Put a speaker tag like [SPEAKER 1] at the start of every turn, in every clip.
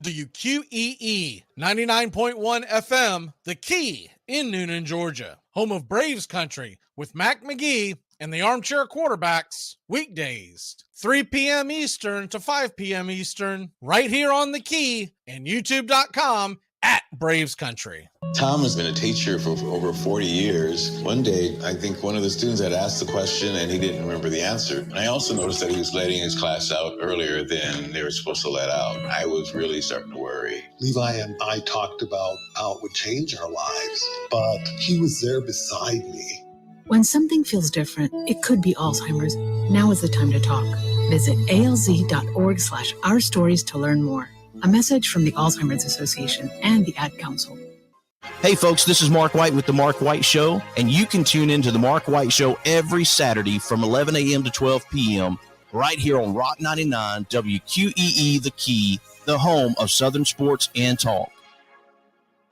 [SPEAKER 1] WQEE 99.1 FM, The Key in Noonan, Georgia, home of Braves Country with Mac McGee and the Armchair Quarterbacks, weekdays, 3 p.m. Eastern to 5 p.m. Eastern, right here on The Key and YouTube.com at Braves Country.
[SPEAKER 2] Tom has been a teacher for over 40 years. One day, I think one of the students had asked the question and he didn't remember the answer. And I also noticed that he was letting his class out earlier than they were supposed to let out. I was really starting to worry.
[SPEAKER 3] Levi and I talked about how it would change our lives, but he was there beside me.
[SPEAKER 4] When something feels different, it could be Alzheimer's. Now is the time to talk. Visit alz.org/ourstories to learn more. A message from the Alzheimer's Association and the Ad Council.
[SPEAKER 5] Hey folks, this is Mark White with The Mark White Show, and you can tune into The Mark White Show every Saturday from 11 a.m. to 12 p.m. right here on Rock 99 WQEE The Key, the home of Southern sports and talk.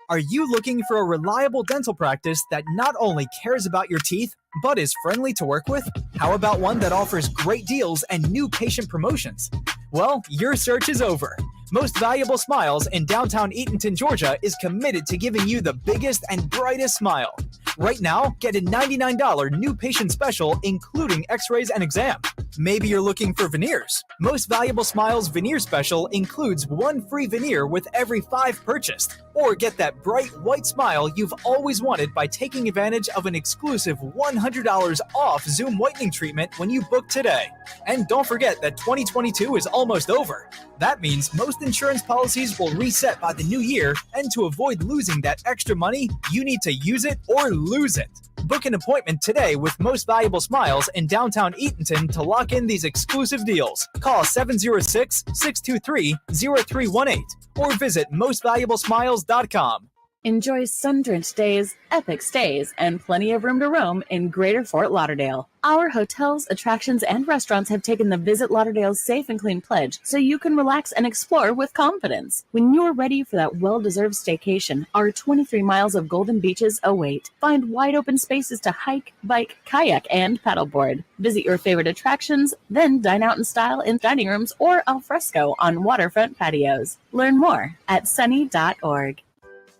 [SPEAKER 6] Are you looking for a reliable dental practice that not only cares about your teeth, but is friendly to work with? How about one that offers great deals and new patient promotions? Well, your search is over. Most Valuable Smiles in downtown Eatonton, Georgia is committed to giving you the biggest and brightest smile. Right now, get a $99 new patient special, including x-rays and exam. Maybe you're looking for veneers. Most Valuable Smiles Veneer Special includes 1 free veneer with every 5 purchased. Or get that bright white smile you've always wanted by taking advantage of an exclusive $100 off Zoom whitening treatment when you book today. And don't forget that 2022 is almost over. That means most insurance policies will reset by the new year, and to avoid losing that extra money, you need to use it or lose it. Book an appointment today with Most Valuable Smiles in downtown Eatonton to lock in these exclusive deals. Call 706-623-0318 or visit mostvaluablesmiles.com.
[SPEAKER 7] Enjoy sun-drenched days, epic stays, and plenty of room to roam in Greater Fort Lauderdale. Our hotels, attractions, and restaurants have taken the Visit Lauderdale's Safe and Clean pledge, so you can relax and explore with confidence. When you're ready for that well-deserved staycation, our 23 miles of golden beaches await. Find wide-open spaces to hike, bike, kayak, and paddleboard. Visit your favorite attractions, then dine out in style in dining rooms or al fresco on waterfront patios. Learn more at sunny.org.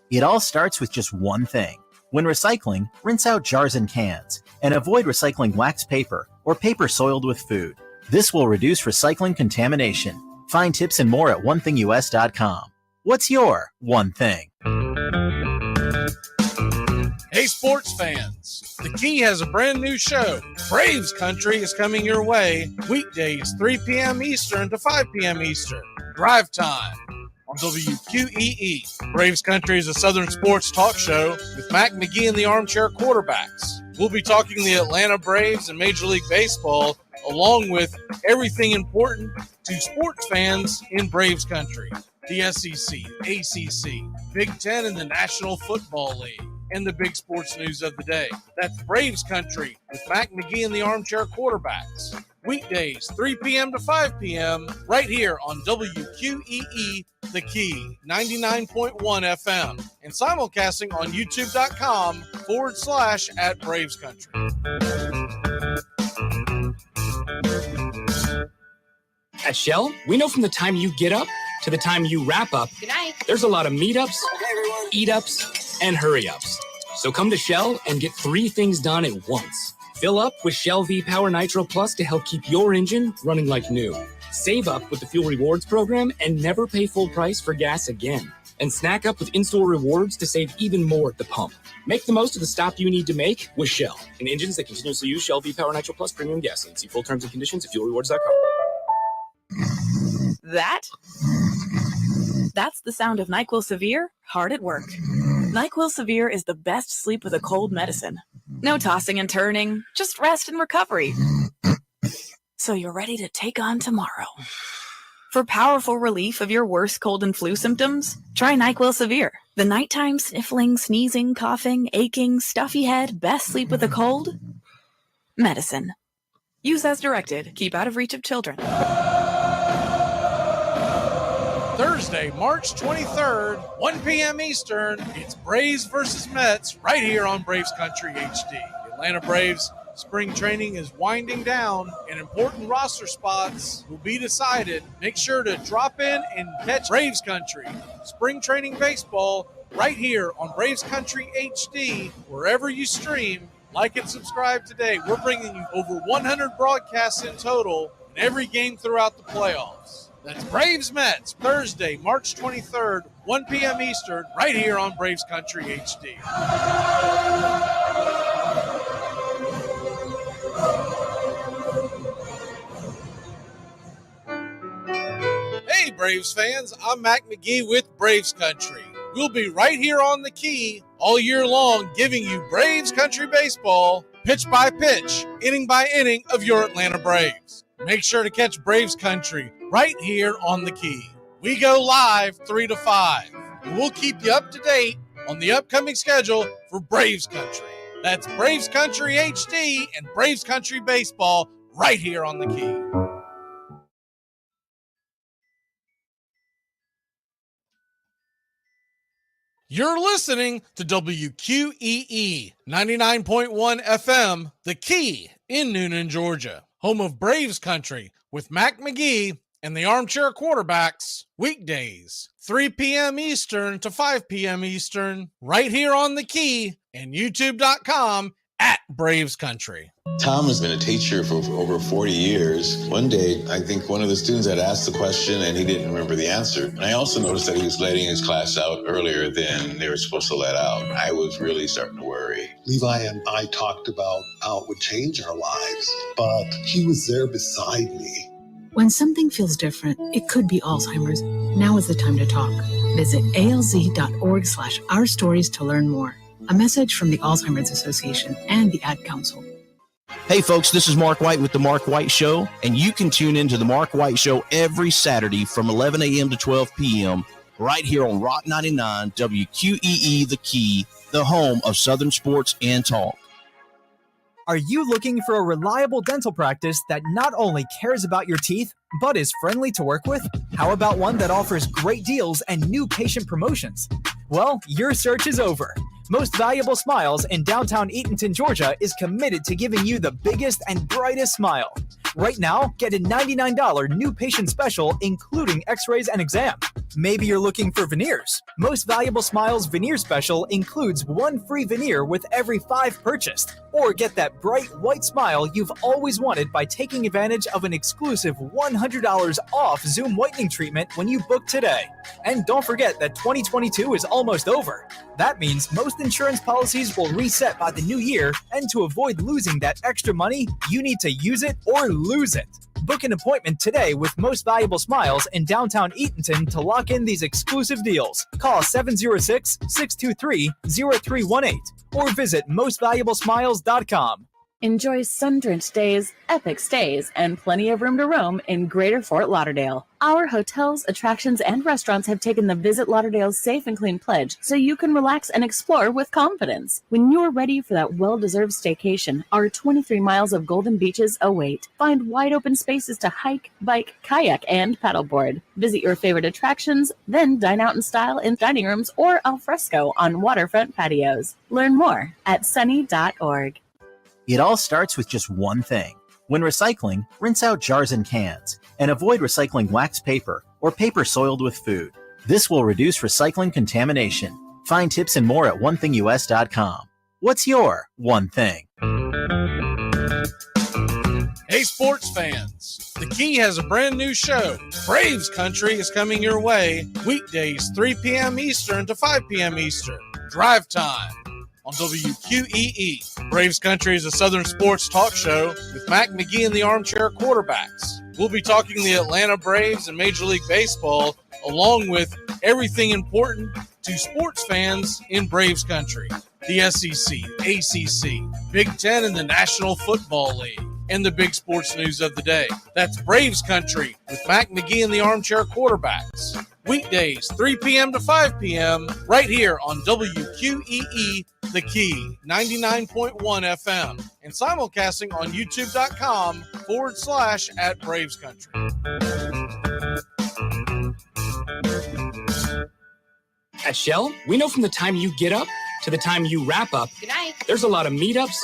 [SPEAKER 8] It all starts with just one thing. When recycling, rinse out jars and cans, and avoid recycling wax paper or paper soiled with food. This will reduce recycling contamination. Find tips and more at onethingus.com. What's your one thing?
[SPEAKER 1] Hey, sports fans, The Key has a brand new show. Braves Country is coming your way weekdays 3 p.m. Eastern to 5 p.m. Eastern. Drive time on WQEE. Braves Country is a Southern sports talk show with Mac McGee and the Armchair Quarterbacks. We'll be talking the Atlanta Braves and Major League Baseball, along with everything important to sports fans in Braves Country. The SEC, ACC, Big Ten, and the National Football League, and the big sports news of the day. That's Braves Country with Mac McGee and the Armchair Quarterbacks. Weekdays, 3 p.m. to 5 p.m. right here on WQEE, The Key, 99.1 FM, and simulcasting on youtube.com/@BravesCountry.
[SPEAKER 9] At Shell, we know from the time you get up to the time you wrap up,
[SPEAKER 10] good night,
[SPEAKER 9] there's a lot of meetups, eat-ups, and hurry-ups. So come to Shell and get 3 things done at once. Fill up with Shell V-Power Nitro Plus to help keep your engine running like new. Save up with the Fuel Rewards program and never pay full price for gas again. And snack up with in-store rewards to save even more at the pump. Make the most of the stop you need to make with Shell and engines that continuously use Shell V-Power Nitro Plus premium gasoline. See full terms and conditions at fuelrewards.com.
[SPEAKER 10] That's the sound of NyQuil Severe hard at work. NyQuil Severe is the best sleep with a cold medicine. No tossing and turning, just rest and recovery. So you're ready to take on tomorrow. For powerful relief of your worst cold and flu symptoms, try NyQuil Severe. The nighttime sniffling, sneezing, coughing, aching, stuffy head, best sleep with a cold medicine. Use as directed. Keep out of reach of children.
[SPEAKER 1] Thursday, March 23rd, 1 p.m. Eastern, it's Braves versus Mets right here on Braves Country HD. The Atlanta Braves spring training is winding down and important roster spots will be decided. Make sure to drop in and catch Braves Country spring training baseball right here on Braves Country HD, wherever you stream. Like and subscribe today. We're bringing you over 100 broadcasts in total in every game throughout the playoffs. That's Braves Mets, Thursday, March 23rd, 1 p.m. Eastern, right here on Braves Country HD. Hey, Braves fans, I'm Mac McGee with Braves Country. We'll be right here on The Key all year long, giving you Braves Country baseball, pitch by pitch, inning by inning of your Atlanta Braves. Make sure to catch Braves Country right here on The Key. We go live 3 to 5. And we'll keep you up to date on the upcoming schedule for Braves Country. That's Braves Country HD and Braves Country Baseball right here on The Key. You're listening to WQEE 99.1 FM, The Key in Noonan, Georgia, home of Braves Country with Mac McGee and the Armchair Quarterbacks, weekdays, 3 p.m. Eastern to 5 p.m. Eastern, right here on The Key and youtube.com at Braves Country.
[SPEAKER 2] Tom has been a teacher for over 40 years. One day, I think one of the students had asked the question and he didn't remember the answer. And I also noticed that he was letting his class out earlier than they were supposed to let out. I was really starting to worry.
[SPEAKER 3] Levi and I talked about how it would change our lives, but he was there beside me.
[SPEAKER 4] When something feels different, it could be Alzheimer's. Now is the time to talk. Visit alz.org/ourstories to learn more. A message from the Alzheimer's Association and the Ad Council.
[SPEAKER 5] Hey folks, this is Mark White with The Mark White Show, and you can tune into The Mark White Show every Saturday from 11 a.m. to 12 p.m. right here on Rock 99 WQEE The Key, the home of Southern sports and talk.
[SPEAKER 6] Are you looking for a reliable dental practice that not only cares about your teeth, but is friendly to work with? How about one that offers great deals and new patient promotions? Well, your search is over. Most Valuable Smiles in downtown Eatonton, Georgia is committed to giving you the biggest and brightest smile. Right now, get a $99 new patient special, including x-rays and exam. Maybe you're looking for veneers. Most Valuable Smiles veneer special includes one free veneer with every 5 purchased. Or get that bright white smile you've always wanted by taking advantage of an exclusive $100 off Zoom whitening treatment when you book today. And don't forget that 2022 is almost over. That means most insurance policies will reset by the new year, and to avoid losing that extra money, you need to use it or lose it. Book an appointment today with Most Valuable Smiles in downtown Eatonton to lock in these exclusive deals. Call 706-623-0318 or visit mostvaluablesmiles.com.
[SPEAKER 7] Enjoy sun-drenched days, epic stays, and plenty of room to roam in Greater Fort Lauderdale. Our hotels, attractions, and restaurants have taken the Visit Lauderdale's Safe and Clean pledge so you can relax and explore with confidence. When you're ready for that well-deserved staycation, our 23 miles of golden beaches await. Find wide-open spaces to hike, bike, kayak, and paddleboard. Visit your favorite attractions, then dine out in style in dining rooms or al fresco on waterfront patios. Learn more at sunny.org.
[SPEAKER 8] It all starts with just one thing. When recycling, rinse out jars and cans, and avoid recycling wax paper or paper soiled with food. This will reduce recycling contamination. Find tips and more at onethingus.com. What's your one thing?
[SPEAKER 1] Hey sports fans, The Key has a brand new show. Braves Country is coming your way weekdays 3 p.m. Eastern to 5 p.m. Eastern. Drive time on WQEE. Braves Country is a Southern sports talk show with Mac McGee and the Armchair Quarterbacks. We'll be talking the Atlanta Braves and Major League Baseball, along with everything important to sports fans in Braves Country. The SEC, ACC, Big Ten, and the National Football League, and the big sports news of the day. That's Braves Country with Mac McGee and the Armchair Quarterbacks. Weekdays, 3 p.m. to 5 p.m. right here on WQEE The Key, 99.1 FM, and simulcasting on youtube.com/@BravesCountry.
[SPEAKER 9] At Shell, we know from the time you get up to the time you wrap up,
[SPEAKER 11] good night,
[SPEAKER 9] there's a lot of meetups,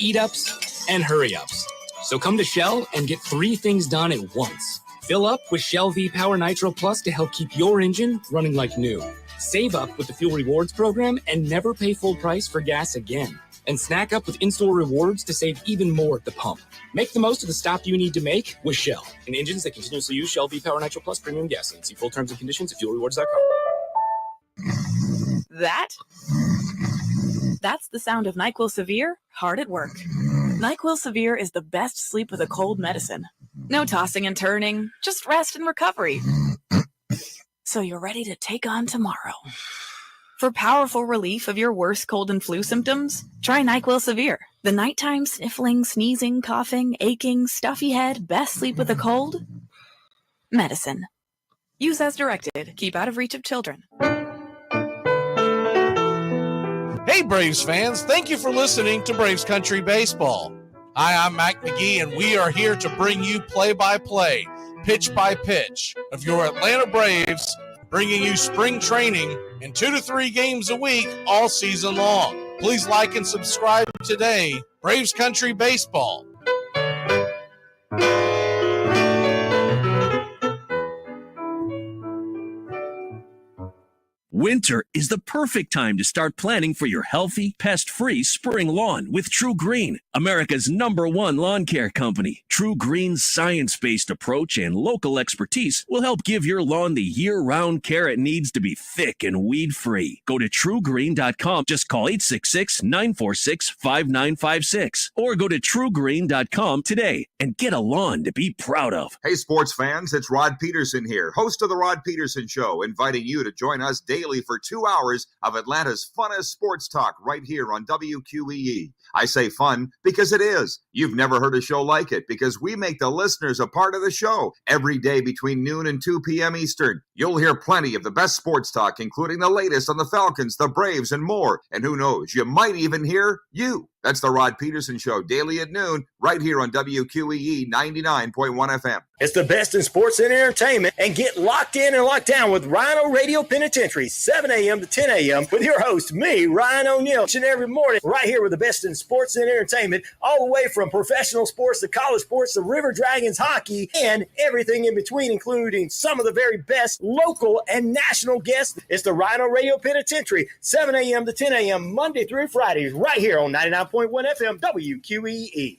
[SPEAKER 9] eat-ups, and hurry-ups. So come to Shell and get 3 things done at once. Fill up with Shell V-Power Nitro Plus to help keep your engine running like new. Save up with the Fuel Rewards program and never pay full price for gas again. And snack up with in-store rewards to save even more at the pump. Make the most of the stop you need to make with Shell and engines that continuously use Shell V-Power Nitro Plus premium gasoline. See full terms and conditions at fuelrewards.com.
[SPEAKER 10] That's the sound of NyQuil Severe hard at work. NyQuil Severe is the best sleep with a cold medicine. No tossing and turning, just rest and recovery. So you're ready to take on tomorrow. For powerful relief of your worst cold and flu symptoms, try NyQuil Severe. The nighttime sniffling, sneezing, coughing, aching, stuffy head, best sleep with a cold medicine. Use as directed. Keep out of reach of children.
[SPEAKER 1] Hey Braves fans, thank you for listening to Braves Country Baseball. Hi, I'm Mac McGee, and we are here to bring you play-by-play, pitch-by-pitch of your Atlanta Braves, bringing you spring training and 2 to 3 games a week all season long. Please like and subscribe today. Braves Country Baseball.
[SPEAKER 11] Winter is the perfect time to start planning for your healthy, pest-free spring lawn with True Green, America's #1 lawn care company. True Green's science-based approach and local expertise will help give your lawn the year-round care it needs to be thick and weed-free. Go to truegreen.com. Just call 866-946-5956 or go to truegreen.com today and get a lawn to be proud of.
[SPEAKER 12] Hey, sports fans, it's Rod Peterson here, host of The Rod Peterson Show, inviting you to join us daily for 2 hours of Atlanta's funnest sports talk right here on WQEE. I say fun because it is. You've never heard a show like it because we make the listeners a part of the show every day between noon and 2 p.m. Eastern. You'll hear plenty of the best sports talk, including the latest on the Falcons, the Braves, and more. And who knows, you might even hear you. That's the Rod Peterson Show, daily at noon, right here on WQEE 99.1 FM.
[SPEAKER 13] It's the best in sports and entertainment, and get locked in and locked down with Rhino Radio Penitentiary, 7 a.m. to 10 a.m. with your host, me, Ryan O'Neill, each and every morning, right here with the best in sports and entertainment, all the way from professional sports to college sports to River Dragons hockey and everything in between, including some of the very best local and national guests. It's the Rhino Radio Penitentiary, 7 a.m. to 10 a.m. Monday through Fridays, right here on 99.1 FM WQEE.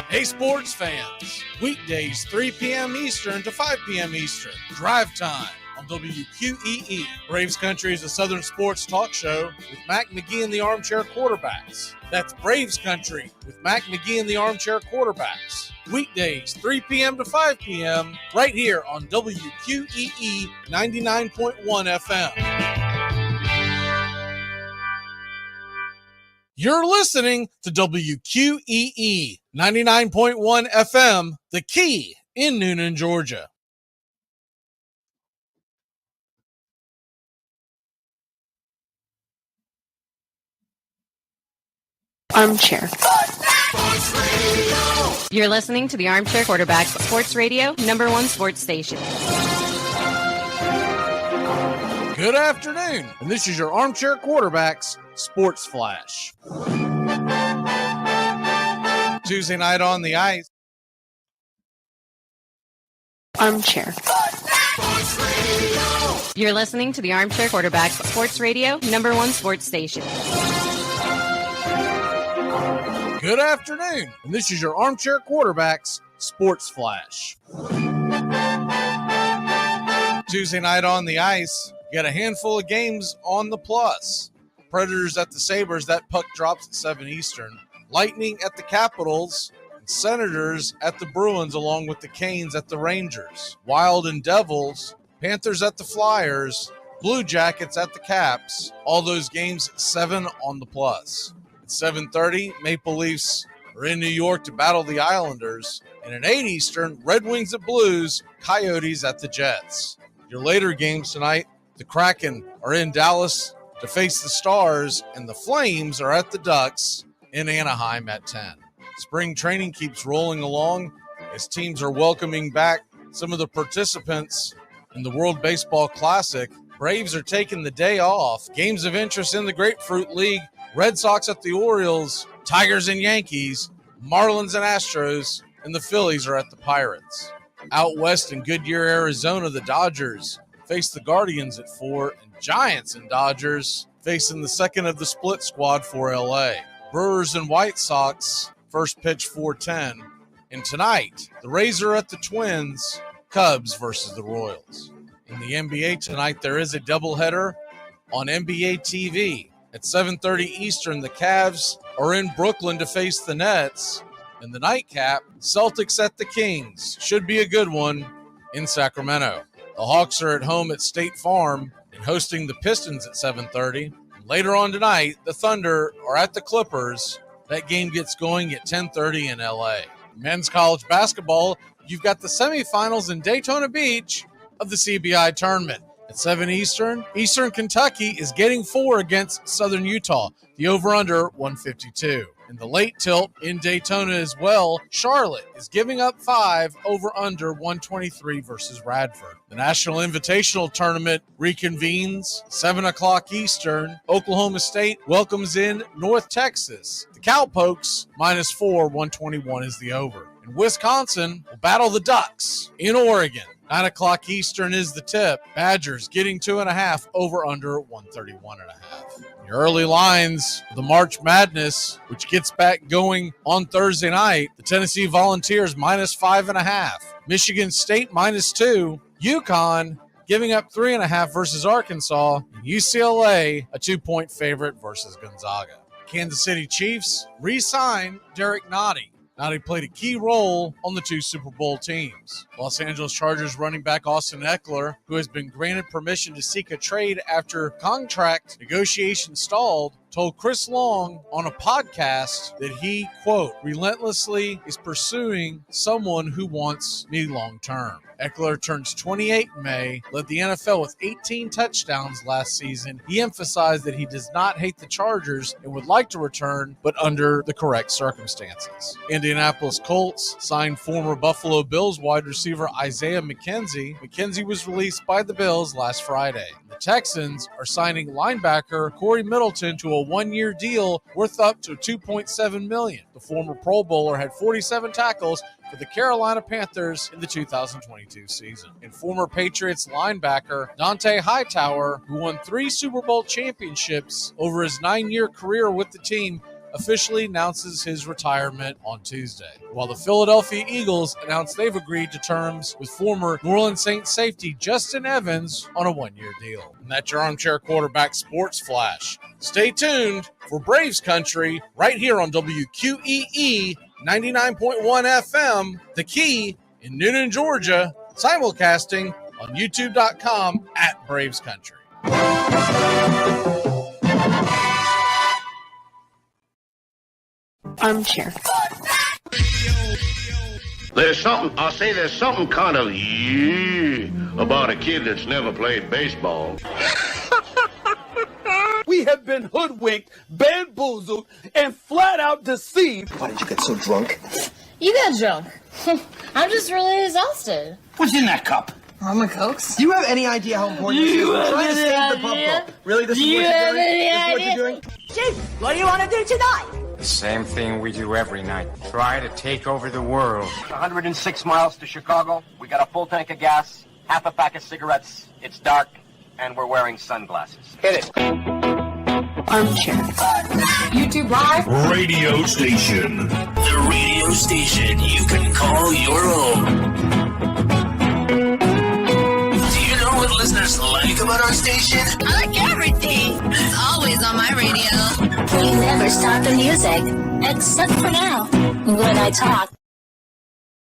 [SPEAKER 1] Hey, sports fans, weekdays 3 p.m. Eastern to 5 p.m. Eastern, drive time on WQEE. Braves Country is a Southern sports talk show with Mac McGee and the Armchair Quarterbacks. That's Braves Country with Mac McGee and the Armchair Quarterbacks. Weekdays 3 p.m. to 5 p.m. right here on WQEE 99.1 FM. You're listening to WQEE 99.1 FM, The Key in Noonan, Georgia.
[SPEAKER 14] Armchair. You're listening to the Armchair Quarterbacks Sports Radio, #1 sports station.
[SPEAKER 1] Good afternoon, and this is your Armchair Quarterbacks Sports Flash. Tuesday night on the ice.
[SPEAKER 14] Armchair. You're listening to the Armchair Quarterbacks Sports Radio, #1 sports station.
[SPEAKER 1] Good afternoon, and this is your Armchair Quarterbacks Sports Flash. Tuesday night on the ice, you got a handful of games on the plus. Predators at the Sabres, that puck drops at 7 Eastern. Lightning at the Capitals, and Senators at the Bruins, along with the Canes at the Rangers. Wild and Devils, Panthers at the Flyers, Blue Jackets at the Caps. All those games 7 on the plus. At 7:30, Maple Leafs are in New York to battle the Islanders. And at 8 Eastern, Red Wings at Blues, Coyotes at the Jets. Your later games tonight, the Kraken are in Dallas to face the Stars, and the Flames are at the Ducks in Anaheim at 10. Spring training keeps rolling along as teams are welcoming back some of the participants in the World Baseball Classic. Braves are taking the day off. Games of interest in the Grapefruit League, Red Sox at the Orioles, Tigers and Yankees, Marlins and Astros, and the Phillies are at the Pirates. Out west in Goodyear, Arizona, the Dodgers face the Guardians at 4, and Giants and Dodgers facing the second of the split squad for LA. Brewers and White Sox, first pitch 4:10. And tonight, the Rays are at the Twins, Cubs versus the Royals. In the NBA tonight, there is a doubleheader on NBA TV. At 7:30 Eastern, the Cavs are in Brooklyn to face the Nets. And the nightcap, Celtics at the Kings. Should be a good one in Sacramento. The Hawks are at home at State Farm and hosting the Pistons at 7:30. Later on tonight, the Thunder are at the Clippers. That game gets going at 10:30 in LA. Men's college basketball you've got the semifinals in Daytona Beach of the CBI tournament. At 7 Eastern, Eastern Kentucky is getting 4 against Southern Utah. The over-under 152. In the late tilt in Daytona as well, Charlotte is giving up 5 over-under 123 versus Radford. The National Invitational Tournament reconvenes 7 o'clock Eastern. Oklahoma State welcomes in North Texas. The Cowpokes -4, 121 is the over. And Wisconsin will battle the Ducks in Oregon. 9 o'clock Eastern is the tip. Badgers getting 2.5 over under 131.5. Your early lines, the March Madness, which gets back going on Thursday night. The Tennessee Volunteers -5.5. Michigan State -2. UConn giving up 3.5 versus Arkansas. And UCLA a 2-point favorite versus Gonzaga. Kansas City Chiefs re-sign Derek Nottie. Nottie played a key role on the 2 Super Bowl teams. Los Angeles Chargers running back Austin Eckler, who has been granted permission to seek a trade after contract negotiations stalled, told Chris Long on a podcast that he, quote, relentlessly is pursuing someone who wants me long term. Eckler turns 28 in May, led the NFL with 18 touchdowns last season. He emphasized that he does not hate the Chargers and would like to return, but under the correct circumstances. Indianapolis Colts signed former Buffalo Bills wide receiver Isaiah McKenzie. McKenzie was released by the Bills last Friday. The Texans are signing linebacker Corey Middleton to a 1-year deal worth up to $2.7 million. The former Pro Bowler had 47 tackles for the Carolina Panthers in the 2022 season. And former Patriots linebacker Dante Hightower, who won 3 Super Bowl championships over his 9-year career with the team, officially announces his retirement on Tuesday, while the Philadelphia Eagles announced they've agreed to terms with former New Orleans Saints safety Justin Evans on a 1-year deal. And that's your Armchair Quarterback Sports Flash. Stay tuned for Braves Country right here on WQEE 99.1 FM, The Key in Noonan, Georgia, simulcasting on youtube.com at Braves Country.
[SPEAKER 14] Armchair.
[SPEAKER 15] There's something kind of about a kid that's never played baseball.
[SPEAKER 16] We have been hoodwinked, bamboozled, and flat out deceived.
[SPEAKER 17] Why did you get so drunk?
[SPEAKER 18] You got drunk. I'm just really exhausted.
[SPEAKER 17] What's in that cup?
[SPEAKER 18] Almond Cokes.
[SPEAKER 17] Do you have any idea how important this is? We're trying to save the pump. Really? This is what you're doing? This is what you're doing?
[SPEAKER 19] Chief, what do you want to do tonight?
[SPEAKER 20] The same thing we do every night. Try to take over the world.
[SPEAKER 17] 106 miles to Chicago. We got a full tank of gas, half a pack of cigarettes. It's dark, and we're wearing sunglasses. Hit it.
[SPEAKER 14] Armchair. YouTube Live.
[SPEAKER 11] Radio station. The radio station you can call your own. Do you know what listeners like about our station?
[SPEAKER 19] I like everything. It's always on my radio. We never stop the music, except for now, when I talk.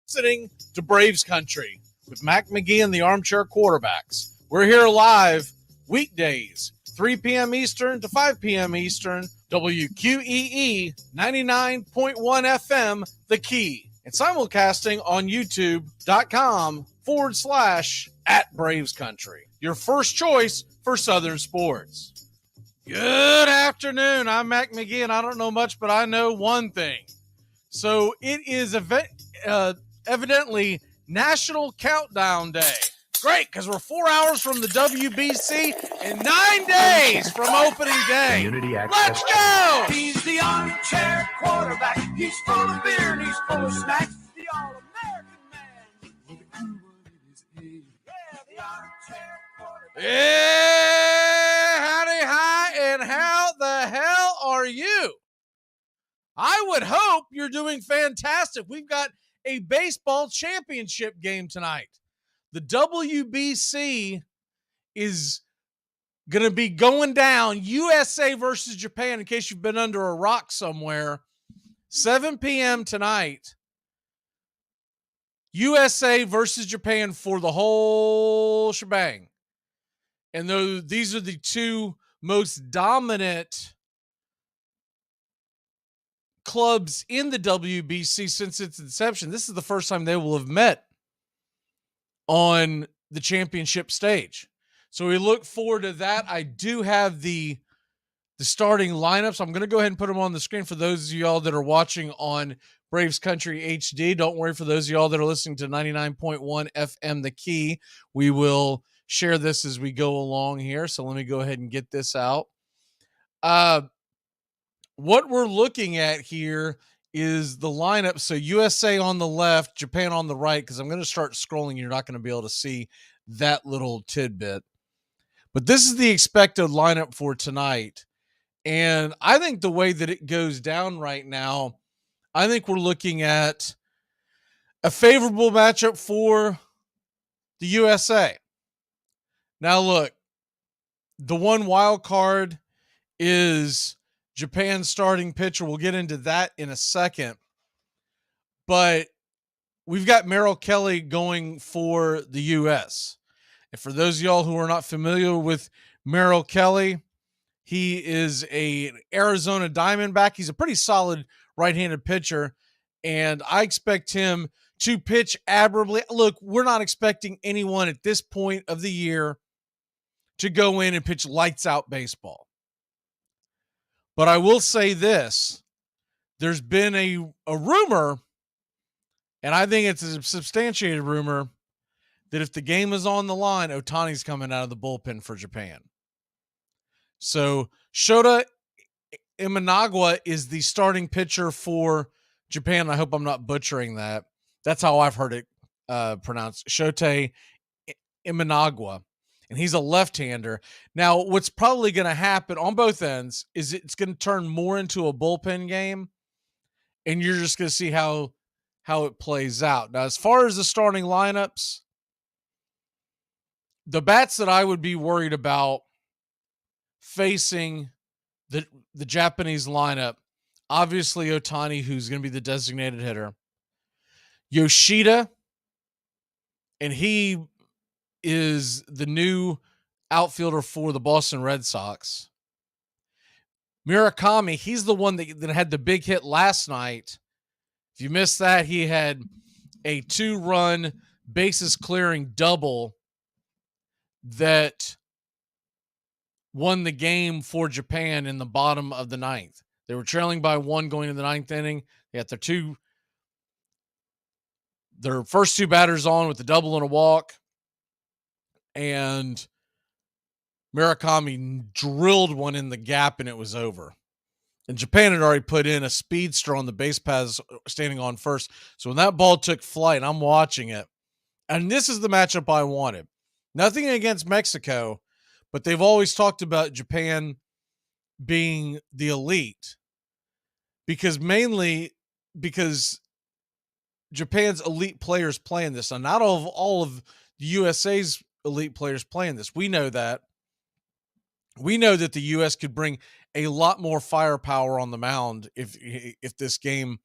[SPEAKER 1] Listening to Braves Country with Mac McGee and the Armchair Quarterbacks. We're here live weekdays, 3 p.m. Eastern to 5 p.m. Eastern, WQEE 99.1 FM, The Key, and simulcasting on youtube.com/@Braves Country. Your first choice for Southern sports. Good afternoon. I'm Mac McGee, and I don't know much, but I know one thing. So it is evidently National Countdown Day. Great, because we're 4 hours from the WBC and 9 days from opening day.
[SPEAKER 21] Community access.
[SPEAKER 1] Let's go!
[SPEAKER 16] He's the armchair quarterback. He's full of beer and he's full of snacks. The all-American man. Yeah, the armchair quarterback.
[SPEAKER 1] Yeah, howdy, hi, and how the hell are you? I would hope you're doing fantastic. We've got a baseball championship game tonight. The WBC is going to be going down. USA versus Japan, in case you've been under a rock somewhere. 7 p.m. tonight. USA versus Japan for the whole shebang. And these are the two most dominant clubs in the WBC since its inception. This is the first time they will have met on the championship stage. So we look forward to that. I do have the starting lineups. I'm going to go ahead and put them on the screen for those of y'all that are watching on Braves Country HD. Don't worry, for those of y'all that are listening to 99.1 FM The Key, we will share this as we go along here. So let me go ahead and get this out. What we're looking at here is the lineup. So USA on the left, Japan on the right, because I'm going to start scrolling. You're not going to be able to see that little tidbit. But this is the expected lineup for tonight. And I think the way that it goes down right now, I think we're looking at a favorable matchup for the USA. Now, look, the one wild card is Japan's starting pitcher. We'll get into that in a second. But we've got Merrill Kelly going for the U.S. And for those of y'all who are not familiar with Merrill Kelly, he is an Arizona Diamondback. He's a pretty solid right-handed pitcher, and I expect him to pitch admirably. Look, we're not expecting anyone at this point of the year to go in and pitch lights-out baseball. But I will say this. There's been a rumor, and I think it's a substantiated rumor, that if the game is on the line, Ohtani's coming out of the bullpen for Japan. So Shota Imanawa is the starting pitcher for Japan. I hope I'm not butchering that. That's how I've heard it pronounced. Shota Imanawa. And he's a left-hander. Now, what's probably going to happen on both ends is it's going to turn more into a bullpen game, and you're just going to see how it plays out. Now, as far as the starting lineups, the bats that I would be worried about facing the Japanese lineup, obviously Ohtani, who's going to be the designated hitter. Yoshida, and he is the new outfielder for the Boston Red Sox. Murakami, he's the one that had the big hit last night. If you missed that, he had a 2-run bases clearing double that won the game for Japan in the bottom of the ninth. They were trailing by 1 going into the ninth inning. They had their first 2 batters on with a double and a walk. And Murakami drilled one in the gap, and it was over. And Japan had already put in a speedster on the base paths standing on first. So when that ball took flight, I'm watching it. And this is the matchup I wanted. Nothing against Mexico, but they've always talked about Japan being the elite. Mainly because Japan's elite players play in this. Now, not all of the USA's elite players playing this. We know that. We know that the U.S. could bring a lot more firepower on the mound if this game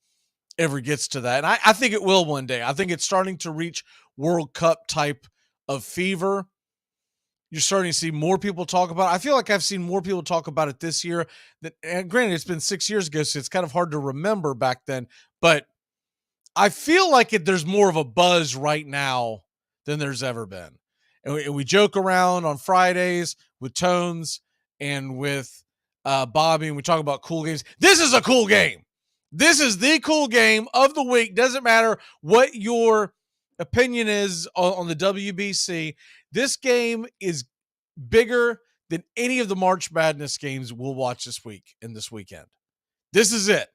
[SPEAKER 1] ever gets to that. And I think it will one day. I think it's starting to reach World Cup type of fever. You're starting to see more people talk about it. I feel like I've seen more people talk about it this year. And granted, it's been 6 years ago, so it's kind of hard to remember back then. But I feel like there's more of a buzz right now than there's ever been. And we joke around on Fridays with Tones and with Bobby, and we talk about cool games. This is a cool game. This is the cool game of the week. Doesn't matter what your opinion is on the WBC. This game is bigger than any of the March Madness games we'll watch this week and this weekend. This is it.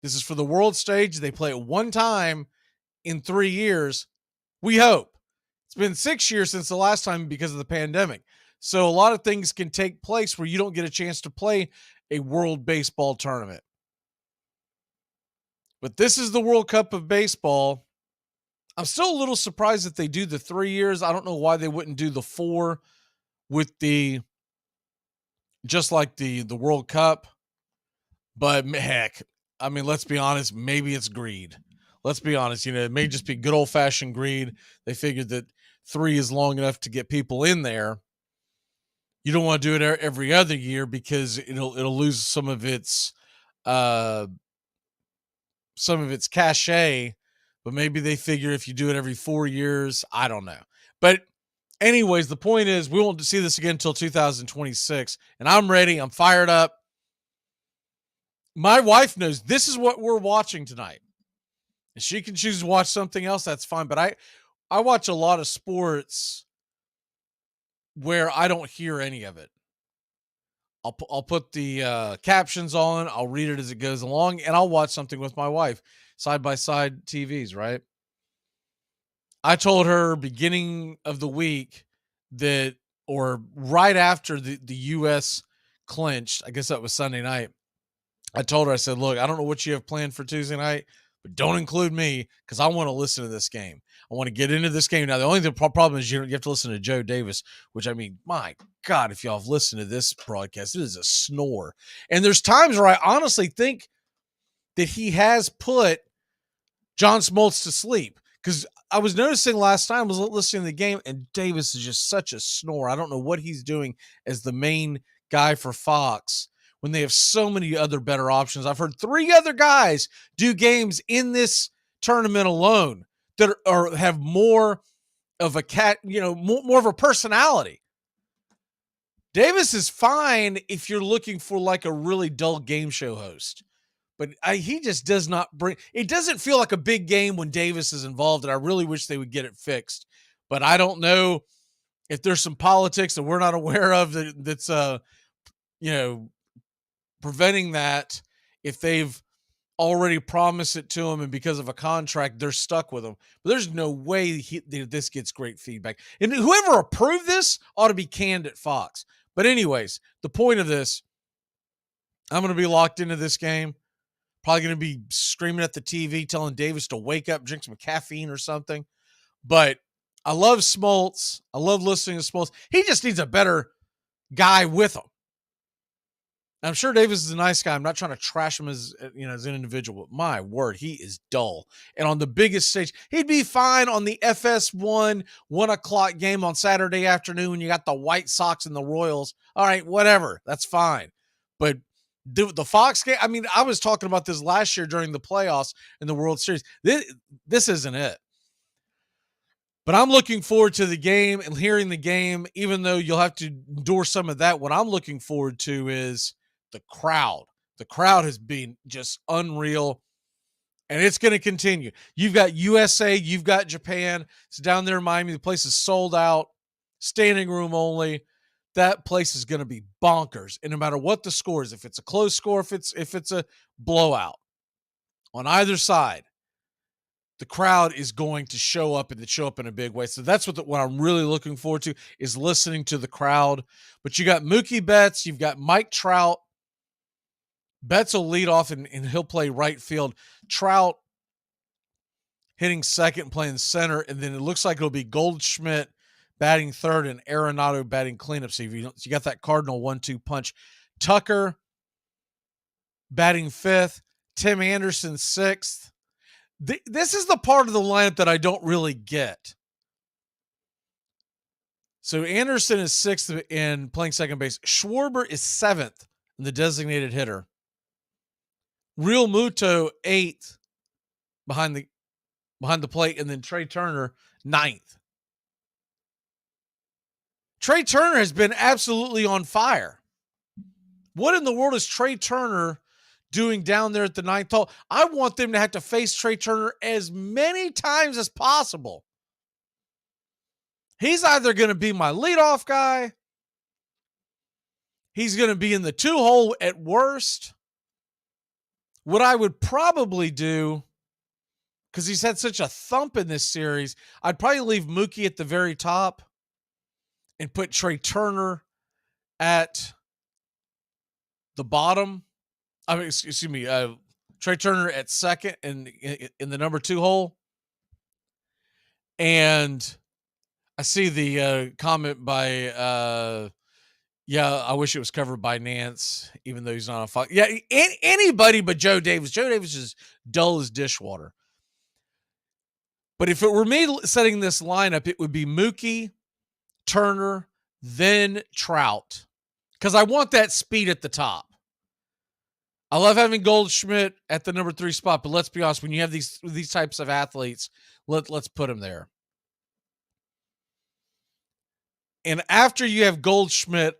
[SPEAKER 1] This is for the world stage. They play it one time in 3 years. We hope. It's been 6 years since the last time because of the pandemic. So a lot of things can take place where you don't get a chance to play a World Baseball tournament. But this is the World Cup of Baseball. I'm still a little surprised that they do the 3 years. I don't know why they wouldn't do the 4 with just like the World Cup. But heck, I mean, let's be honest, maybe it's greed. Let's be honest, it may just be good old-fashioned greed. They figured that 3 is long enough to get people in there. You don't want to do it every other year because it'll lose some of its some of its cachet, but maybe they figure if you do it every 4 years, I don't know. But anyways, the point is we won't see this again until 2026, and I'm ready. I'm fired up. My wife knows this is what we're watching tonight. And she can choose to watch something else, that's fine. But I watch a lot of sports where I don't hear any of it. I'll put the captions on. I'll read it as it goes along, and I'll watch something with my wife, side-by-side TVs, right? I told her beginning of the week that, or right after the U.S. clinched, I guess that was Sunday night, I told her, I said, look, I don't know what you have planned for Tuesday night, but don't include me because I want to listen to this game. I want to get into this game. Now, the only problem is you have to listen to Joe Davis, which, I mean, my God, if y'all have listened to this broadcast, it is a snore. And there's times where I honestly think that he has put John Smoltz to sleep, because I was noticing last time I was listening to the game, and Davis is just such a snore. I don't know what he's doing as the main guy for Fox when they have so many other better options. I've heard 3 other guys do games in this tournament alone that have more of a more of a personality. Davis is fine if you're looking for like a really dull game show host, but he just does not bring. It doesn't feel like a big game when Davis is involved, and I really wish they would get it fixed. But I don't know if there's some politics that we're not aware of that's preventing that, if they've already promised it to him and because of a contract they're stuck with him. But there's no way this gets great feedback, and whoever approved this ought to be canned at Fox. But anyways, the point of this, I'm going to be locked into this game, probably going to be screaming at the TV telling Davis to wake up, drink some caffeine or something. But I love Smoltz. I love listening to Smoltz. He just needs a better guy with him. I'm sure Davis is a nice guy. I'm not trying to trash him as an individual, but my word, he is dull. And on the biggest stage, he'd be fine on the FS1 1:00 game on Saturday afternoon when you got the White Sox and the Royals. All right, whatever, that's fine. But the Fox game, I mean, I was talking about this last year during the playoffs in the World Series. This isn't it. But I'm looking forward to the game and hearing the game, even though you'll have to endure some of that. What I'm looking forward to is the crowd. The crowd has been just unreal, and it's going to continue. You've got USA, you've got Japan. It's down there in Miami. The place is sold out, standing room only. That place is going to be bonkers. And no matter what the score is, if it's a close score, if it's a blowout on either side, the crowd is going to show up in a big way. So that's what I'm really looking forward to, is listening to the crowd. But you got Mookie Betts, you've got Mike Trout. Betts will lead off and he'll play right field. Trout hitting second and playing center. And then it looks like it'll be Goldschmidt batting third and Arenado batting cleanup. So you got that Cardinal 1-2 punch. Tucker batting fifth. Tim Anderson sixth. This is the part of the lineup that I don't really get. So Anderson is sixth in playing second base. Schwarber is seventh in the designated hitter. Real Muto eighth behind the plate, and then Trey Turner ninth. Trey Turner has been absolutely on fire. What in the world is Trey Turner doing down there at the ninth hole? I want them to have to face Trey Turner as many times as possible. He's either going to be my leadoff guy, he's going to be in the 2-hole at worst. What I would probably do, because he's had such a thump in this series, I'd probably leave Mookie at the very top and put Trey Turner at the bottom. I mean, excuse me, Trey Turner at second in the number 2 hole. And I see the comment by, I wish it was covered by Nance, even though he's not on Fox. Yeah, anybody but Joe Davis. Joe Davis is dull as dishwater. But if it were me setting this lineup, it would be Mookie, Turner, then Trout, because I want that speed at the top. I love having Goldschmidt at the number 3 spot, but let's be honest, when you have these types of athletes, let's put them there. And after you have Goldschmidt,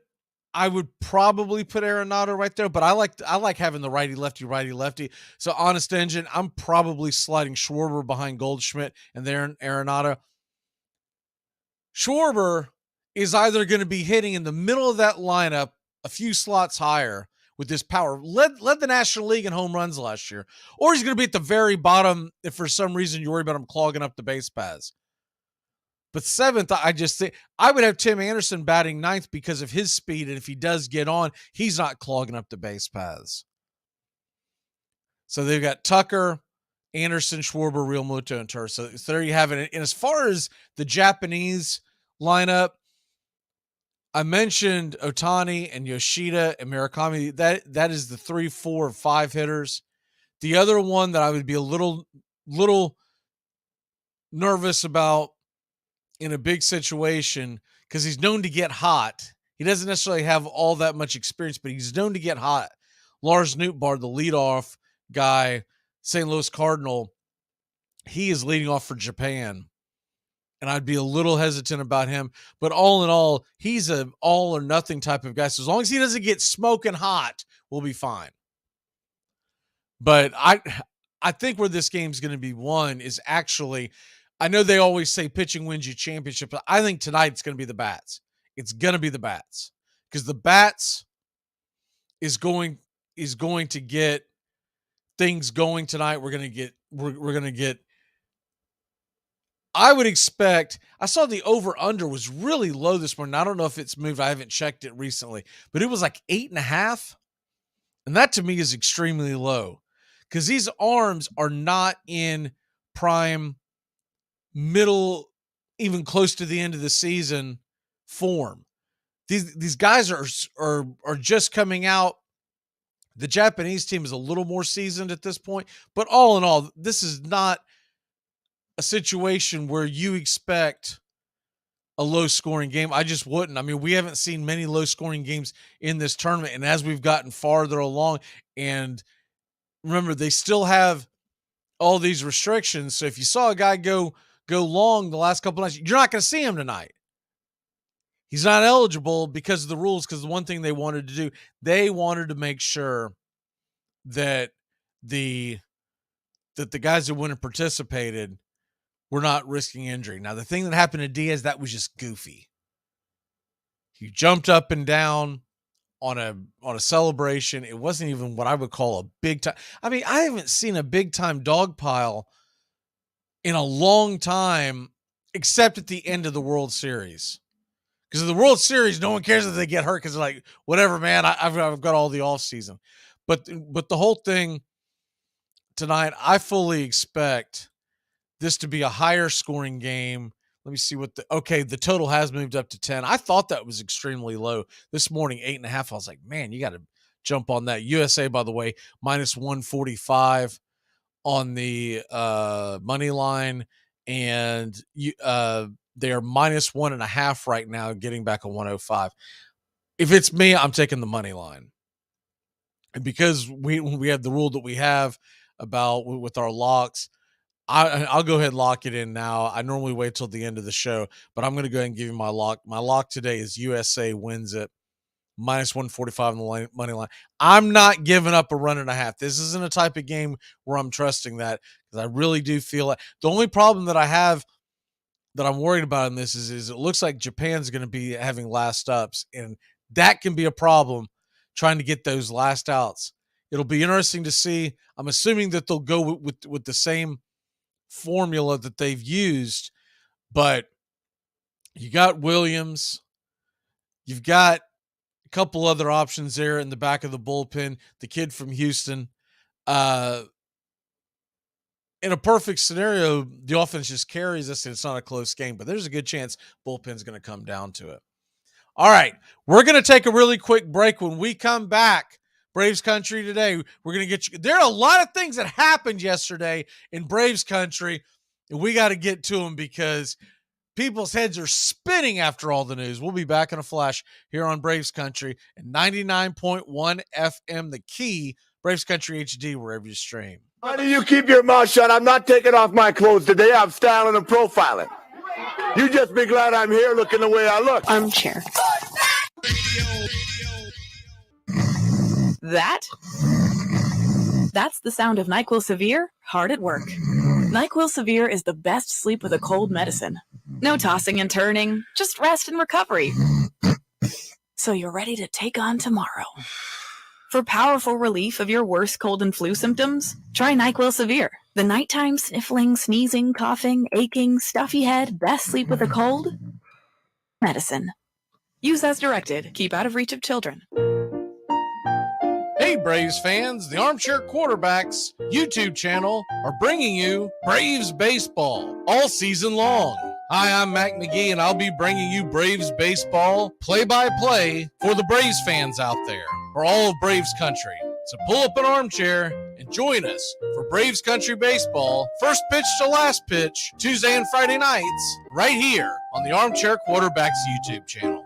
[SPEAKER 1] I would probably put Arenado right there, but I like having the righty-lefty. So honest engine, I'm probably sliding Schwarber behind Goldschmidt and then Arenado. Schwarber is either going to be hitting in the middle of that lineup a few slots higher with this power, led the National League in home runs last year, or he's going to be at the very bottom if for some reason you worry about him clogging up the base paths. But 7th, I just think I would have Tim Anderson batting 9th because of his speed, and if he does get on, he's not clogging up the base paths. So they've got Tucker, Anderson, Schwarber, Realmuto, and Tur. So there you have it. And as far as the Japanese lineup, I mentioned Ohtani and Yoshida and Murakami. That is the 3, 4, 5 hitters. The other one that I would be a little nervous about in a big situation, because he's known to get hot. He doesn't necessarily have all that much experience, but he's known to get hot. Lars Nootbaar, the leadoff guy, St. Louis Cardinal, he is leading off for Japan. And I'd be a little hesitant about him. But all in all, he's an all or nothing type of guy. So as long as he doesn't get smoking hot, we'll be fine. But I think where this game's going to be won is actually, I know they always say pitching wins you championship, but I think tonight it's going to be the bats. It's going to be the bats, because the bats is going to get things going tonight. We're going to get. I would expect. I saw the over under was really low this morning. I don't know if it's moved. I haven't checked it recently, but it was like 8.5, and that to me is extremely low, because these arms are not in prime, middle, even close to the end of the season form. These guys are just coming out. The Japanese team is a little more seasoned at this point, but all in all, this is not a situation where you expect a low scoring game. I just wouldn't. I mean, we haven't seen many low scoring games in this tournament, and as we've gotten farther along, and remember, they still have all these restrictions. So if you saw a guy go long the last couple of nights, you're not going to see him tonight. He's not eligible because of the rules, because the one thing they wanted to do, they wanted to make sure that the guys that wouldn't have participated were not risking injury. Now, the thing that happened to Diaz, that was just goofy. He jumped up and down on a celebration. It wasn't even what I would call a big time. I mean, I haven't seen a big time dog pile in a long time, except at the end of the World Series. Because of the World Series, no one cares if they get hurt, because they're like, whatever, man, I've got all the off season. But the whole thing tonight, I fully expect this to be a higher scoring game. Let me see what the total has moved up to 10. I thought that was extremely low this morning, 8.5. I was like, man, you got to jump on that. USA, by the way, minus 145 on the money line, and they are minus 1.5 right now, getting back a 105. If it's me, I'm taking the money line. And because we have the rule that we have about with our locks, I'll go ahead and lock it in now. I normally wait till the end of the show, but I'm going to go ahead and give you my lock. My lock today is USA wins it, minus 145 on the money line. I'm not giving up a 1.5. This isn't a type of game where I'm trusting that, because I really do feel like the only problem that I have that I'm worried about in this is it looks like Japan's going to be having last ups, and that can be a problem trying to get those last outs. It'll be interesting to see. I'm assuming that they'll go with the same formula that they've used, but you got Williams, you've got a couple other options there in the back of the bullpen, the kid from Houston. In a perfect scenario, the offense just carries us and it's not a close game, but there's a good chance bullpen's going to come down to it. All right, we're going to take a really quick break. When we come back, Braves country today, we're going to get you. There are a lot of things that happened yesterday in Braves country, and we got to get to them because people's heads are spinning after all the news. We'll be back in a flash here on Braves country and 99.1 FM, The Key, Braves Country HD, wherever you stream.
[SPEAKER 21] Why do you keep your mouth shut? I'm not taking off my clothes today. I'm styling and profiling. You just be glad I'm here looking the way I look.
[SPEAKER 10] Armchair. That's the sound of NyQuil Severe hard at work. NyQuil Severe is the best sleep with a cold medicine. No tossing and turning, just rest and recovery. So you're ready to take on tomorrow. For powerful relief of your worst cold and flu symptoms, try NyQuil Severe. The nighttime sniffling, sneezing, coughing, aching, stuffy head, best sleep with a cold medicine. Use as directed. Keep out of reach of children.
[SPEAKER 1] Hey, Braves fans, the Armchair Quarterbacks YouTube channel are bringing you Braves Baseball all season long. Hi, I'm Mac McGee, and I'll be bringing you Braves Baseball play-by-play for the Braves fans out there, for all of Braves Country. So pull up an armchair and join us for Braves Country Baseball, first pitch to last pitch, Tuesday and Friday nights, right here on the Armchair Quarterbacks YouTube channel.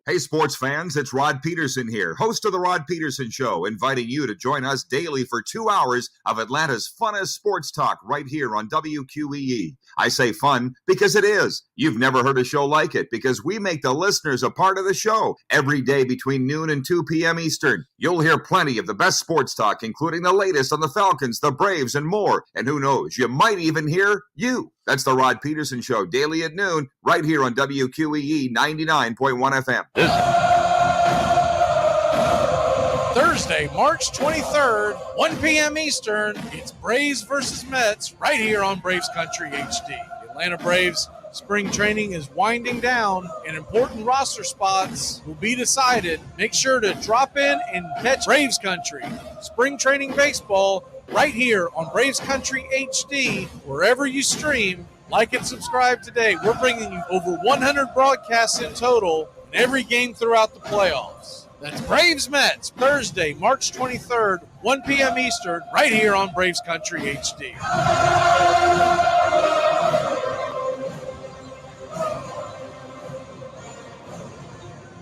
[SPEAKER 12] Hey, sports fans, it's Rod Peterson here, host of The Rod Peterson Show, inviting you to join us daily for 2 hours of Atlanta's funnest sports talk right here on WQEE. I say fun because it is. You've never heard a show like it because we make the listeners a part of the show every day between noon and 2 p.m. Eastern. You'll hear plenty of the best sports talk, including the latest on the Falcons, the Braves, and more. And who knows, you might even hear you. That's the Rod Peterson Show, daily at noon, right here on WQEE 99.1 FM.
[SPEAKER 1] Thursday, March 23rd, 1 p.m. Eastern, it's Braves versus Mets right here on Braves Country HD. The Atlanta Braves spring training is winding down and important roster spots will be decided. Make sure to drop in and catch Braves Country spring training baseball right here on Braves Country HD, wherever you stream. Like and subscribe today. We're bringing you over 100 broadcasts in total in every game throughout the playoffs. That's Braves Mets, Thursday, March 23rd, 1 p.m. Eastern, right here on Braves Country HD.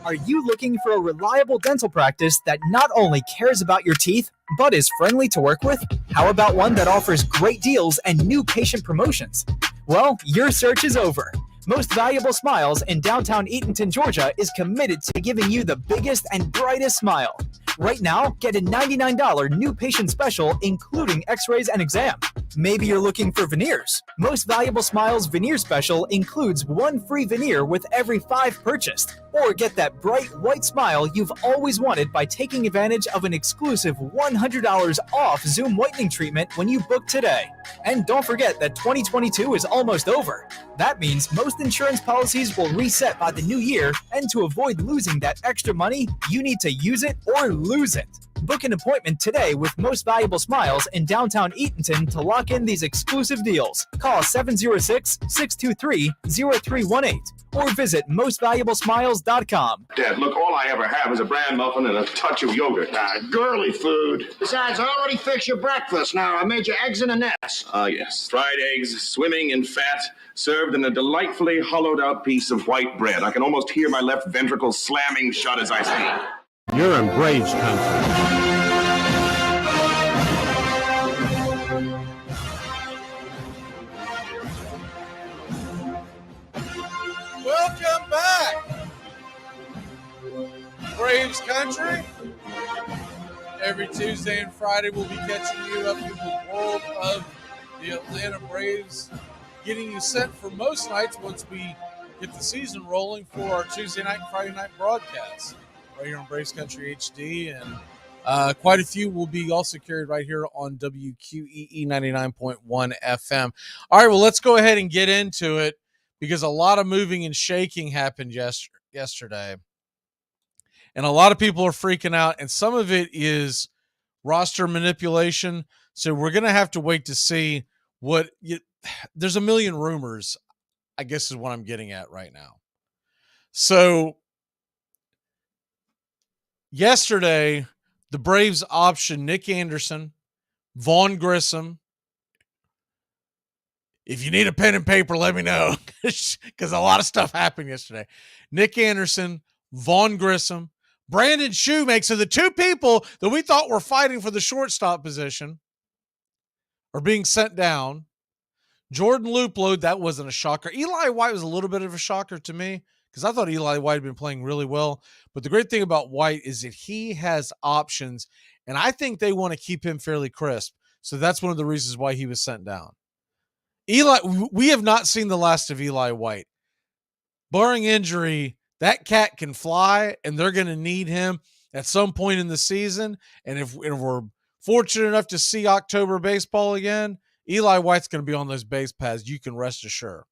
[SPEAKER 6] Are you looking for a reliable dental practice that not only cares about your teeth, but is friendly to work with? How about one that offers great deals and new patient promotions? Well, your search is over. Most Valuable Smiles in downtown Eatonton, Georgia is committed to giving you the biggest and brightest smile. Right now, get a $99 new patient special, including x-rays and exam. Maybe you're looking for veneers. Most Valuable Smiles veneer special includes 1 free veneer with every 5 purchased. Or get that bright white smile you've always wanted by taking advantage of an exclusive $100 off Zoom whitening treatment when you book today. And don't forget that 2022 is almost over. That means most insurance policies will reset by the new year, and to avoid losing that extra money, you need to use it or lose it. Book an appointment today with Most Valuable Smiles in downtown Eatonton to lock in these exclusive deals. Call 706-623-0318 or visit mostvaluablesmiles.com.
[SPEAKER 15] Dad, look, all I ever have is a bran muffin and a touch of yogurt. Girly food.
[SPEAKER 22] Besides, I already fixed your breakfast. Now, I made you eggs in a nest.
[SPEAKER 15] Ah, yes. Fried eggs, swimming in fat, served in a delightfully hollowed-out piece of white bread. I can almost hear my left ventricle slamming shut as I speak.
[SPEAKER 23] You're in Braves country.
[SPEAKER 1] Welcome back, Braves Country. Every Tuesday and Friday, we'll be catching you up to the world of the Atlanta Braves, getting you set for most nights once we get the season rolling for our Tuesday night and Friday night broadcasts right here on Braves Country HD. And quite a few will be also carried right here on WQEE 99.1 FM. All right, well, let's go ahead and get into it, because a lot of moving and shaking happened yesterday. And a lot of people are freaking out, and some of it is roster manipulation. So we're going to have to wait to see there's a million rumors, I guess is what I'm getting at right now. So yesterday, the Braves optioned Nick Anderson, Vaughn Grissom. If you need a pen and paper, let me know, because a lot of stuff happened yesterday. Nick Anderson, Vaughn Grissom, Brandon Shoemaker. So the two people that we thought were fighting for the shortstop position are being sent down. Jordan Luplow, that wasn't a shocker. Eli White was a little bit of a shocker to me because I thought Eli White had been playing really well. But the great thing about White is that he has options, and I think they want to keep him fairly crisp. So that's one of the reasons why he was sent down. We have not seen the last of Eli White. Barring injury, that cat can fly, and they're going to need him at some point in the season. And if we're fortunate enough to see October baseball again, Eli White's going to be on those base paths. You can rest assured.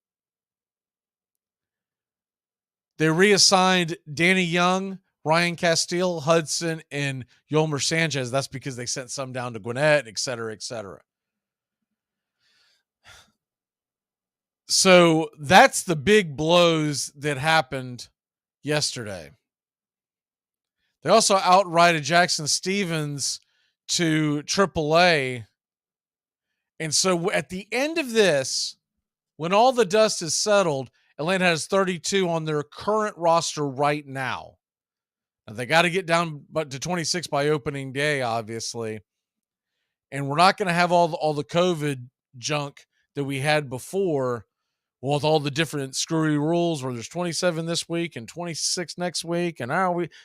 [SPEAKER 1] They reassigned Danny Young, Ryan Castile, Hudson, and Yolmer Sanchez. That's because they sent some down to Gwinnett, et cetera, et cetera. So that's the big blows that happened yesterday. They also outrighted Jackson Stevens to AAA. And so at the end of this, when all the dust is settled, Atlanta has 32 on their current roster right now. Now they got to get down to 26 by opening day, obviously. And we're not going to have all the COVID junk that we had before, with all the different screwy rules where there's 27 this week and 26 next week. And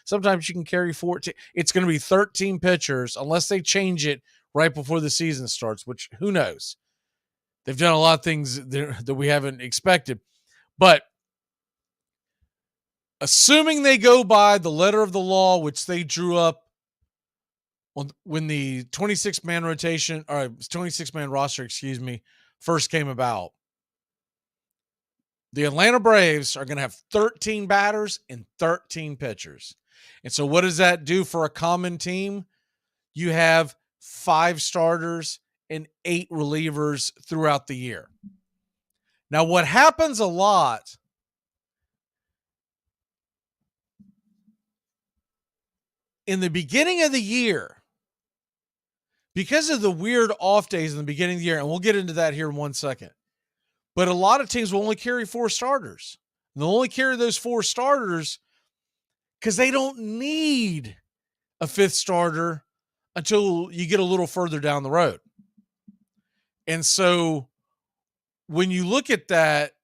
[SPEAKER 1] sometimes you can carry 14. It's going to be 13 pitchers unless they change it right before the season starts, which who knows? They've done a lot of things that we haven't expected. But assuming they go by the letter of the law, which they drew up when the 26-man rotation, or 26-man roster, first came about, the Atlanta Braves are going to have 13 batters and 13 pitchers. And so what does that do for a common team? You have 5 starters and 8 relievers throughout the year. Now, what happens a lot in the beginning of the year, because of the weird off days in the beginning of the year, and we'll get into that here in 1 second, but a lot of teams will only carry 4 starters. And they'll only carry those 4 starters because they don't need a 5th starter until you get a little further down the road. And so when you look at that,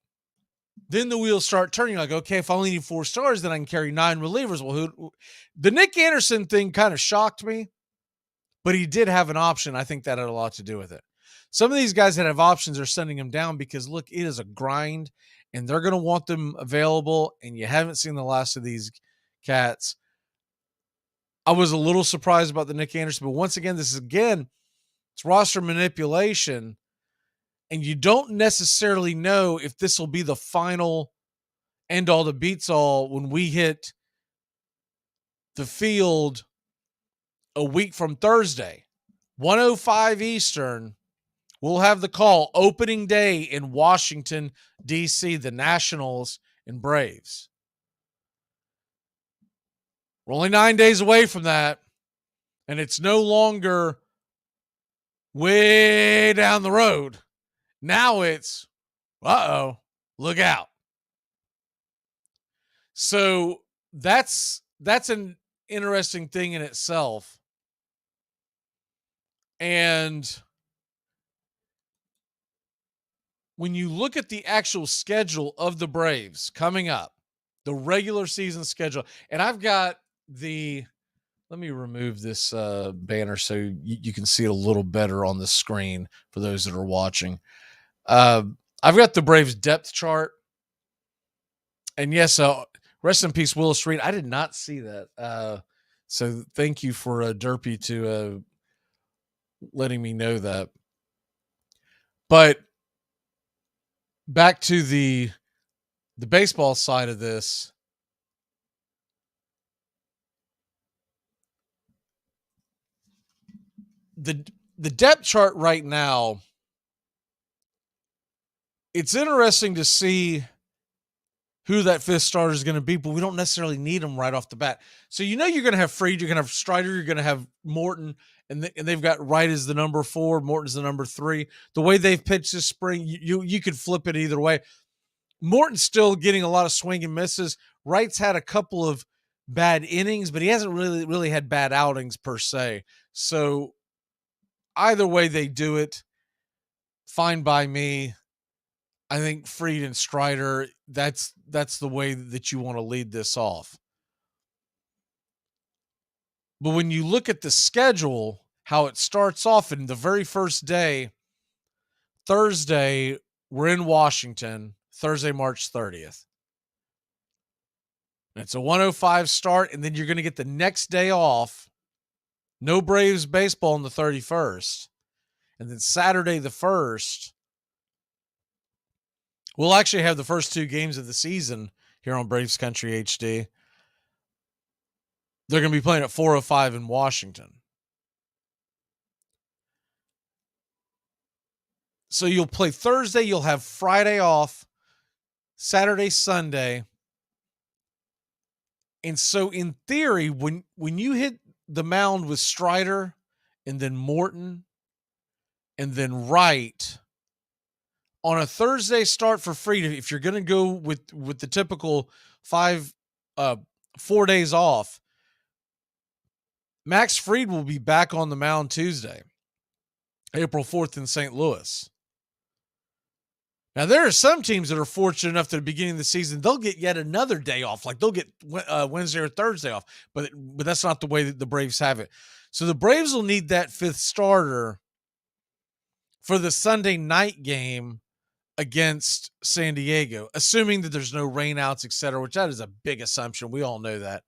[SPEAKER 1] then the wheels start turning. Like, okay, if I only need 4 stars, then I can carry 9 relievers. Well, the Nick Anderson thing kind of shocked me, but he did have an option. I think that had a lot to do with it. Some of these guys that have options are sending them down because, look, it is a grind, and they're going to want them available, and you haven't seen the last of these cats. I was a little surprised about the Nick Anderson, but once again, it's roster manipulation, and you don't necessarily know if this will be the final end-all to beats-all when we hit the field a week from Thursday, 1:05 Eastern. We'll have the call opening day in Washington, D.C., the Nationals and Braves. We're only 9 days away from that, and it's no longer way down the road. Now it's, look out. So that's an interesting thing in itself. And when you look at the actual schedule of the Braves coming up, the regular season schedule, and I've got let me remove this banner so you can see it a little better on the screen for those that are watching. I've got the Braves depth chart. And yes, rest in peace, Willis Reed. I did not see that. So thank you for Derpy to letting me know that. But back to the baseball side of this. The depth chart right now, it's interesting to see who that 5th starter is going to be, but we don't necessarily need them right off the bat. So you're going to have Fried, you're going to have Strider, you're going to have Morton, and they've got Wright as the number 4, Morton's the number 3. The way they've pitched this spring, you could flip it either way. Morton's still getting a lot of swing and misses. Wright's had a couple of bad innings, but he hasn't really had bad outings per se. So either way they do it, fine by me. I think Fried and Strider, that's the way that you want to lead this off. But when you look at the schedule, how it starts off in the very first day, Thursday, we're in Washington, Thursday, March 30th. And it's a 1:05 start, and then you're going to get the next day off. No Braves baseball on the 31st. And then Saturday the 1st, we'll actually have the first 2 games of the season here on Braves Country HD. They're going to be playing at 4:05 in Washington. So you'll play Thursday, you'll have Friday off, Saturday, Sunday. And so in theory, when you hit the mound with Strider and then Morton and then Wright on a Thursday start for Fried, if you're going to go with the typical 4 days off, Max Fried will be back on the mound Tuesday, April 4th in St. Louis. Now, there are some teams that are fortunate enough at the beginning of the season, they'll get yet another day off. Like they'll get Wednesday or Thursday off, but that's not the way that the Braves have it. So the Braves will need that 5th starter for the Sunday night game against San Diego, assuming that there's no rainouts, et cetera, which that is a big assumption. We all know that.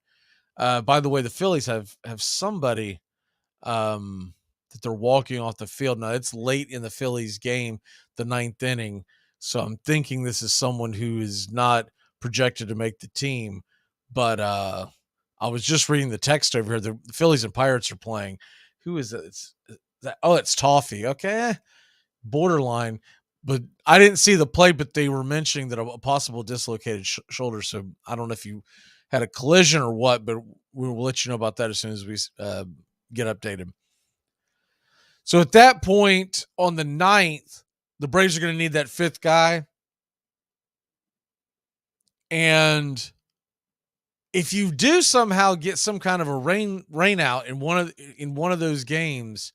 [SPEAKER 1] By the way, the Phillies have somebody that they're walking off the field. Now, it's late in the Phillies game, the 9th inning. So I'm thinking this is someone who is not projected to make the team. But I was just reading the text over here. The Phillies and Pirates are playing. Who is it? It's Toffee. Okay. Borderline. But I didn't see the play, but they were mentioning that a possible dislocated shoulder. So I don't know if you had a collision or what, but we'll let you know about that as soon as we get updated. So at that point on the 9th, the Braves are going to need that 5th guy. And if you do somehow get some kind of a rain out in one of those games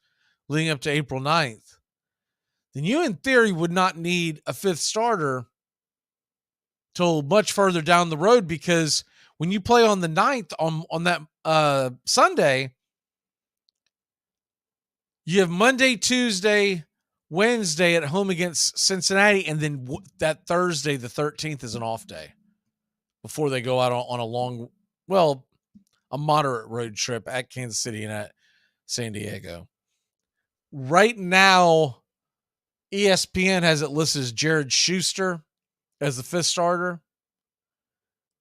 [SPEAKER 1] leading up to April 9th, then you in theory would not need a 5th starter till much further down the road, because when you play on the 9th on that Sunday, you have Monday, Tuesday, Wednesday at home against Cincinnati, and then that Thursday, the 13th, is an off day before they go out on a long, a moderate road trip at Kansas City and at San Diego. Right now, ESPN has it listed as Jared Schuster as the 5th starter,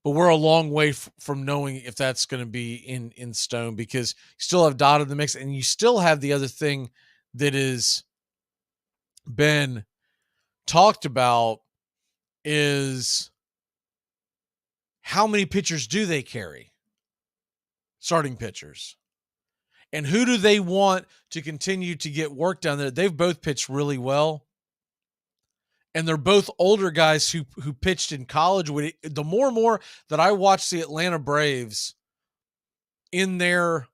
[SPEAKER 1] but we're a long way from knowing if that's going to be in stone, because you still have Dodd in the mix, and you still have the other thing that is been talked about is how many pitchers do they carry, starting pitchers, and who do they want to continue to get work down there. They've both pitched really well, and they're both older guys who pitched in college. The more and more that I watch the Atlanta Braves in their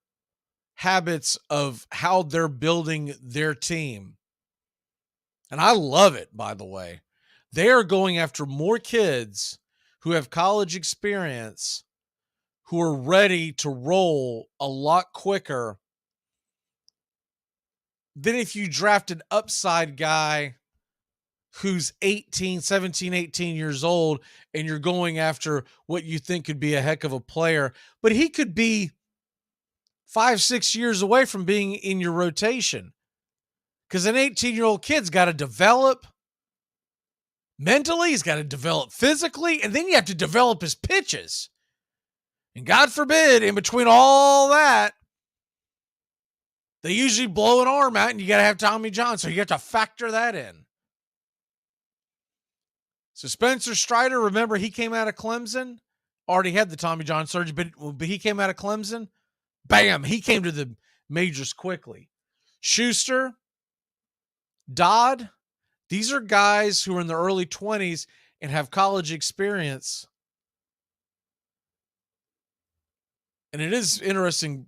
[SPEAKER 1] habits of how they're building their team, and I love it, by the way, they are going after more kids who have college experience, who are ready to roll a lot quicker than if you draft an upside guy who's 17, 18 years old, and you're going after what you think could be a heck of a player, but he could be 5-6 years away from being in your rotation, because an 18-year-old kid's got to develop mentally, he's got to develop physically, and then you have to develop his pitches. And God forbid, in between all that, they usually blow an arm out, and you got to have Tommy John, so you have to factor that in. So Spencer Strider, remember, he came out of Clemson, already had the Tommy John surgery, but he came out of Clemson. Bam, he came to the majors quickly. Schuster, Dodd, these are guys who are in their early 20s and have college experience. And it is interesting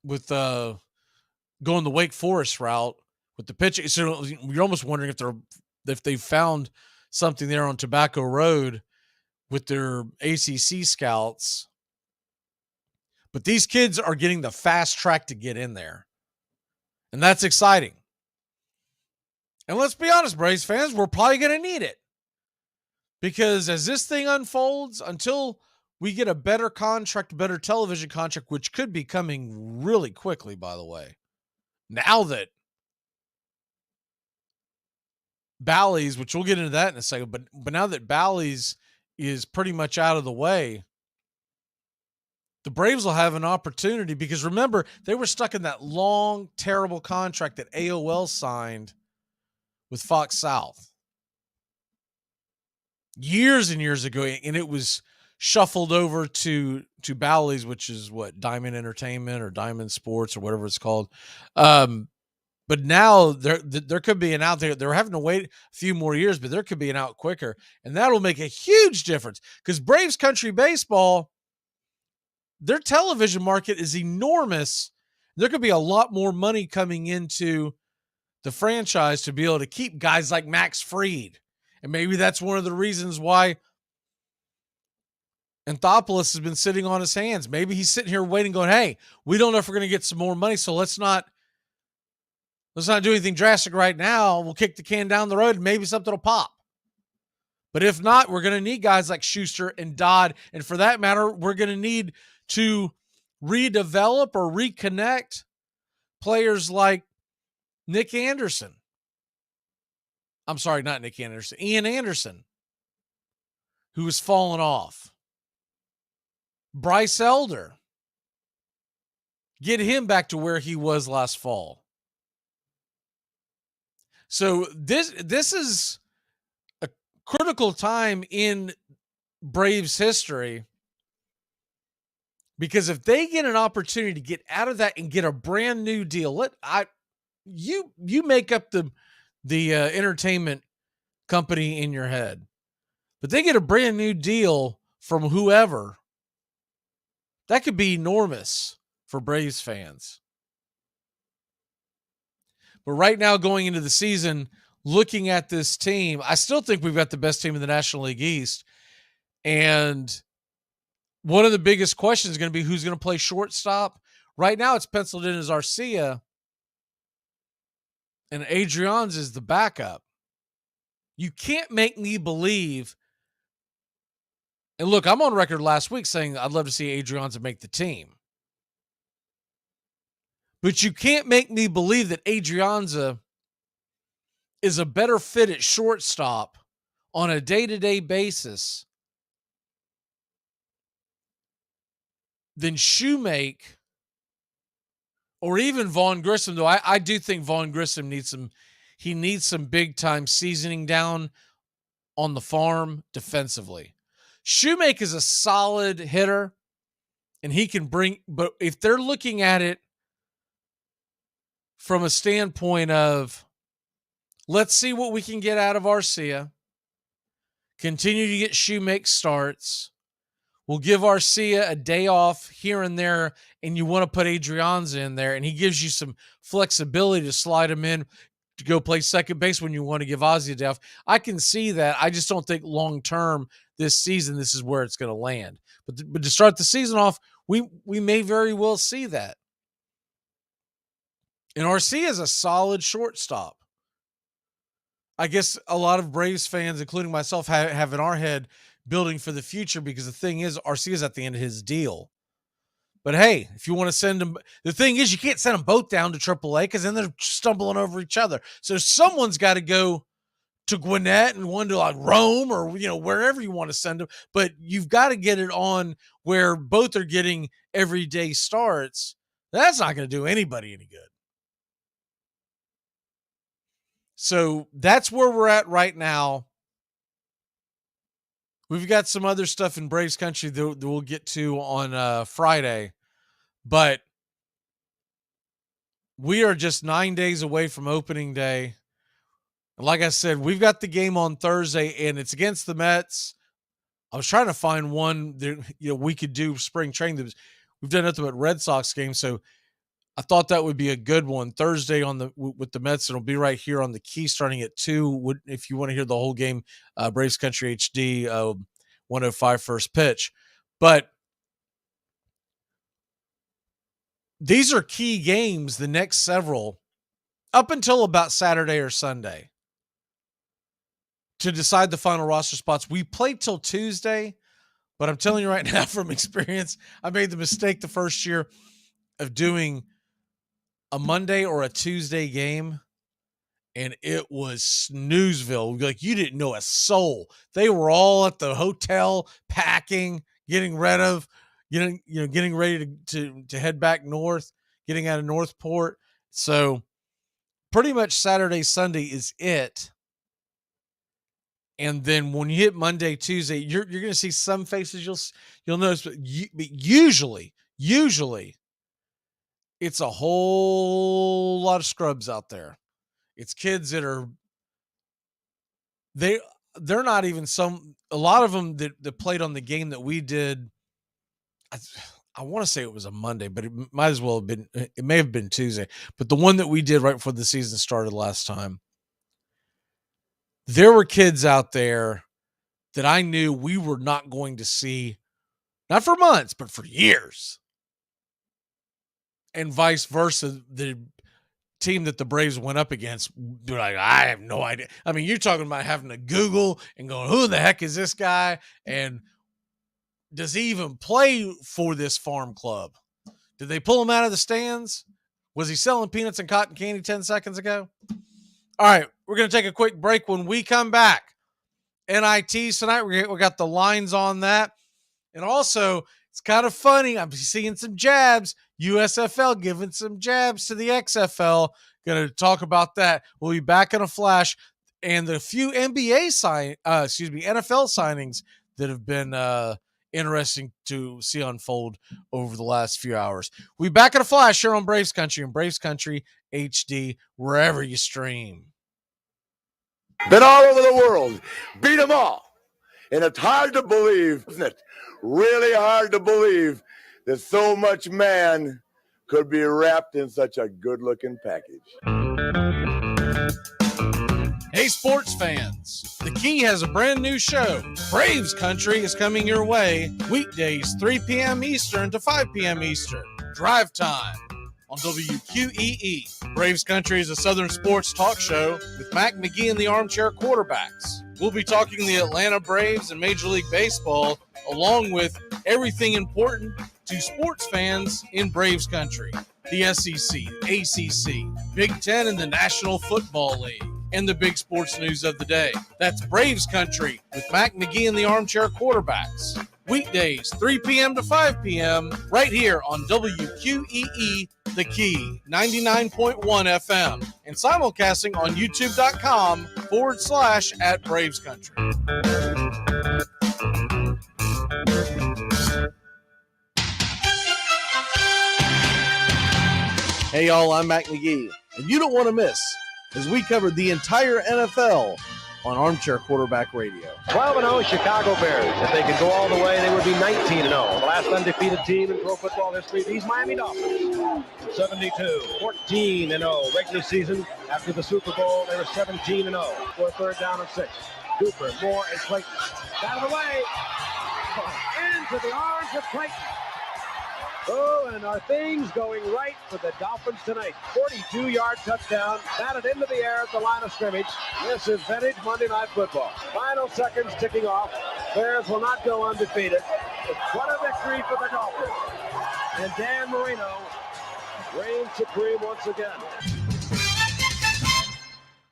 [SPEAKER 1] with going the Wake Forest route with the pitching. So you're almost wondering if they found something there on Tobacco Road with their ACC scouts. But these kids are getting the fast track to get in there. And that's exciting. And let's be honest, Braves fans, we're probably going to need it. Because as this thing unfolds, until we get a better contract, better television contract, which could be coming really quickly, by the way. Now that Bally's, which we'll get into that in a second, but now that Bally's is pretty much out of the way, the Braves will have an opportunity, because remember, they were stuck in that long, terrible contract that AOL signed with Fox South years and years ago, and it was shuffled over to Bally's, which is what, Diamond Entertainment or Diamond Sports or whatever it's called. But now there could be an out there. They're having to wait a few more years, but there could be an out quicker, and that'll make a huge difference, because Braves Country Baseball, their television market is enormous. There could be a lot more money coming into the franchise to be able to keep guys like Max Fried. And maybe that's one of the reasons why Anthopoulos has been sitting on his hands. Maybe he's sitting here waiting, going, hey, we don't know if we're going to get some more money, so let's not do anything drastic right now. We'll kick the can down the road and maybe something will pop. But if not, we're going to need guys like Schuster and Dodd. And for that matter, we're going to need to redevelop or reconnect players like Nick Anderson. I'm sorry, not Nick Anderson. Ian Anderson, who has fallen off. Bryce Elder. Get him back to where he was last fall. So this is a critical time in Braves history, because if they get an opportunity to get out of that and get a brand new deal, you make up the entertainment company in your head, but they get a brand new deal from whoever, that could be enormous for Braves fans. But right now, going into the season, looking at this team, I still think we've got the best team in the National League East. And one of the biggest questions is going to be who's going to play shortstop. Right now, it's penciled in as Arcia, and Adrian's is the backup. You can't make me believe. And look, I'm on record last week saying I'd love to see Adrianza make the team. But you can't make me believe that Adrianza is a better fit at shortstop on a day-to-day basis than Shoemake or even Vaughn Grissom, though I do think Vaughn Grissom needs some big-time seasoning down on the farm defensively. Shoemake is a solid hitter, and he can bring, but if they're looking at it from a standpoint of, let's see what we can get out of Arcia, continue to get Shoemake starts, we'll give Arcia a day off here and there, and you want to put Adrianza in there, and he gives you some flexibility to slide him in to go play second base when you want to give Ozzy a day off. I can see that. I just don't think long-term this season this is where it's going to land. But to start the season off, we may very well see that. And Arcia is a solid shortstop. I guess a lot of Braves fans, including myself, have in our head building for the future, because the thing is, Arcia's at the end of his deal. But hey, if you want to send them, the thing is, you can't send them both down to AAA, because then they're stumbling over each other. So someone's got to go to Gwinnett and one to like Rome or wherever you want to send them. But you've got to get it on where both are getting everyday starts. That's not going to do anybody any good. So that's where we're at right now. We've got some other stuff in Braves country that we'll get to on Friday, but we are just 9 days away from opening day. And like I said, we've got the game on Thursday, and it's against the Mets. I was trying to find one that we could do spring training. we've done nothing but Red Sox games, so I thought that would be a good one. Thursday with the Mets, it'll be right here on the Key starting at 2. If you want to hear the whole game, Braves Country HD, 105 first pitch. But these are key games, the next several, up until about Saturday or Sunday, to decide the final roster spots. We played till Tuesday, but I'm telling you right now from experience, I made the mistake the first year of doing a Monday or a Tuesday game, and it was snoozeville. Like, you didn't know a soul. They were all at the hotel packing, getting ready to head back north, getting out of Northport. So pretty much Saturday, Sunday is it. And then when you hit Monday, Tuesday, you're going to see some faces you'll notice, but usually it's a whole lot of scrubs out there. It's kids that are they're not even a lot of them that played on the game that we did. I want to say it was a Monday, but it might as well have been. It may have been Tuesday, but the one that we did right before the season started last time. There were kids out there that I knew we were not going to see, not for months, but for years. And vice versa, the team that the Braves went up against, like, I have no idea. I mean, you're talking about having to Google and going, who the heck is this guy? And does he even play for this farm club? Did they pull him out of the stands? Was he selling peanuts and cotton candy 10 seconds ago? All right, we're going to take a quick break. When we come back, NITs tonight, we got the lines on that. And also, it's kind of funny. I'm seeing some jabs. USFL giving some jabs to the XFL. Going to talk about that. We'll be back in a flash. And the few NFL signings that have been interesting to see unfold over the last few hours. We'll be back in a flash here on Braves Country and Braves Country HD, wherever you stream.
[SPEAKER 21] Been all over the world. Beat them all. And it's hard to believe, isn't it? Really hard to believe that so much man could be wrapped in such a good-looking package.
[SPEAKER 1] Hey, sports fans. The Key has a brand new show. Braves Country is coming your way weekdays 3 p.m. Eastern to 5 p.m. Eastern. Drive time on WQEE. Braves Country is a Southern sports talk show with Mac McGee and the Armchair Quarterbacks. We'll be talking the Atlanta Braves and Major League Baseball, along with everything important to sports fans in Braves Country. The SEC, ACC, Big Ten, and the National Football League, and the big sports news of the day. That's Braves Country with Mac McGee and the Armchair Quarterbacks. Weekdays, 3 p.m. to 5 p.m. right here on WQEE, The Key, 99.1 FM, and simulcasting on youtube.com/@Braves Country.
[SPEAKER 2] Hey, y'all, I'm Mac McGee, and you don't want to miss as we covered the entire NFL on Armchair Quarterback Radio.
[SPEAKER 3] 12-0 Chicago Bears. If they could go all the way, they would be 19-0. The last undefeated team in pro football history, these Miami Dolphins. 72-14-0 regular season. After the Super Bowl, they were 17-0 for a third down and 6. Cooper, Moore, and Clayton. Out of the way. Into the arms of Clayton. Oh, and are things going right for the Dolphins tonight? 42-yard touchdown, batted into the air at the line of scrimmage. This is vintage Monday Night Football. Final seconds ticking off. Bears will not go undefeated. What a victory for the Dolphins. And Dan Marino reigns supreme once again.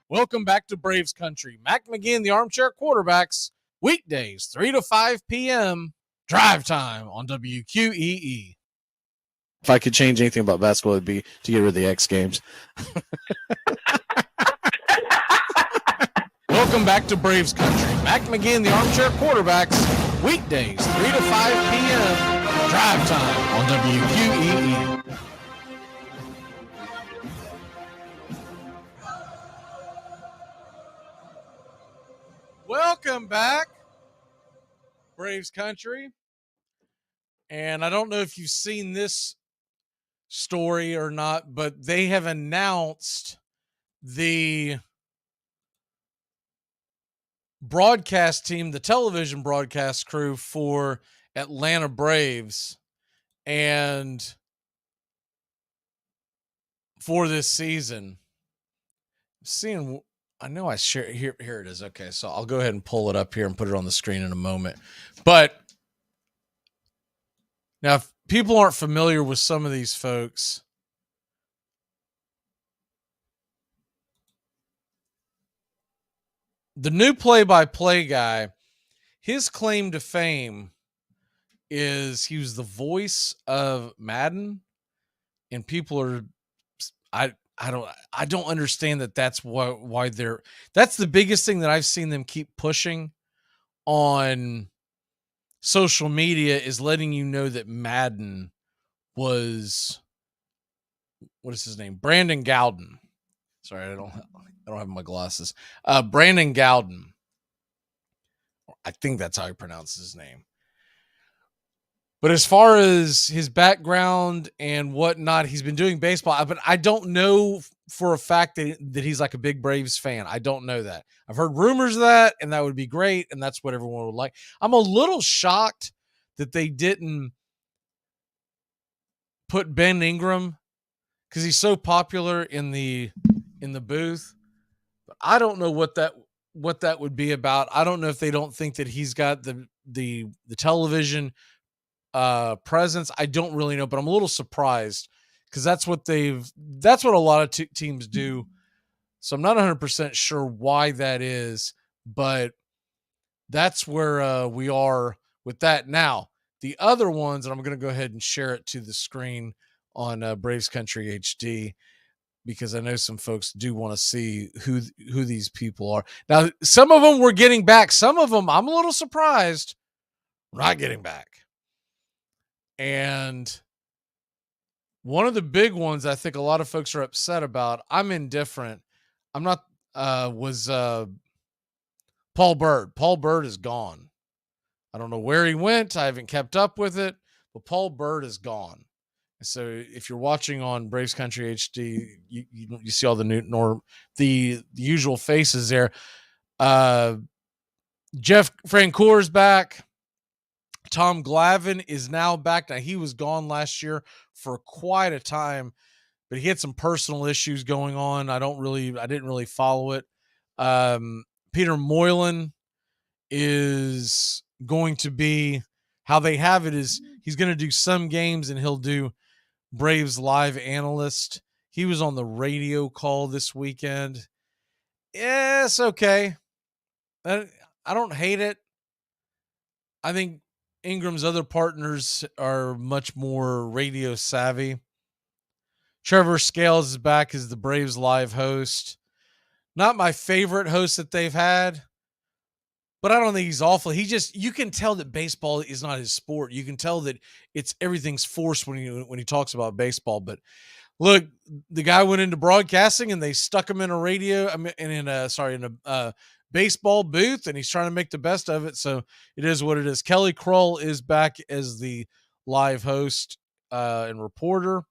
[SPEAKER 1] Welcome back to Braves Country. Mac McGee and the Armchair Quarterbacks, weekdays, 3 to 5 p.m., drive time on WQEE.
[SPEAKER 2] If I could change anything about basketball, it'd be to get rid of the X Games.
[SPEAKER 1] Welcome back to Braves Country. Mac McGee and the Armchair Quarterbacks, weekdays, 3 to 5 p.m., drive time on WQEE. Welcome back, Braves Country. And I don't know if you've seen this story or not, but they have announced the broadcast team, the television broadcast crew for Atlanta Braves, and for this season. Seeing, I know I share here it is. Okay, so I'll go ahead and pull it up here and put it on the screen in a moment. But now, if people aren't familiar with some of these folks, the new play-by-play guy, his claim to fame is he was the voice of Madden, and people are, I don't understand that. That's why they're, that's the biggest thing that I've seen them keep pushing on social media, is letting you know that Madden was, what is his name? Brandon Gowden. Sorry, I don't have my glasses. Brandon Gowden. I think that's how he pronounces his name. But as far as his background and whatnot, he's been doing baseball, but I don't know for a fact that he's like a big Braves fan. I don't know that. I've heard rumors of that, and that would be great, and that's what everyone would like. I'm a little shocked that they didn't put Ben Ingram, because he's so popular in the booth. But I don't know what that would be about. I don't know if they don't think that he's got the television presence. I don't really know, but I'm a little surprised, because that's what a lot of teams do. So I'm not 100% sure why that is, but that's where we are with that. Now, the other ones, and I'm going to go ahead and share it to the screen on Braves Country HD, because I know some folks do want to see who these people are. Now, some of them we're getting back. Some of them I'm a little surprised we're not getting back. And one of the big ones I think a lot of folks are upset about, I'm indifferent. I'm not, was Paul Bird. Paul Bird is gone. I don't know where he went. I haven't kept up with it, but Paul Bird is gone. So if you're watching on Braves Country HD, you see all the usual faces there. Jeff Francoeur's back. Tom Glavine is now back. Now, he was gone last year for quite a time, but he had some personal issues going on. I didn't really follow it. Peter Moylan is going to be, how they have it is he's going to do some games and he'll do Braves live analyst. He was on the radio call this weekend. Yeah, it's okay. I don't hate it. I think Ingram's other partners are much more radio savvy. Trevor Scales is back as the Braves live host. Not my favorite host that they've had, but I don't think he's awful. You can tell that baseball is not his sport. You can tell that everything's forced when he talks about baseball. But look, the guy went into broadcasting and they stuck him in a baseball booth, and he's trying to make the best of it. So it is what it is. Kelly Krull is back as the live host and reporter.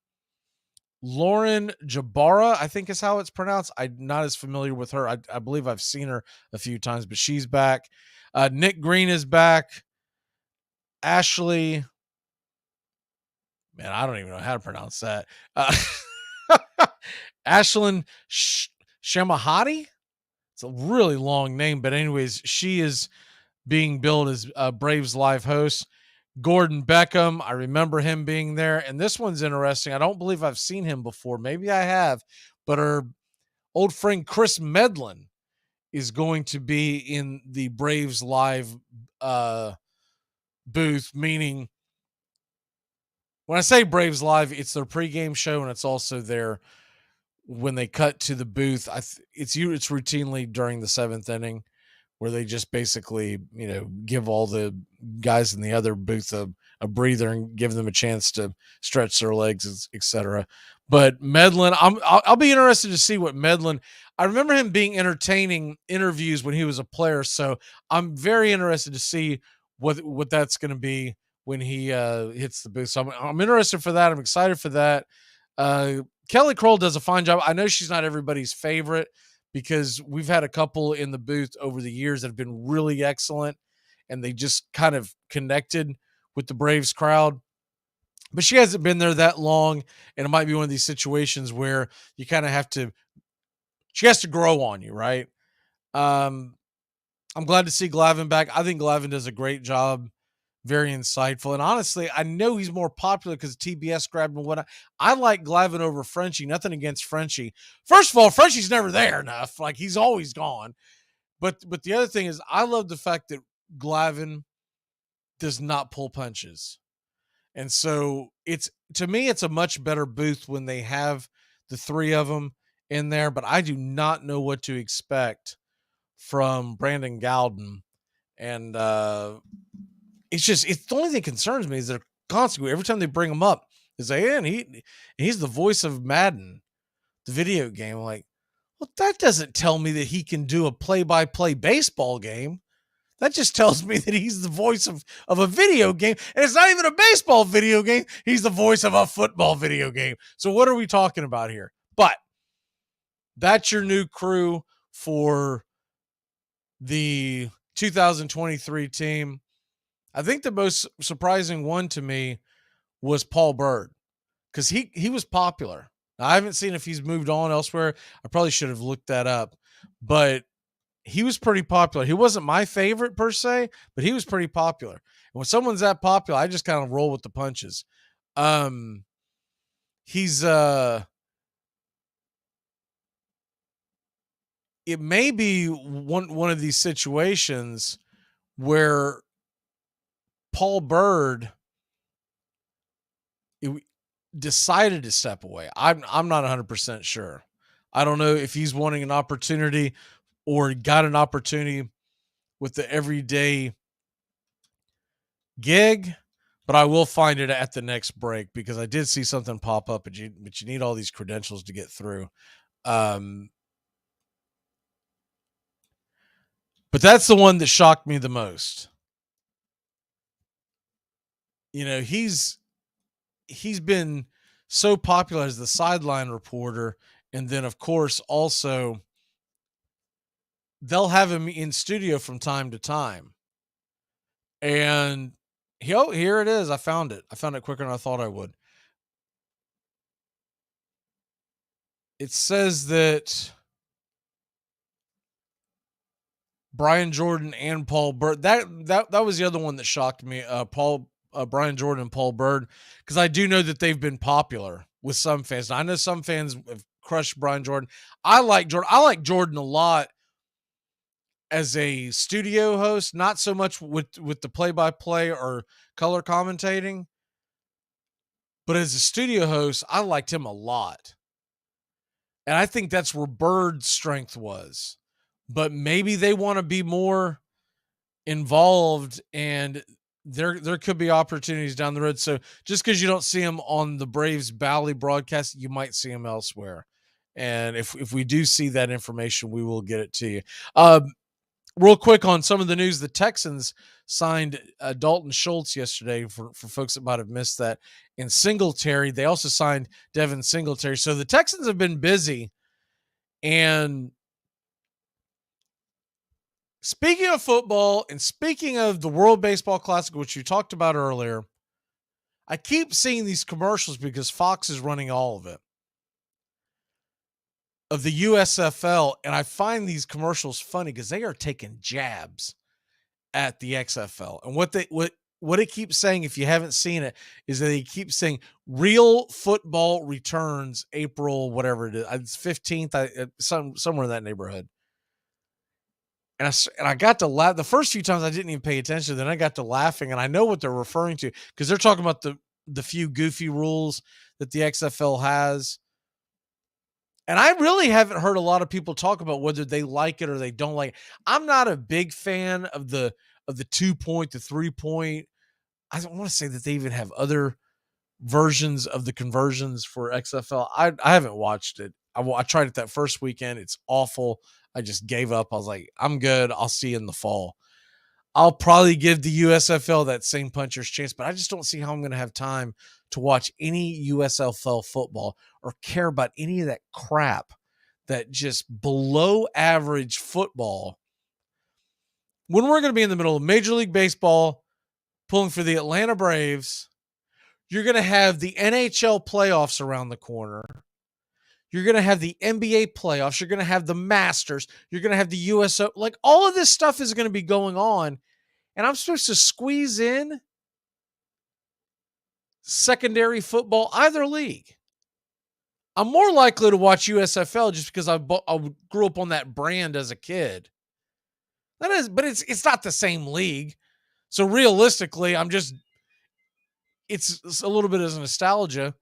[SPEAKER 1] Lauren Jabara, I think is how it's pronounced. I'm not as familiar with her. I believe I've seen her a few times, but she's back. Nick Green is back. Ashley, man, I don't even know how to pronounce that. Ashlyn Shamahati. It's a really long name, but anyways, she is being billed as Braves live host. Gordon Beckham, I remember him being there, and this one's interesting. I don't believe I've seen him before. Maybe I have, but our old friend Chris Medlin is going to be in the Braves live booth, meaning when I say Braves live, it's their pregame show, and it's also their, when they cut to the booth, it's routinely during the seventh inning, where they just basically, give all the guys in the other booth a breather and give them a chance to stretch their legs, etc. But Medlin, I'll be interested to see what Medlin. I remember him being entertaining interviews when he was a player, so I'm very interested to see what that's going to be when he hits the booth. So I'm interested for that. I'm excited for that. Kelly Kroll does a fine job. I know she's not everybody's favorite because we've had a couple in the booth over the years that have been really excellent, and they just kind of connected with the Braves crowd. But she hasn't been there that long, and it might be one of these situations where you kind of have to, she has to grow on you, right? I'm glad to see Glavin back. I think Glavin does a great job, very insightful. And honestly, I know he's more popular because TBS grabbed him and whatnot. I like Glavin over Frenchie. Nothing against Frenchie. First of all, Frenchie's never there enough. Like, he's always gone. But the other thing is, I love the fact that Glavin does not pull punches. And so to me, it's a much better booth when they have the three of them in there, but I do not know what to expect from Brandon Gowden. And it's the only thing that concerns me is they're constantly, every time they bring him up, they say, and he's the voice of Madden, the video game. I'm like, well, that doesn't tell me that he can do a play-by-play baseball game. That just tells me that he's the voice of a video game. And it's not even a baseball video game. He's the voice of a football video game. So what are we talking about here? But that's your new crew for the 2023 team. I think the most surprising one to me was Paul Bird, because he was popular. Now, I haven't seen if he's moved on elsewhere. I probably should have looked that up. But he was pretty popular. He wasn't my favorite per se, but he was pretty popular. And when someone's that popular, I just kind of roll with the punches. It may be one of these situations where Paul Bird decided to step away. I'm not 100% sure. I don't know if he's wanting an opportunity or got an opportunity with the everyday gig, but I will find it at the next break because I did see something pop up, but you need all these credentials to get through. But that's the one that shocked me the most. You know, he's been so popular as the sideline reporter, and then of course also they'll have him in studio from time to time. And here it is. I found it quicker than I thought I would. It says that Brian Jordan and Paul Bird, that was the other one that shocked me. Brian Jordan and Paul Bird, because I do know that they've been popular with some fans. I know some fans have crushed Brian Jordan. I like Jordan. I like Jordan a lot as a studio host, not so much with the play-by-play or color commentating, but as a studio host, I liked him a lot. And I think that's where Bird's strength was. But maybe they want to be more involved, and there could be opportunities down the road. So just because you don't see him on the Braves Bally broadcast, you might see him elsewhere. And if we do see that information, we will get it to you. Real quick on some of the news, the Texans signed Dalton Schultz yesterday for folks that might have missed that. And Singletary, they also signed Devin Singletary. So the Texans have been busy. And speaking of football and speaking of the World Baseball Classic, which you talked about earlier, I keep seeing these commercials because Fox is running all of it, of the USFL, and I find these commercials funny because they are taking jabs at the XFL. And what it keeps saying, if you haven't seen it, is that they keep saying real football returns April, whatever it is, it's 15th, somewhere in that neighborhood. And I got to laugh. The first few times I didn't even pay attention. Then I got to laughing, and I know what they're referring to because they're talking about the few goofy rules that the XFL has. And I really haven't heard a lot of people talk about whether they like it or they don't like it. I'm not a big fan of the 2-point, the 3-point. I don't want to say that they even have other versions of the conversions for XFL. I haven't watched it. I tried it that first weekend. It's awful. I just gave up. I was like, I'm good. I'll see you in the fall. I'll probably give the USFL that same puncher's chance, but I just don't see how I'm going to have time to watch any USFL football or care about any of that crap, that just below average football, when we're going to be in the middle of Major League Baseball pulling for the Atlanta Braves. You're going to have the NHL playoffs around the corner. You're going to have the NBA playoffs. You're going to have the Masters. You're going to have the USO. Like, all of this stuff is going to be going on. And I'm supposed to squeeze in secondary football, either league. I'm more likely to watch USFL just because I grew up on that brand as a kid. That is, but it's not the same league. So realistically, it's a little bit of nostalgia.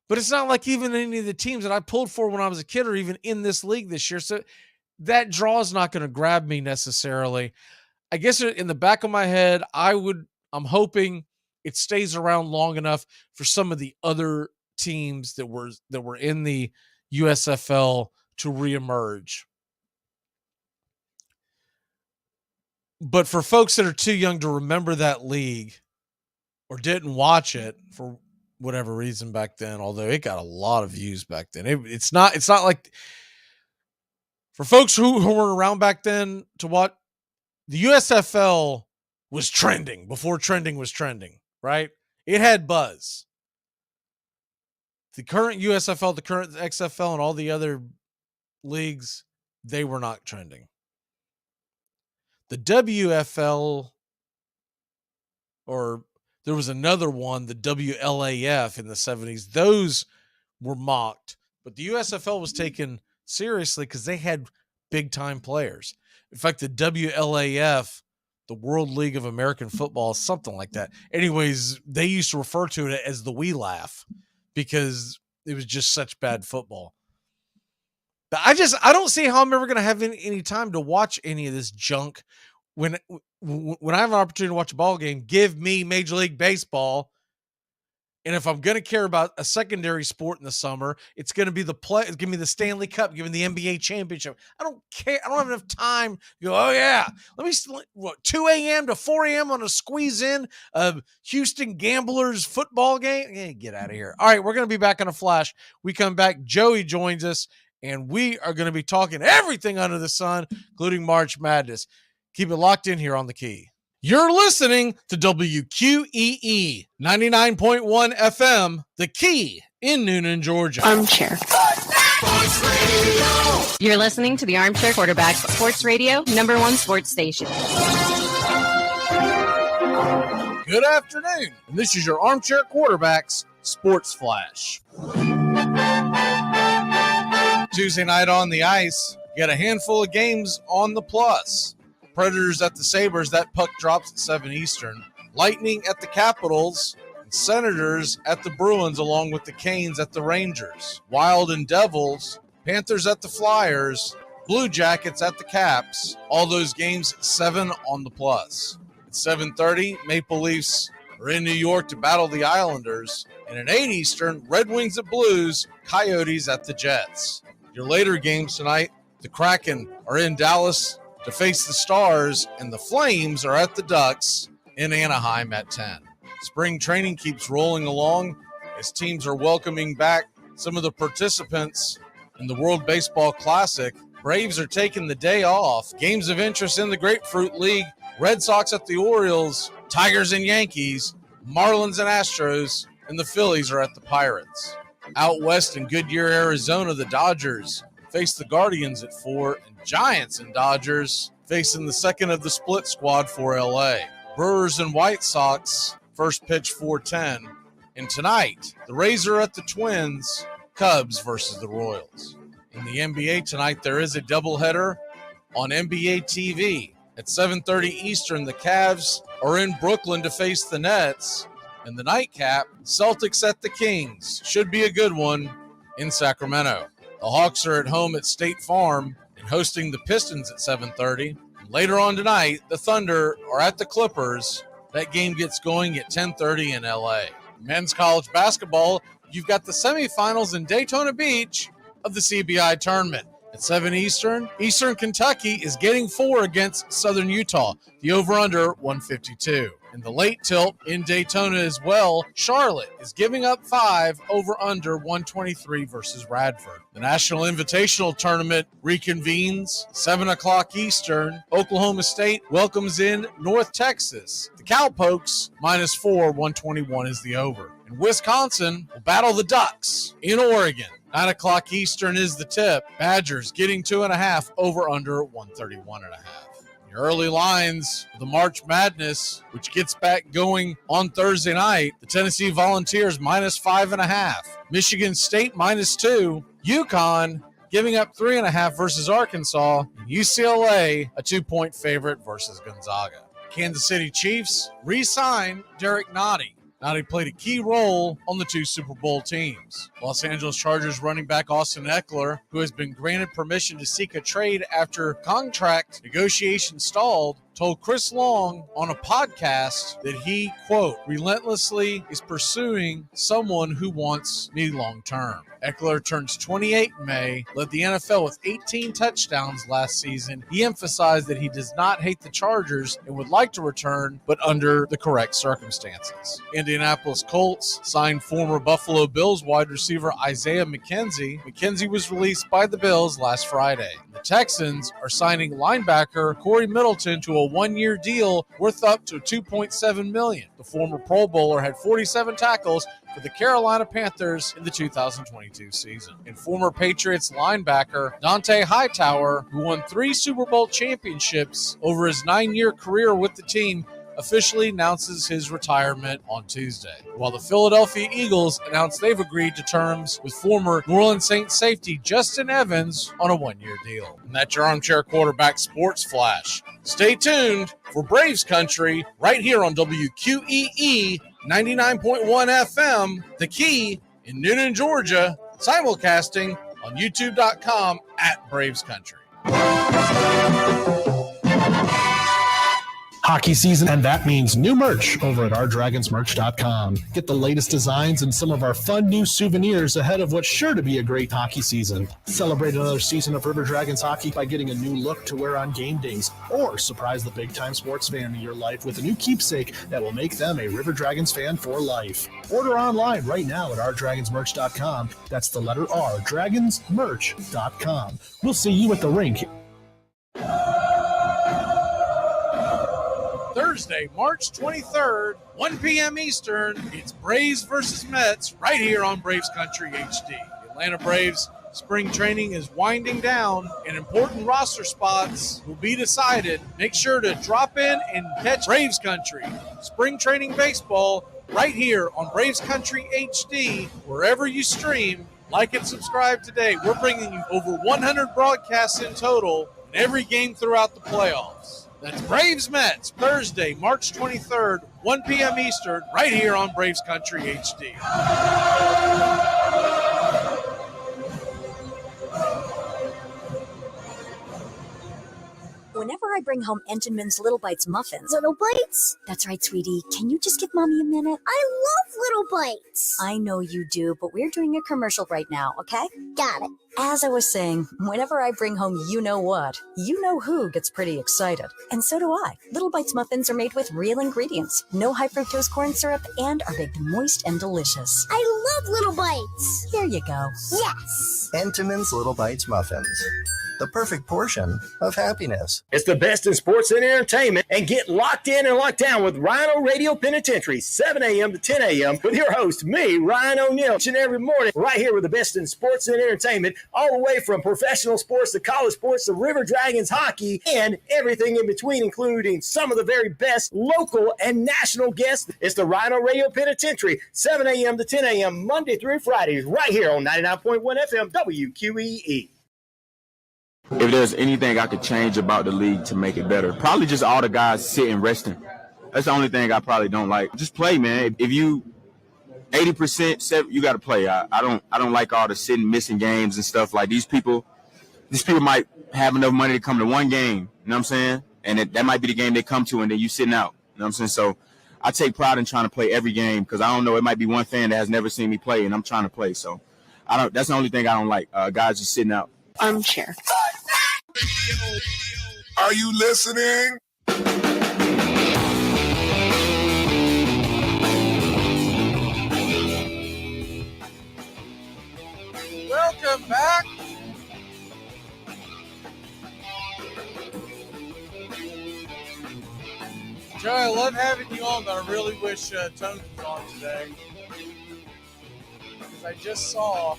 [SPEAKER 1] But it's not like even any of the teams that I pulled for when I was a kid are even in this league this year. So that draw is not going to grab me necessarily. I guess in the back of my head, I'm hoping it stays around long enough for some of the other teams that were in the USFL to reemerge. But for folks that are too young to remember that league or didn't watch it for whatever reason back then, although it got a lot of views back then. It's not like, for folks who weren't around back then to watch, the USFL was trending before trending was trending, right? It had buzz. The current USFL, the current XFL, and all the other leagues, they were not trending. The WFL, or there was another one, the WLAF in the 70s. Those were mocked, but the USFL was taken seriously because they had big-time players. In fact, the WLAF, the World League of American Football, something like that. Anyways, they used to refer to it as the We Laugh because it was just such bad football. But I don't see how I'm ever going to have any time to watch any of this junk. When I have an opportunity to watch a ball game, give me Major League Baseball. And if I'm going to care about a secondary sport in the summer, it's going to be give me the Stanley Cup, give me the NBA championship. I don't care. I don't have enough time to go, oh yeah, let me, 2 a.m. to 4 a.m. on a squeeze in a Houston Gamblers football game. Hey, get out of here. All right, we're going to be back in a flash. We come back. Joey joins us, and we are going to be talking everything under the sun, including March Madness. Keep it locked in here on The Key. You're listening to WQEE 99.1 FM, The Key in Noonan, Georgia.
[SPEAKER 14] Armchair. You're listening to the Armchair Quarterback Sports Radio, #1 sports station.
[SPEAKER 1] Good afternoon. And this is your Armchair Quarterbacks Sports Flash. Tuesday night on the ice, got a handful of games on the plus. Predators at the Sabres, that puck drops at 7 Eastern. Lightning at the Capitals, and Senators at the Bruins, along with the Canes at the Rangers. Wild and Devils, Panthers at the Flyers, Blue Jackets at the Caps. All those games 7 on the plus. At 7:30, Maple Leafs are in New York to battle the Islanders. And at 8 Eastern, Red Wings at Blues, Coyotes at the Jets. Your later games tonight, the Kraken are in Dallas to face the Stars, and the Flames are at the Ducks in Anaheim at 10. Spring training keeps rolling along as teams are welcoming back some of the participants in the World Baseball Classic. Braves are taking the day off. Games of interest in the Grapefruit League, Red Sox at the Orioles, Tigers and Yankees, Marlins and Astros, and the Phillies are at the Pirates. Out west in Goodyear, Arizona, the Dodgers face the Guardians at 4, and Giants and Dodgers facing the second of the split squad for LA. Brewers and White Sox, first pitch 4:10. And tonight, the Rays are at the Twins, Cubs versus the Royals. In the NBA tonight, there is a doubleheader on NBA TV. At 7:30 Eastern, the Cavs are in Brooklyn to face the Nets. And the nightcap, Celtics at the Kings. Should be a good one in Sacramento. The Hawks are at home at State Farm and hosting the Pistons at 7:30. Later on tonight, the Thunder are at the Clippers. That game gets going at 10:30 in LA. Men's college basketball, you've got the semifinals in Daytona Beach of the CBI tournament. At 7 Eastern, Eastern Kentucky is getting 4 against Southern Utah. The over-under 152. In the late tilt in Daytona as well, Charlotte is giving up 5 over-under 123 versus Radford. The National Invitational Tournament reconvenes 7 o'clock Eastern. Oklahoma State welcomes in North Texas. The Cowpokes -4, 121 is the over. And Wisconsin will battle the Ducks in Oregon. 9 o'clock Eastern is the tip. Badgers getting 2.5 over-under 131.5. Your early lines of the March Madness, which gets back going on Thursday night. The Tennessee Volunteers -5.5. Michigan State -2. UConn giving up 3.5 versus Arkansas. And UCLA a 2-point favorite versus Gonzaga. Kansas City Chiefs re-sign Derek Nottie. Nottie played a key role on the 2 Super Bowl teams. Los Angeles Chargers running back Austin Eckler, who has been granted permission to seek a trade after contract negotiations stalled, told Chris Long on a podcast that he, quote, relentlessly is pursuing someone who wants me long term. Eckler turns 28 in May, led the NFL with 18 touchdowns last season. He emphasized that he does not hate the Chargers and would like to return, but under the correct circumstances. Indianapolis Colts signed former Buffalo Bills wide receiver Isaiah McKenzie. McKenzie was released by the Bills last Friday. The Texans are signing linebacker Corey Middleton to a 1-year deal worth up to $2.7 million. The former Pro Bowler had 47 tackles for the Carolina Panthers in the 2022 season. And former Patriots linebacker Dante Hightower, who won 3 Super Bowl championships over his 9-year career with the team, officially announces his retirement on Tuesday, while the Philadelphia Eagles announced they've agreed to terms with former New Orleans Saints safety Justin Evans on a 1-year deal. And that's your Armchair Quarterback Sports Flash. Stay tuned for Braves Country right here on WQEE 99.1 FM, The Key in Noonan, Georgia, simulcasting on youtube.com @Braves Country.
[SPEAKER 4] Hockey season, and that means new merch over at ourdragonsmerch.com. Get the latest designs and some of our fun new souvenirs ahead of what's sure to be a great hockey season. Celebrate another season of River Dragons hockey by getting a new look to wear on game days, or surprise the big-time sports fan in your life with a new keepsake that will make them a River Dragons fan for life. Order online right now at ourdragonsmerch.com. That's the letter R, dragonsmerch.com. We'll see you at the rink.
[SPEAKER 1] Thursday, March 23rd, 1 p.m. Eastern, it's Braves versus Mets right here on Braves Country HD. The Atlanta Braves spring training is winding down and important roster spots will be decided. Make sure to drop in and catch Braves Country spring training baseball right here on Braves Country HD, wherever you stream. Like and subscribe today. We're bringing you over 100 broadcasts in total in every game throughout the playoffs. That's Braves Mets, Thursday, March 23rd, 1 p.m. Eastern, right here on Braves Country HD.
[SPEAKER 5] Whenever I bring home Entenmann's Little Bites muffins. Little Bites? That's right, sweetie. Can you just give Mommy a minute? I love Little Bites. I know you do, but we're doing a commercial right now, okay? Got it. As I was saying, whenever I bring home you-know-what, you-know-who gets pretty excited. And so do I. Little Bites muffins are made with real ingredients, no high-fructose corn syrup, and are baked moist and delicious. I love Little Bites. Here you go. Yes.
[SPEAKER 7] Entenmann's Little Bites muffins. The perfect portion of happiness.
[SPEAKER 13] It's the best in sports and entertainment, and get locked in and locked down with Rhino Radio Penitentiary, 7 a.m. to 10 a.m. with your host, me, Ryan O'Neill, each and every morning, right here with the best in sports and entertainment, all the way from professional sports to college sports to River Dragons hockey and everything in between, including some of the very best local and national guests. It's the Rhino Radio Penitentiary, 7 a.m. to 10 a.m. Monday through Friday, right here on 99.1 FM WQEE.
[SPEAKER 24] If there's anything I could change about the league to make it better, probably just all the guys sitting resting. That's the only thing I probably don't like. Just play, man. If you 80%, you got to play. I don't like all the sitting, missing games and stuff. Like these people might have enough money to come to one game. You know what I'm saying? And that might be the game they come to, and then you sitting out. You know what I'm saying? So I take pride in trying to play every game because I don't know. It might be one fan that has never seen me play, and I'm trying to play. So that's the only thing I don't like. Guys just sitting out.
[SPEAKER 14] Armchair.
[SPEAKER 8] Are you listening?
[SPEAKER 1] Welcome back. Joe, I love having you on, but I really wish Tony was on today. Because I just saw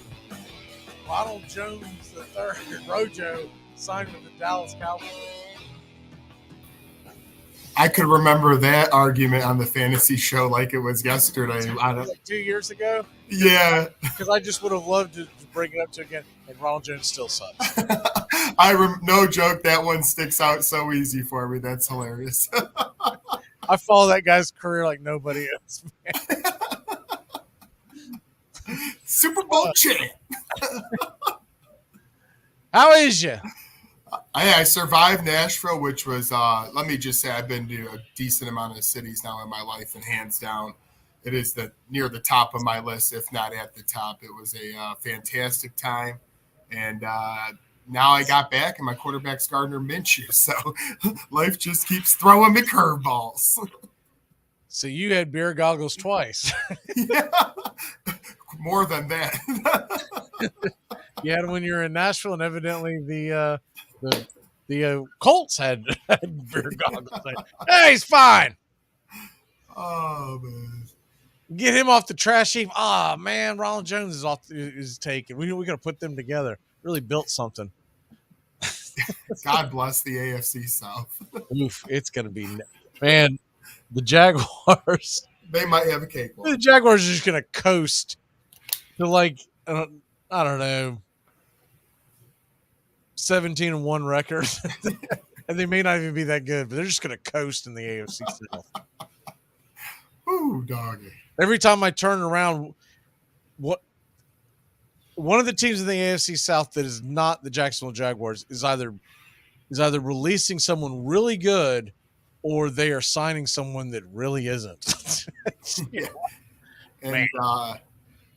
[SPEAKER 1] Ronald Jones III, Rojo, signed with the Dallas Cowboys.
[SPEAKER 9] I could remember that argument on the fantasy show like it was yesterday.
[SPEAKER 1] Like 2 years ago?
[SPEAKER 9] Yeah.
[SPEAKER 1] Because I just would have loved to bring it up to again, and Ronald Jones still sucks.
[SPEAKER 9] No joke, that one sticks out so easy for me. That's hilarious.
[SPEAKER 1] I follow that guy's career like nobody else, man.
[SPEAKER 9] Super Bowl champ.
[SPEAKER 1] How is you?
[SPEAKER 9] I survived Nashville, which was, let me just say, I've been to a decent amount of cities now in my life, and hands down, it is near the top of my list, if not at the top. It was a fantastic time, and now I got back, and my quarterback's Gardner Minshew, so life just keeps throwing me curveballs.
[SPEAKER 1] So you had beer goggles twice.
[SPEAKER 9] Yeah, more than that.
[SPEAKER 1] You had when you were in Nashville, and evidently the Colts had beer goggles. Hey, he's fine.
[SPEAKER 9] Oh man,
[SPEAKER 1] get him off the trash heap. Ah, man, Ronald Jones is taken. We got to put them together. Really built something.
[SPEAKER 9] God bless the AFC South.
[SPEAKER 1] Oof, it's gonna be man. The Jaguars.
[SPEAKER 9] They might have a cakewalk.
[SPEAKER 1] The Jaguars are just gonna coast to like I don't know. 17-1 record, and they may not even be that good, but they're just going to coast in the AFC South.
[SPEAKER 9] Ooh, doggy!
[SPEAKER 1] Every time I turn around, one of the teams in the AFC South that is not the Jacksonville Jaguars is either releasing someone really good, or they are signing someone that really isn't.
[SPEAKER 9] Yeah. And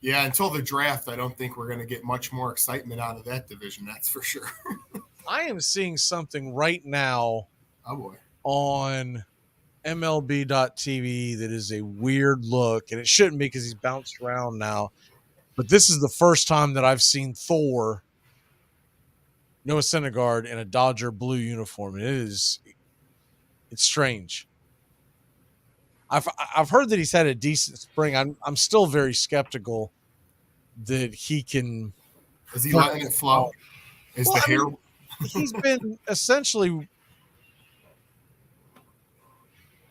[SPEAKER 9] yeah, until the draft, I don't think we're going to get much more excitement out of that division. That's for sure.
[SPEAKER 1] I am seeing something right now on MLB.TV that is a weird look, and it shouldn't be because he's bounced around now. But this is the first time that I've seen Thor, Noah Syndergaard, in a Dodger blue uniform. It's strange. I've heard that he's had a decent spring. I'm still very skeptical that he can.
[SPEAKER 9] Is he letting it flow? Is the hair?
[SPEAKER 1] He's been essentially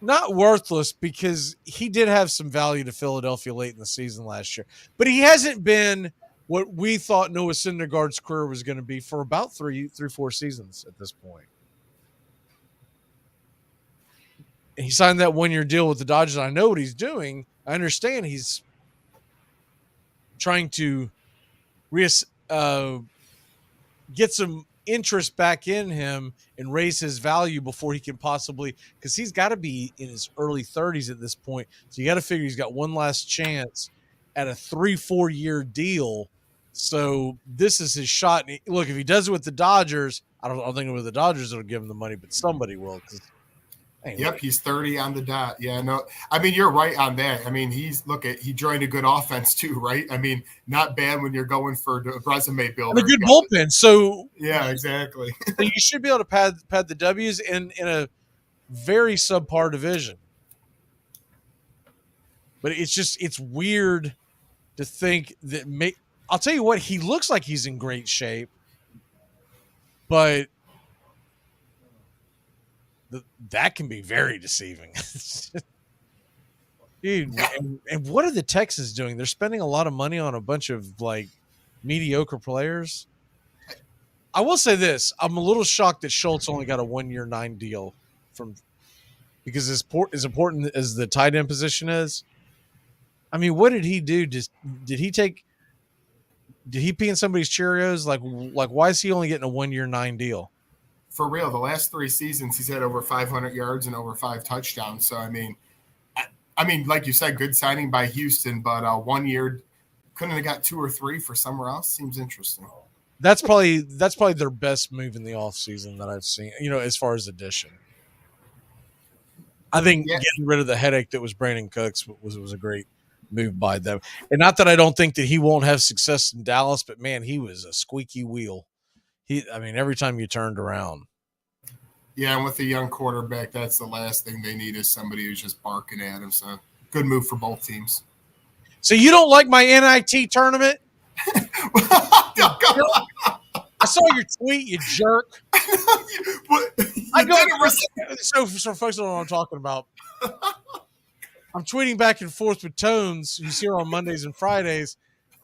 [SPEAKER 1] not worthless because he did have some value to Philadelphia late in the season last year, but he hasn't been what we thought Noah Syndergaard's career was going to be for about 3-4 seasons at this point. He signed that 1-year deal with the Dodgers. I know what he's doing. I understand he's trying to get some interest back in him and raise his value before he can possibly, because he's got to be in his early 30s at this point. So you got to figure he's got one last chance at a 3-4 year deal. So this is his shot. And look, if he does it with the Dodgers, I don't think with the Dodgers that'll give him the money, but somebody will.
[SPEAKER 9] Yep, he's 30 on the dot. Yeah, no, I mean, you're right on that. I mean, he joined a good offense too, right? I mean, not bad when you're going for the resume builder.
[SPEAKER 1] And a good bullpen. So
[SPEAKER 9] yeah, exactly.
[SPEAKER 1] You should be able to pad the W's in a very subpar division. But it's weird to think that I'll tell you what, he looks like he's in great shape, but that can be very deceiving. Dude, and what are the Texans doing? They're spending a lot of money on a bunch of like mediocre players. I will say this. I'm a little shocked that Schultz only got a 1-year $9 deal because as important as the tight end position is. I mean, what did he do? Did he pee in somebody's Cheerios? Like why is he only getting a 1-year $9 deal?
[SPEAKER 9] For real, the last 3 seasons, he's had over 500 yards and over 5 touchdowns. So, I mean, like you said, good signing by Houston, but 1 year couldn't have got 2 or 3 for somewhere else. Seems interesting.
[SPEAKER 1] That's probably their best move in the offseason that I've seen, as far as addition. I think getting rid of the headache that was Brandon Cooks was a great move by them. And not that I don't think that he won't have success in Dallas, but man, he was a squeaky wheel. Every time you turned around.
[SPEAKER 9] Yeah, and with a young quarterback, that's the last thing they need is somebody who's just barking at him. So good move for both teams.
[SPEAKER 1] So you don't like my NIT tournament? I saw your tweet, you jerk. So for folks don't know what I'm talking about, I'm tweeting back and forth with Tones, who's here on Mondays and Fridays,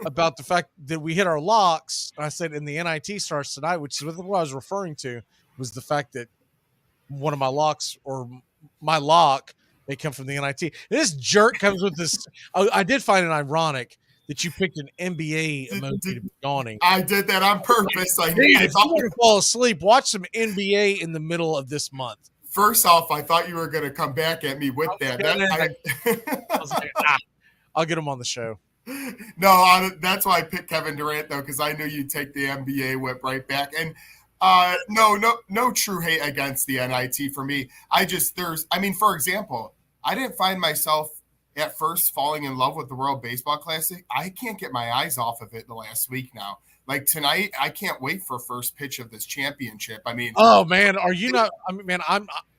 [SPEAKER 1] about the fact that we hit our locks. And I said, and the NIT starts tonight, which is what I was referring to, was the fact that one of my locks, or my lock, may come from the NIT. And this jerk comes with this. I did find it ironic that you picked an NBA emoji to be yawning.
[SPEAKER 9] I did that on purpose.
[SPEAKER 1] If you want to fall asleep, watch some NBA in the middle of this month.
[SPEAKER 9] First off, I thought you were going to come back at me with that.
[SPEAKER 1] I was like, I'll get him on the show.
[SPEAKER 9] No, that's why I picked Kevin Durant, though, because I knew you'd take the NBA whip right back. And no true hate against the NIT for me. For example, I didn't find myself at first falling in love with the World Baseball Classic. I can't get my eyes off of it the last week now. Like tonight, I can't wait for first pitch of this championship.
[SPEAKER 1] Oh man, are you not?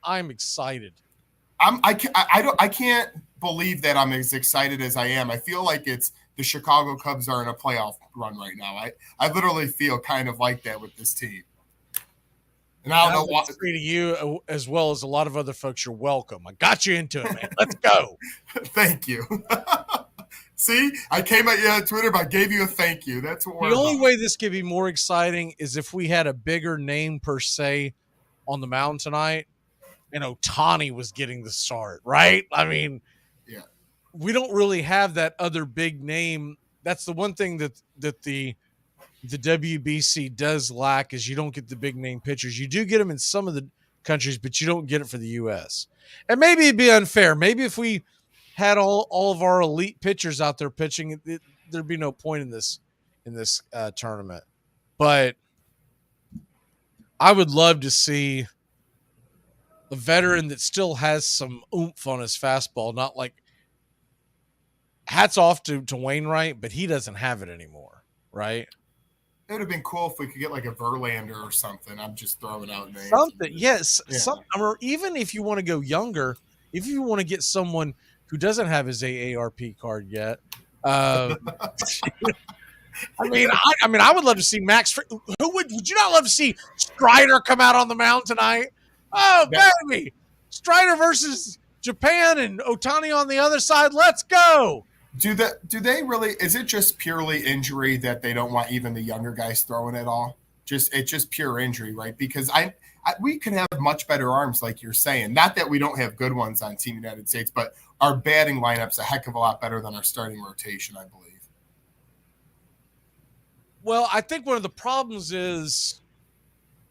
[SPEAKER 1] I'm excited.
[SPEAKER 9] I can't believe that I'm as excited as I am. I feel like it's the Chicago Cubs are in a playoff run right now. I literally feel kind of like that with this team. And I don't know why.
[SPEAKER 1] To you, as well as a lot of other folks, you're welcome. I got you into it, man. Let's go.
[SPEAKER 9] Thank you. See, I came at you on Twitter, but I gave you a thank you. That's what
[SPEAKER 1] the only way this could be more exciting is if we had a bigger name per se on the mound tonight, and Ohtani was getting the start, right?
[SPEAKER 9] Yeah,
[SPEAKER 1] we don't really have that other big name. That's the one thing that the WBC does lack, is you don't get the big name pitchers. You do get them in some of the countries, but you don't get it for the U.S. And maybe it'd be unfair. Maybe if we had all of our elite pitchers out there pitching, there'd be no point in this tournament. But I would love to see a veteran that still has some oomph on his fastball. Not like, hats off to Wainwright, but he doesn't have it anymore, right?
[SPEAKER 9] It would have been cool if we could get like a Verlander or something. I'm just throwing out names.
[SPEAKER 1] Something, yes. Yeah. Or even if you want to go younger, if you want to get someone who doesn't have his AARP card yet. I would love to see Max. Would you not love to see Strider come out on the mound tonight? Oh, baby. Strider versus Japan and Ohtani on the other side. Let's go.
[SPEAKER 9] Do they really? Is it just purely injury that they don't want even the younger guys throwing at all? It's just pure injury, right? Because we can have much better arms, like you're saying. Not that we don't have good ones on Team United States, but our batting lineup's a heck of a lot better than our starting rotation, I believe.
[SPEAKER 1] Well, I think one of the problems is,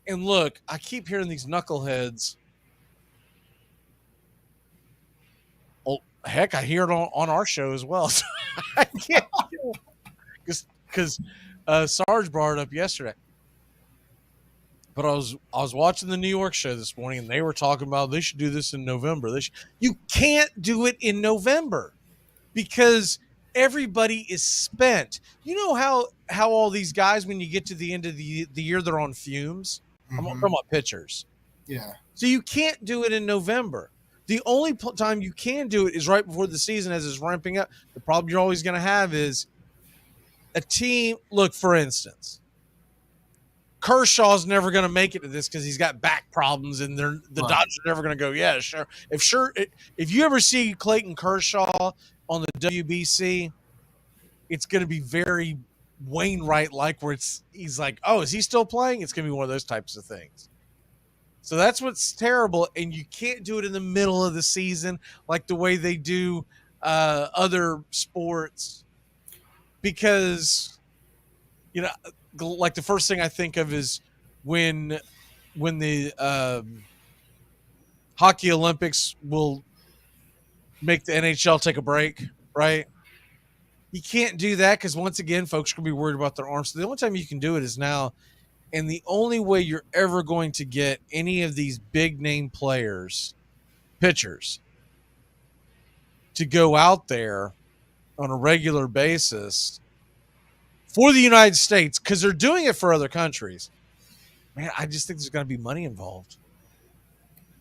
[SPEAKER 1] and look, I keep hearing these knuckleheads. Heck, I hear it on our show as well. So I can't, because Sarge brought it up yesterday. But I was watching the New York show this morning, and they were talking about they should do this in November. You can't do it in November because everybody is spent. You know how all these guys, when you get to the end of the year, they're on fumes. Mm-hmm. I'm talking about pitchers.
[SPEAKER 9] Yeah.
[SPEAKER 1] So you can't do it in November. The only time you can do it is right before the season as it's ramping up. The problem you're always going to have is a team. Look, for instance, Kershaw's never going to make it to this because he's got back problems, and the Dodgers are never going to go, yeah, sure. If you ever see Clayton Kershaw on the WBC, it's going to be very Wainwright-like, where he's like, oh, is he still playing? It's going to be one of those types of things. So that's what's terrible, and you can't do it in the middle of the season like the way they do other sports, because, like the first thing I think of is when the hockey Olympics will make the NHL take a break, right? You can't do that because, once again, folks are going to be worried about their arms. So the only time you can do it is now. And the only way you're ever going to get any of these big name players, pitchers, to go out there on a regular basis for the United States, because they're doing it for other countries, man, I just think there's going to be money involved.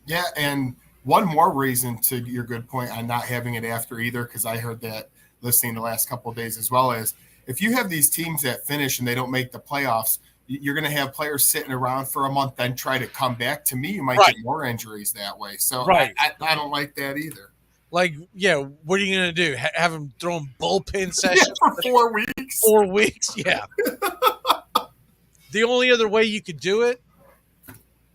[SPEAKER 9] Yeah, and one more reason to your good point on not having it after either, because I heard that listening the last couple of days as well, is if you have these teams that finish and they don't make the playoffs, you're going to have players sitting around for a month, then try to come back. To me, you might get more injuries that way. So I don't like that either.
[SPEAKER 1] Like, yeah, what are you going to do? Have them throwing bullpen sessions
[SPEAKER 9] for 4 weeks?
[SPEAKER 1] 4 weeks, yeah. The only other way you could do it,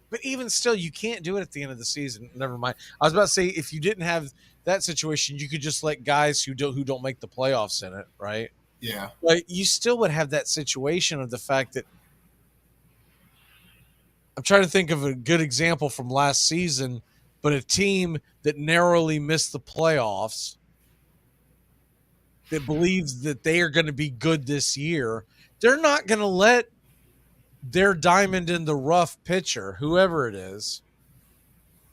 [SPEAKER 1] but even still, you can't do it at the end of the season. Never mind. I was about to say, if you didn't have that situation, you could just let guys who don't make the playoffs in it, right?
[SPEAKER 9] Yeah.
[SPEAKER 1] But you still would have that situation of the fact that I'm trying to think of a good example from last season, but a team that narrowly missed the playoffs that believes that they are going to be good this year, they're not going to let their diamond in the rough pitcher, whoever it is,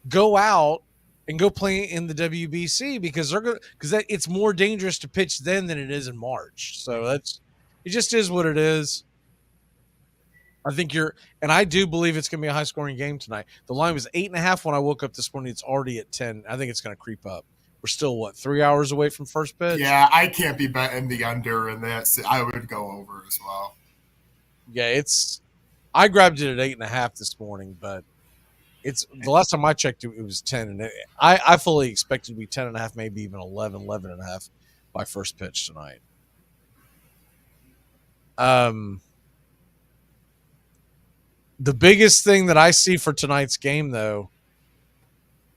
[SPEAKER 1] go out and go play in the WBC because it's more dangerous to pitch then than it is in March. So it just is what it is. I think and I do believe it's going to be a high scoring game tonight. The line was 8.5 when I woke up this morning. It's already at 10. I think it's going to creep up. We're still 3 hours away from first pitch?
[SPEAKER 9] Yeah, I can't be betting the under, and I would go over as well.
[SPEAKER 1] Yeah, I grabbed it at 8.5 this morning, but the last time I checked it was 10, and I fully expected to be 10.5, maybe even 11.5 by first pitch tonight. The biggest thing that I see for tonight's game, though,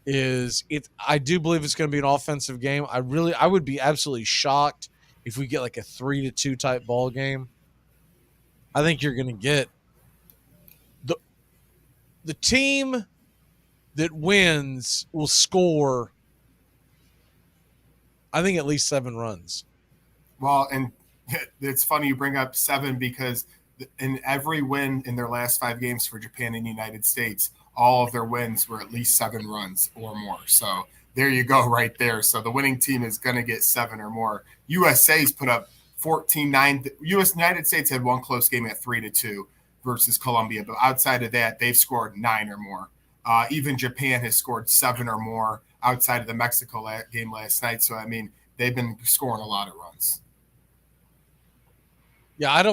[SPEAKER 1] is I do believe it's going to be an offensive game. I would be absolutely shocked if we get like a 3-2 type ball game. I think you're going to get the team that wins will score, I think, at least 7 runs.
[SPEAKER 9] Well, and it's funny you bring up 7 because in every win in their last 5 games for Japan and the United States, all of their wins were at least 7 runs or more. So there you go right there. So the winning team is going to get 7 or more. USA's put up 14-9. United States had one close game at 3-2 versus Colombia. But outside of that, they've scored 9 or more. Even Japan has scored 7 or more outside of the Mexico game last night. So, I mean, they've been scoring a lot of runs.
[SPEAKER 1] Yeah, I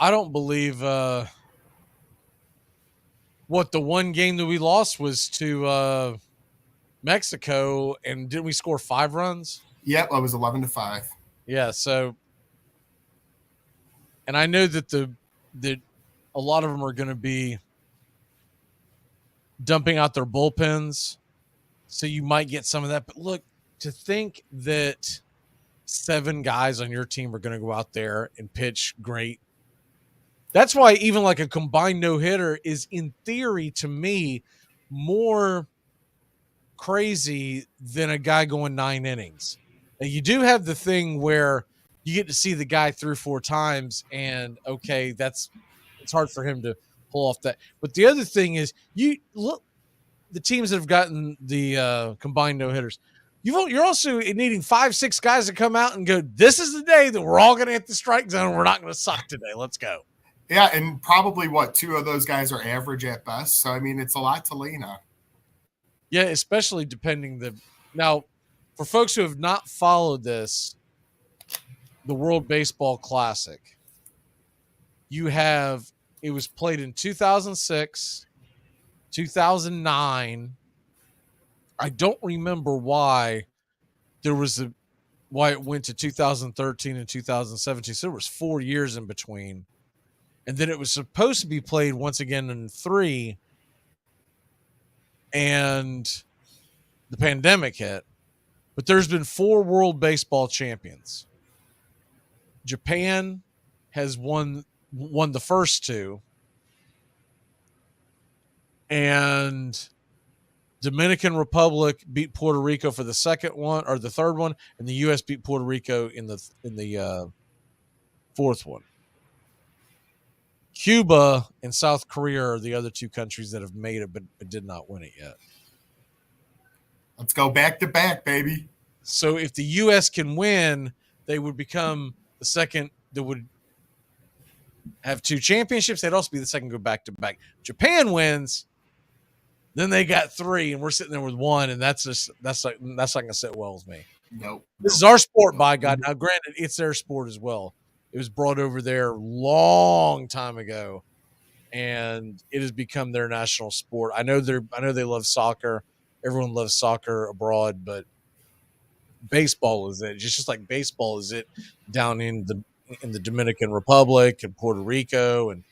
[SPEAKER 1] don't believe the one game that we lost was to Mexico, and didn't we score 5 runs?
[SPEAKER 9] Yep, it was 11-5.
[SPEAKER 1] Yeah, so, and I know that that a lot of them are going to be dumping out their bullpens, so you might get some of that. But look, to think that 7 guys on your team are going to go out there and pitch great. That's why even like a combined no-hitter is, in theory, to me, more crazy than a guy going 9 innings. Now, you do have the thing where you get to see the guy 3 or 4 times, and okay, it's hard for him to pull off that. But the other thing is, you look, the teams that have gotten the combined no-hitters, you're also needing 5-6 guys to come out and go, this is the day that we're all going to hit the strike zone and we're not going to suck today. Let's go.
[SPEAKER 9] Yeah, and probably 2 of those guys are average at best. So, I mean, it's a lot to lean on.
[SPEAKER 1] Yeah, especially now, for folks who have not followed this, the World Baseball Classic, it was played in 2006, 2009. I don't remember why it went to 2013 and 2017. So there was 4 years in between. And then it was supposed to be played once again in 3, and the pandemic hit. But there's been 4 world baseball champions. Japan has won the first 2, and Dominican Republic beat Puerto Rico for the second one or the third one, and the U.S. beat Puerto Rico in the fourth one. Cuba and South Korea are the other two countries that have made it but did not win it yet.
[SPEAKER 9] Let's go back to back, baby.
[SPEAKER 1] So if the U.S. can win, they would become the second that would have two championships. They'd also be the second to go back to back. Japan wins, then they got three, and we're sitting there with one, and that's not going to sit well with me.
[SPEAKER 9] Nope.
[SPEAKER 1] This is our sport, by God. Now, granted, it's their sport as well. It was brought over there long time ago, and it has become their national sport. I know they love soccer. Everyone loves soccer abroad, but baseball is it. Just like baseball is it down in the Dominican Republic and Puerto Rico, and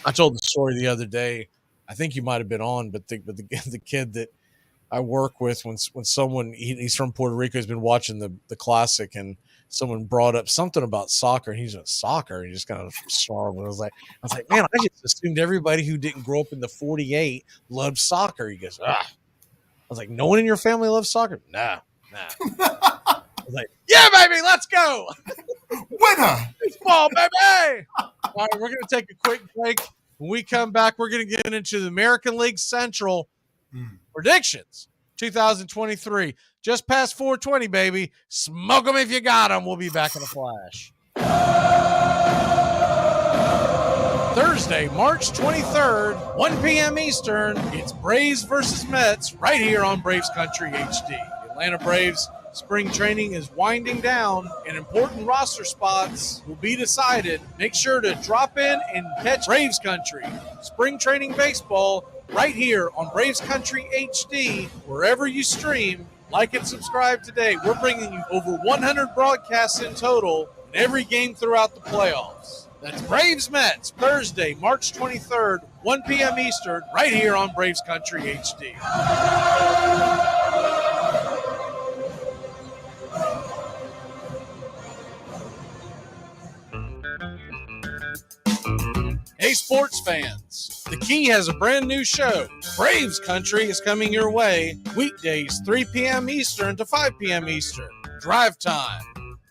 [SPEAKER 1] I told the story the other day. I think you might have been on, but the kid that I work with, when someone he's from Puerto Rico, has been watching the classic, and someone brought up something about soccer, and he's like, soccer. He just kind of snarled. I was like, man, I just assumed everybody who didn't grow up in the 48 loved soccer. He goes, I was like, no one in your family loves soccer? Nah. I was like, yeah, baby, let's go.
[SPEAKER 9] Winner.
[SPEAKER 1] Baseball, baby. All right, we're going to take a quick break. When we come back, we're going to get into the American League Central predictions 2023. Just past 420, baby. Smoke them if you got them. We'll be back in a flash. Thursday, March 23rd, 1 p.m. Eastern. It's Braves versus Mets right here on Braves Country HD. The Atlanta Braves spring training is winding down, and important roster spots will be decided. Make sure to drop in and catch Braves Country spring training baseball right here on Braves Country HD, wherever you stream. Like and subscribe today. We're bringing you over 100 broadcasts in total in every game throughout the playoffs. That's Braves Mets, Thursday, March 23rd, 1 p.m. Eastern, right here on Braves Country HD. Hey, sports fans, the Key has a brand new show. Braves Country is coming your way weekdays 3 p.m. Eastern to 5 p.m. Eastern. Drive time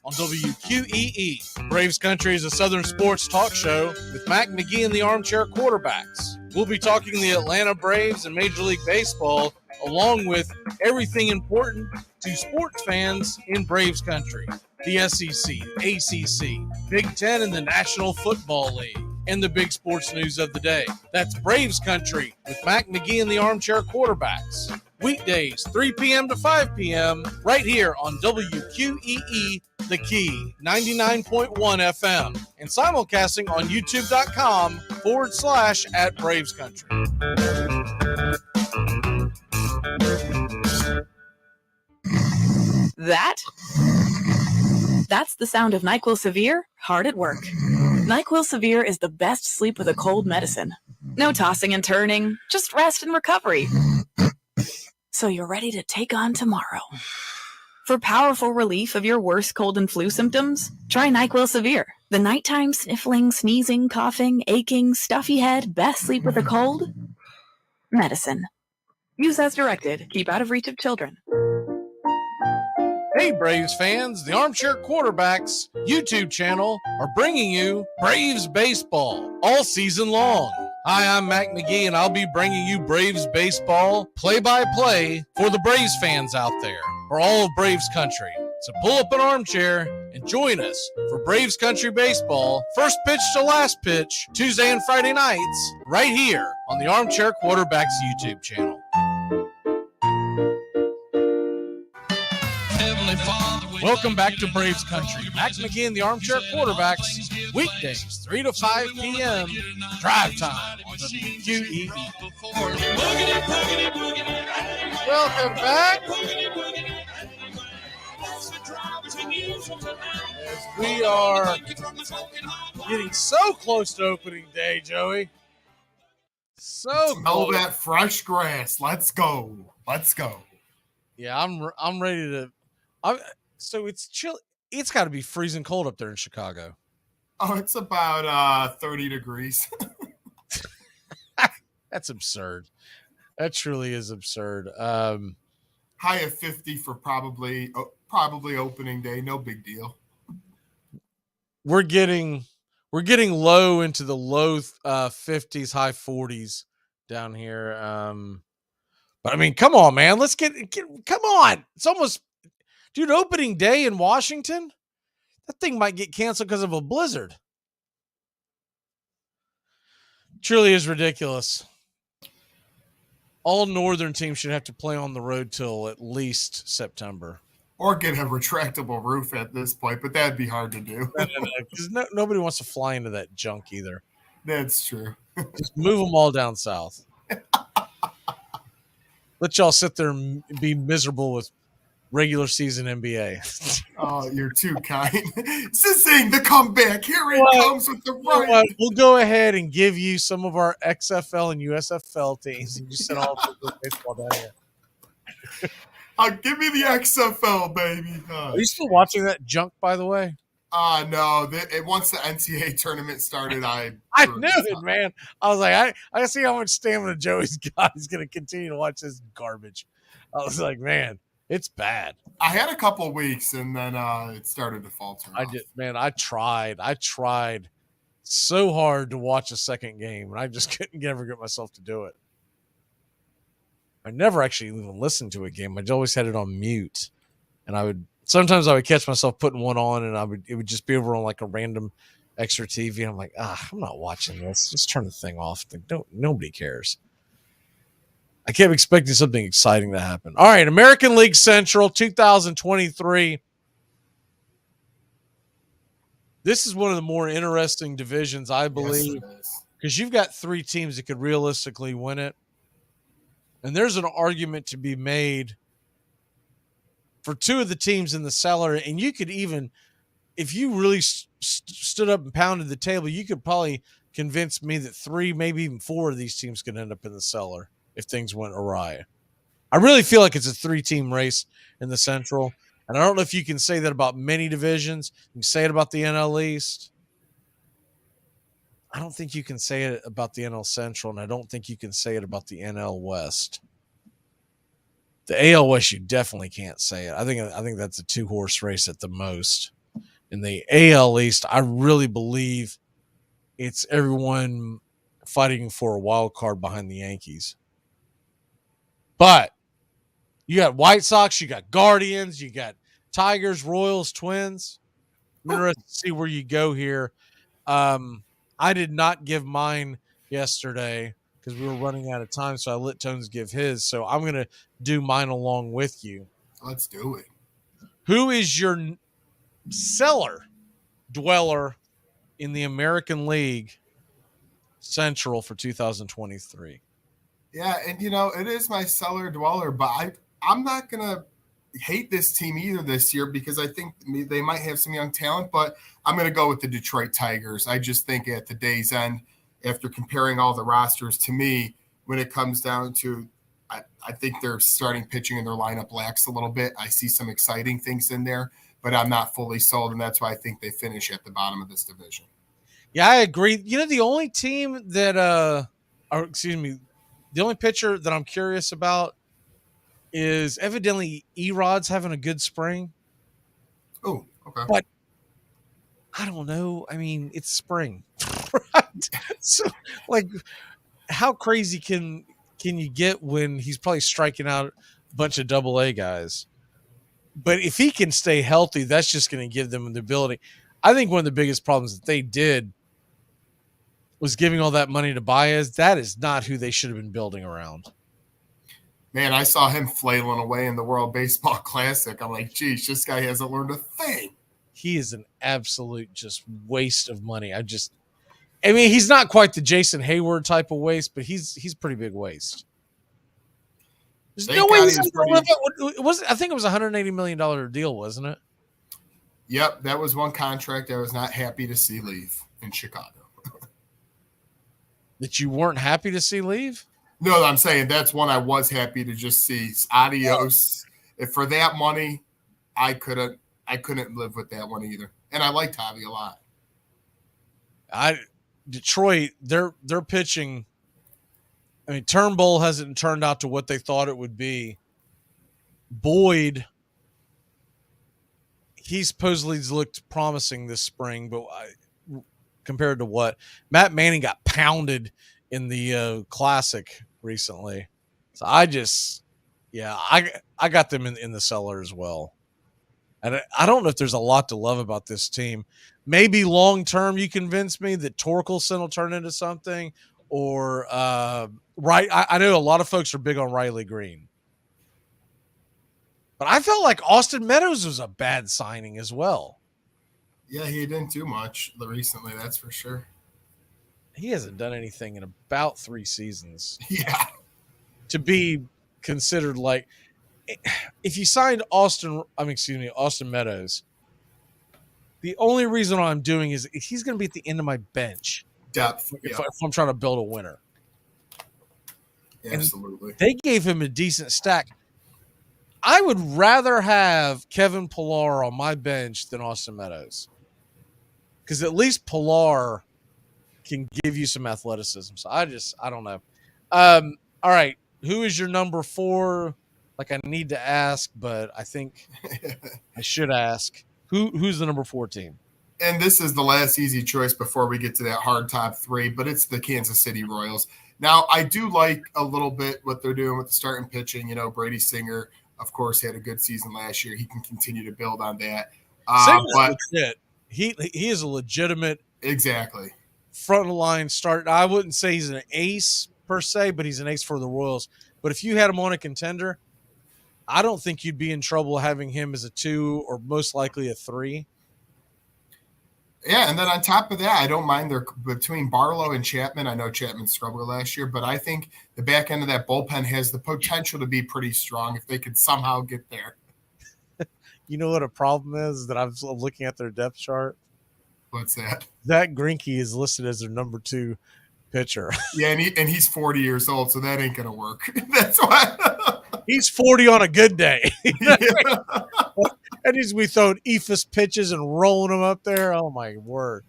[SPEAKER 1] on WQEE. Braves Country is a Southern sports talk show with Mac McGee and the Armchair Quarterbacks. We'll be talking the Atlanta Braves and Major League Baseball, along with everything important to sports fans in Braves Country. The SEC, ACC, Big Ten, and the National Football League, and the big sports news of the day. That's Braves Country with Mac McGee and the Armchair Quarterbacks. Weekdays, 3 p.m. to 5 p.m. right here on WQEE, The Key, 99.1 FM, and simulcasting on youtube.com /@Braves Country.
[SPEAKER 10] That's the sound of NyQuil Severe hard at work. NyQuil Severe is the best sleep with a cold medicine. No tossing and turning, just rest and recovery. So you're ready to take on tomorrow. For powerful relief of your worst cold and flu symptoms, try NyQuil Severe. The nighttime sniffling, sneezing, coughing, aching, stuffy head, best sleep with a cold medicine. Use as directed. Keep out of reach of children.
[SPEAKER 1] Hey, Braves fans, the Armchair Quarterbacks YouTube channel are bringing you Braves Baseball all season long. Hi, I'm Mac McGee, and I'll be bringing you Braves Baseball play-by-play for the Braves fans out there, for all of Braves Country. So pull up an armchair and join us for Braves Country Baseball, first pitch to last pitch, Tuesday and Friday nights, right here on the Armchair Quarterbacks YouTube channel. Welcome back to Braves Country. Mac McGee and the Armchair Quarterbacks, weekdays 3 to 5 p.m. Drive time on WQEE. Welcome back. As we are getting so close to opening day, Joey. So
[SPEAKER 9] smell that fresh grass. Let's go. Let's go.
[SPEAKER 1] Yeah, I'm ready to. So it's chill. It's got to be freezing cold up there in Chicago.
[SPEAKER 9] Oh, it's about 30 degrees.
[SPEAKER 1] That's absurd. That truly is absurd.
[SPEAKER 9] High of 50 for probably opening day. No big deal.
[SPEAKER 1] We're getting low into the low 50s, high 40s down here. But I mean, come on, man. Let's get come on. It's almost, dude, opening day in Washington. That thing might get canceled because of a blizzard. Truly is ridiculous. All northern teams should have to play on the road till at least September.
[SPEAKER 9] Or get a retractable roof at this point, but that'd be hard to do.
[SPEAKER 1] Because nobody wants to fly into that junk either.
[SPEAKER 9] That's true.
[SPEAKER 1] Just move them all down south. Let y'all sit there and be miserable with regular season NBA.
[SPEAKER 9] Oh, you're too kind. Sissing the comeback. Here it comes with the right.
[SPEAKER 1] We'll go ahead and give you some of our XFL and USFL teams. And you send all the baseball down here.
[SPEAKER 9] Give me the XFL, baby.
[SPEAKER 1] Are you still watching that junk, by the way?
[SPEAKER 9] No. Once the NCAA tournament started, I
[SPEAKER 1] knew it, man. I was like, I see how much stamina Joey's got. He's going to continue to watch this garbage. I was like, man, it's bad.
[SPEAKER 9] I had a couple of weeks, and then it started to falter.
[SPEAKER 1] I tried so hard to watch a second game, and I just couldn't ever get myself to do it. I never actually even listened to a game. I always had it on mute, and sometimes I would catch myself putting one on, and it would just be over on like a random extra TV. And I'm like, I'm not watching this. Just turn the thing off. Nobody cares. I kept expecting something exciting to happen. All right, American League Central 2023. This is one of the more interesting divisions, I believe, because you've got three teams that could realistically win it. And there's an argument to be made for two of the teams in the cellar. And you could even, if you really stood up and pounded the table, you could probably convince me that three, maybe even four of these teams could end up in the cellar if things went awry. I really feel like it's a three-team race in the Central. And I don't know if you can say that about many divisions. You can say it about the NL East. I don't think you can say it about the NL Central, and I don't think you can say it about the NL West. The AL West, you definitely can't say it. I think that's a two-horse race at the most. In the AL East, I really believe it's everyone fighting for a wild card behind the Yankees. But you got White Sox, you got Guardians, you got Tigers, Royals, Twins. I'm interested to see where you go here. I did not give mine yesterday because we were running out of time, so I let Tones give his. So I'm going to do mine along with you.
[SPEAKER 9] Let's do it.
[SPEAKER 1] Who is your cellar dweller in the American League Central for 2023?
[SPEAKER 9] Yeah, and it is my cellar dweller, but I'm not going to hate this team either this year because I think they might have some young talent, but I'm going to go with the Detroit Tigers. I just think at the day's end, after comparing all the rosters, to me, when it comes down to, I think their starting pitching and their lineup lacks a little bit. I see some exciting things in there, but I'm not fully sold, and that's why I think they finish at the bottom of this division.
[SPEAKER 1] Yeah, I agree. The only team that, the only pitcher that I'm curious about is evidently Erod's having a good spring.
[SPEAKER 9] Oh, okay.
[SPEAKER 1] But I don't know. I mean, it's spring, right? So, like, how crazy can you get when he's probably striking out a bunch of AA guys? But if he can stay healthy, that's just going to give them the ability. I think one of the biggest problems that they did was giving all that money to Baez. That is not who they should have been building around.
[SPEAKER 9] Man, I saw him flailing away in the World Baseball Classic. I'm like, geez, this guy hasn't learned a thing.
[SPEAKER 1] He is an absolute just waste of money. I mean, he's not quite the Jason Hayward type of waste, but he's pretty big waste. There's no way he's I think it was a $180 million deal, wasn't it?
[SPEAKER 9] Yep, that was one contract I was not happy to see leave in Chicago.
[SPEAKER 1] That you weren't happy to see leave?
[SPEAKER 9] No, I'm saying that's one I was happy to just see. Adios. If for that money, I couldn't live with that one either. And I liked Javi a lot.
[SPEAKER 1] Detroit, their pitching I mean, Turnbull hasn't turned out to what they thought it would be. Boyd, he supposedly looked promising this spring, but compared to what? Matt Manning got pounded in the Classic recently. So I got them in the cellar as well. And I don't know if there's a lot to love about this team. Maybe long term you convince me that Torkelson will turn into something, or right. I know a lot of folks are big on Riley Green, but I felt like Austin Meadows was a bad signing as well.
[SPEAKER 9] Yeah, he didn't do much recently, that's for sure.
[SPEAKER 1] He hasn't done anything in about 3 seasons.
[SPEAKER 9] Yeah.
[SPEAKER 1] To be considered like, if you signed Austin Meadows, the only reason I'm doing is he's going to be at the end of my bench.
[SPEAKER 9] Depth.
[SPEAKER 1] If I'm trying to build a winner.
[SPEAKER 9] Absolutely.
[SPEAKER 1] And they gave him a decent stack. I would rather have Kevin Pillar on my bench than Austin Meadows. Because at least Pillar can give you some athleticism. So I don't know. All right. Who is your number 4? Like, I need to ask, but I think I should ask. Who's the number 4 team?
[SPEAKER 9] And this is the last easy choice before we get to that hard top 3, but it's the Kansas City Royals. Now, I do like a little bit what they're doing with the starting pitching. You know, Brady Singer, of course, had a good season last year. He can continue to build on that. But
[SPEAKER 1] legit. He is a legitimate front line start. I wouldn't say he's an ace per se, but he's an ace for the Royals. But if you had him on a contender, I don't think you'd be in trouble having him as a 2 or most likely a 3.
[SPEAKER 9] Yeah, and then on top of that, I don't mind between Barlow and Chapman. I know Chapman struggled last year, but I think the back end of that bullpen has the potential to be pretty strong if they could somehow get there.
[SPEAKER 1] You know what a problem is that I'm looking at their depth chart?
[SPEAKER 9] What's that?
[SPEAKER 1] Zach Greinke is listed as their number 2 pitcher.
[SPEAKER 9] Yeah, and he's 40 years old, so that ain't going to work. That's why.
[SPEAKER 1] He's 40 on a good day. And he's we throwing ephus pitches and rolling them up there. Oh, my word.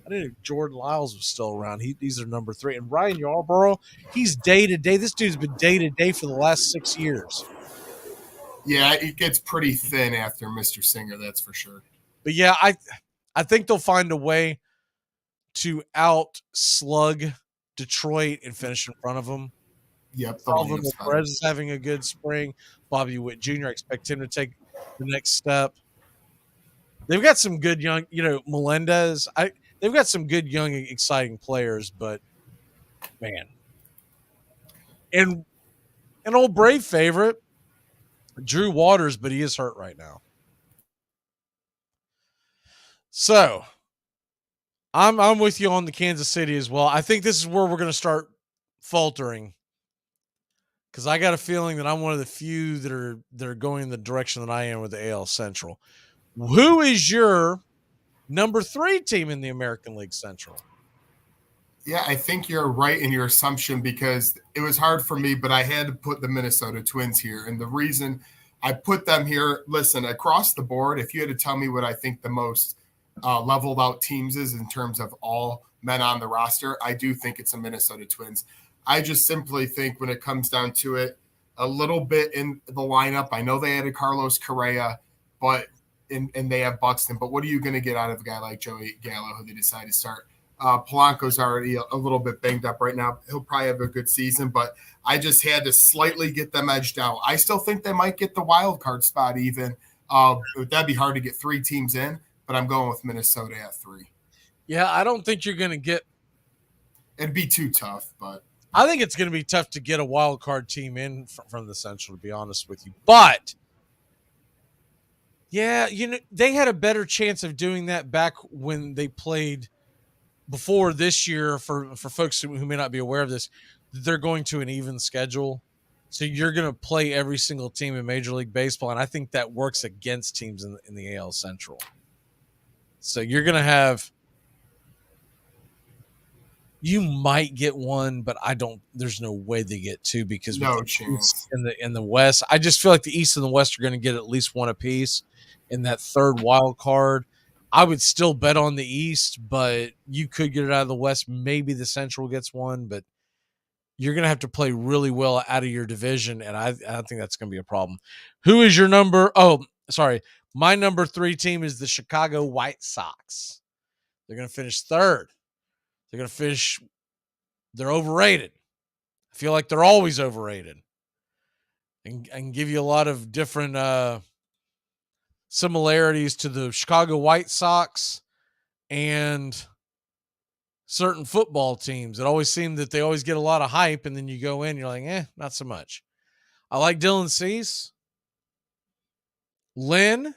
[SPEAKER 1] I didn't know Jordan Lyles was still around. He's their number 3. And Ryan Yarborough, he's day-to-day. This dude's been day-to-day for the last 6 years.
[SPEAKER 9] Yeah, it gets pretty thin after Mr. Singer, that's for sure.
[SPEAKER 1] But, yeah, I think they'll find a way to out-slug Detroit and finish in front of them.
[SPEAKER 9] Yep.
[SPEAKER 1] Salvador Perez is having a good spring. Bobby Witt Jr., I expect him to take the next step. They've got some good young, Melendez. They've got some good young, exciting players, but man. And an old Brave favorite, Drew Waters, but he is hurt right now. So I'm with you on the Kansas City as well. I think this is where we're going to start faltering, because I got a feeling that I'm one of the few that are going in the direction that I am with the AL Central. Who is your number 3 team in the American League Central?
[SPEAKER 9] Yeah, I think you're right in your assumption, because it was hard for me, but I had to put the Minnesota Twins here. And the reason I put them here, listen, across the board, if you had to tell me what I think the most leveled out teams is in terms of all men on the roster, I do think it's the Minnesota Twins. I just simply think when it comes down to it, a little bit in the lineup, I know they added Carlos Correa, but and they have Buxton, but what are you going to get out of a guy like Joey Gallo, who they decided to start? Polanco's already a little bit banged up right now. He'll probably have a good season, but I just had to slightly get them edged out. I still think they might get the wild card spot even. That'd be hard to get 3 teams in, but I'm going with Minnesota at 3.
[SPEAKER 1] Yeah, I don't think you're going to get –
[SPEAKER 9] it'd be too tough, but –
[SPEAKER 1] I think it's going to be tough to get a wild card team in from the Central, to be honest with you. But, yeah, they had a better chance of doing that back when they played before this year. For folks who may not be aware of this, they're going to an even schedule. So you're going to play every single team in Major League Baseball, and I think that works against teams in the AL Central. So you're going to have – you might get one, but there's no way they get 2, because
[SPEAKER 9] no chance
[SPEAKER 1] in the West. I just feel like the East and the West are going to get at least 1 apiece in that 3rd wild card. I would still bet on the East, but you could get it out of the West. Maybe the Central gets 1, but you're going to have to play really well out of your division, and I think that's going to be a problem. Who is your number? Oh, sorry. My number 3 team is the Chicago White Sox. They're going to finish 3rd. They're overrated. I feel like they're always overrated. And give you a lot of different similarities to the Chicago White Sox and certain football teams. It always seemed that they always get a lot of hype, and then you go in, you're like, not so much. I like Dylan Cease. Lynn,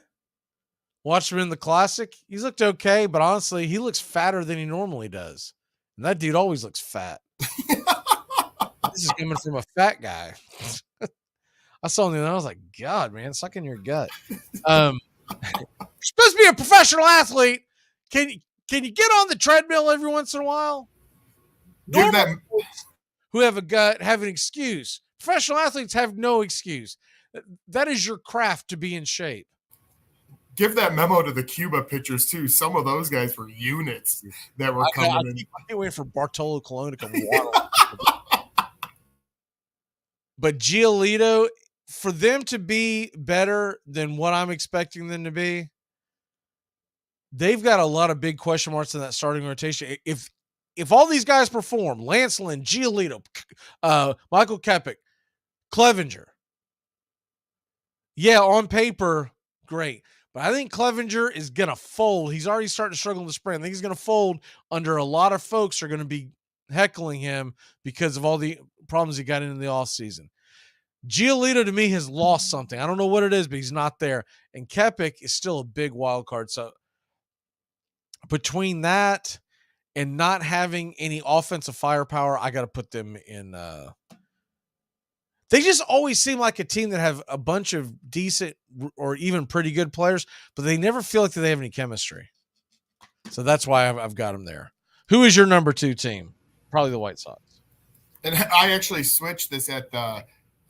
[SPEAKER 1] watched him in the Classic. He's looked okay, but honestly, he looks fatter than he normally does. And that dude always looks fat. This is coming from a fat guy. I saw him and I was like, God, man, suck in your gut. You're supposed to be a professional athlete. Can you get on the treadmill every once in a while? Who have a gut have an excuse. Professional athletes have no excuse. That is your craft to be in shape.
[SPEAKER 9] Give that memo to the Cuba pitchers too. Some of those guys were units that were coming in.
[SPEAKER 1] I can't wait for Bartolo Colon to come waddle. But Giolito, for them to be better than what I'm expecting them to be, they've got a lot of big question marks in that starting rotation. If all these guys perform, Lance Lynn, Giolito, Michael Kepik, Clevenger, yeah, on paper, great. But I think Clevenger is going to fold. He's already starting to struggle in the spring. I think he's going to fold under a lot of folks are going to be heckling him because of all the problems he got in the offseason. Giolito, to me, has lost something. I don't know what it is, but he's not there. And Kepik is still a big wild card. So between that and not having any offensive firepower, I got to put them in they just always seem like a team that have a bunch of decent or even pretty good players, but they never feel like they have any chemistry. So that's why I've got them there. Who is your number 2 team? Probably the White Sox.
[SPEAKER 9] And I actually switched this I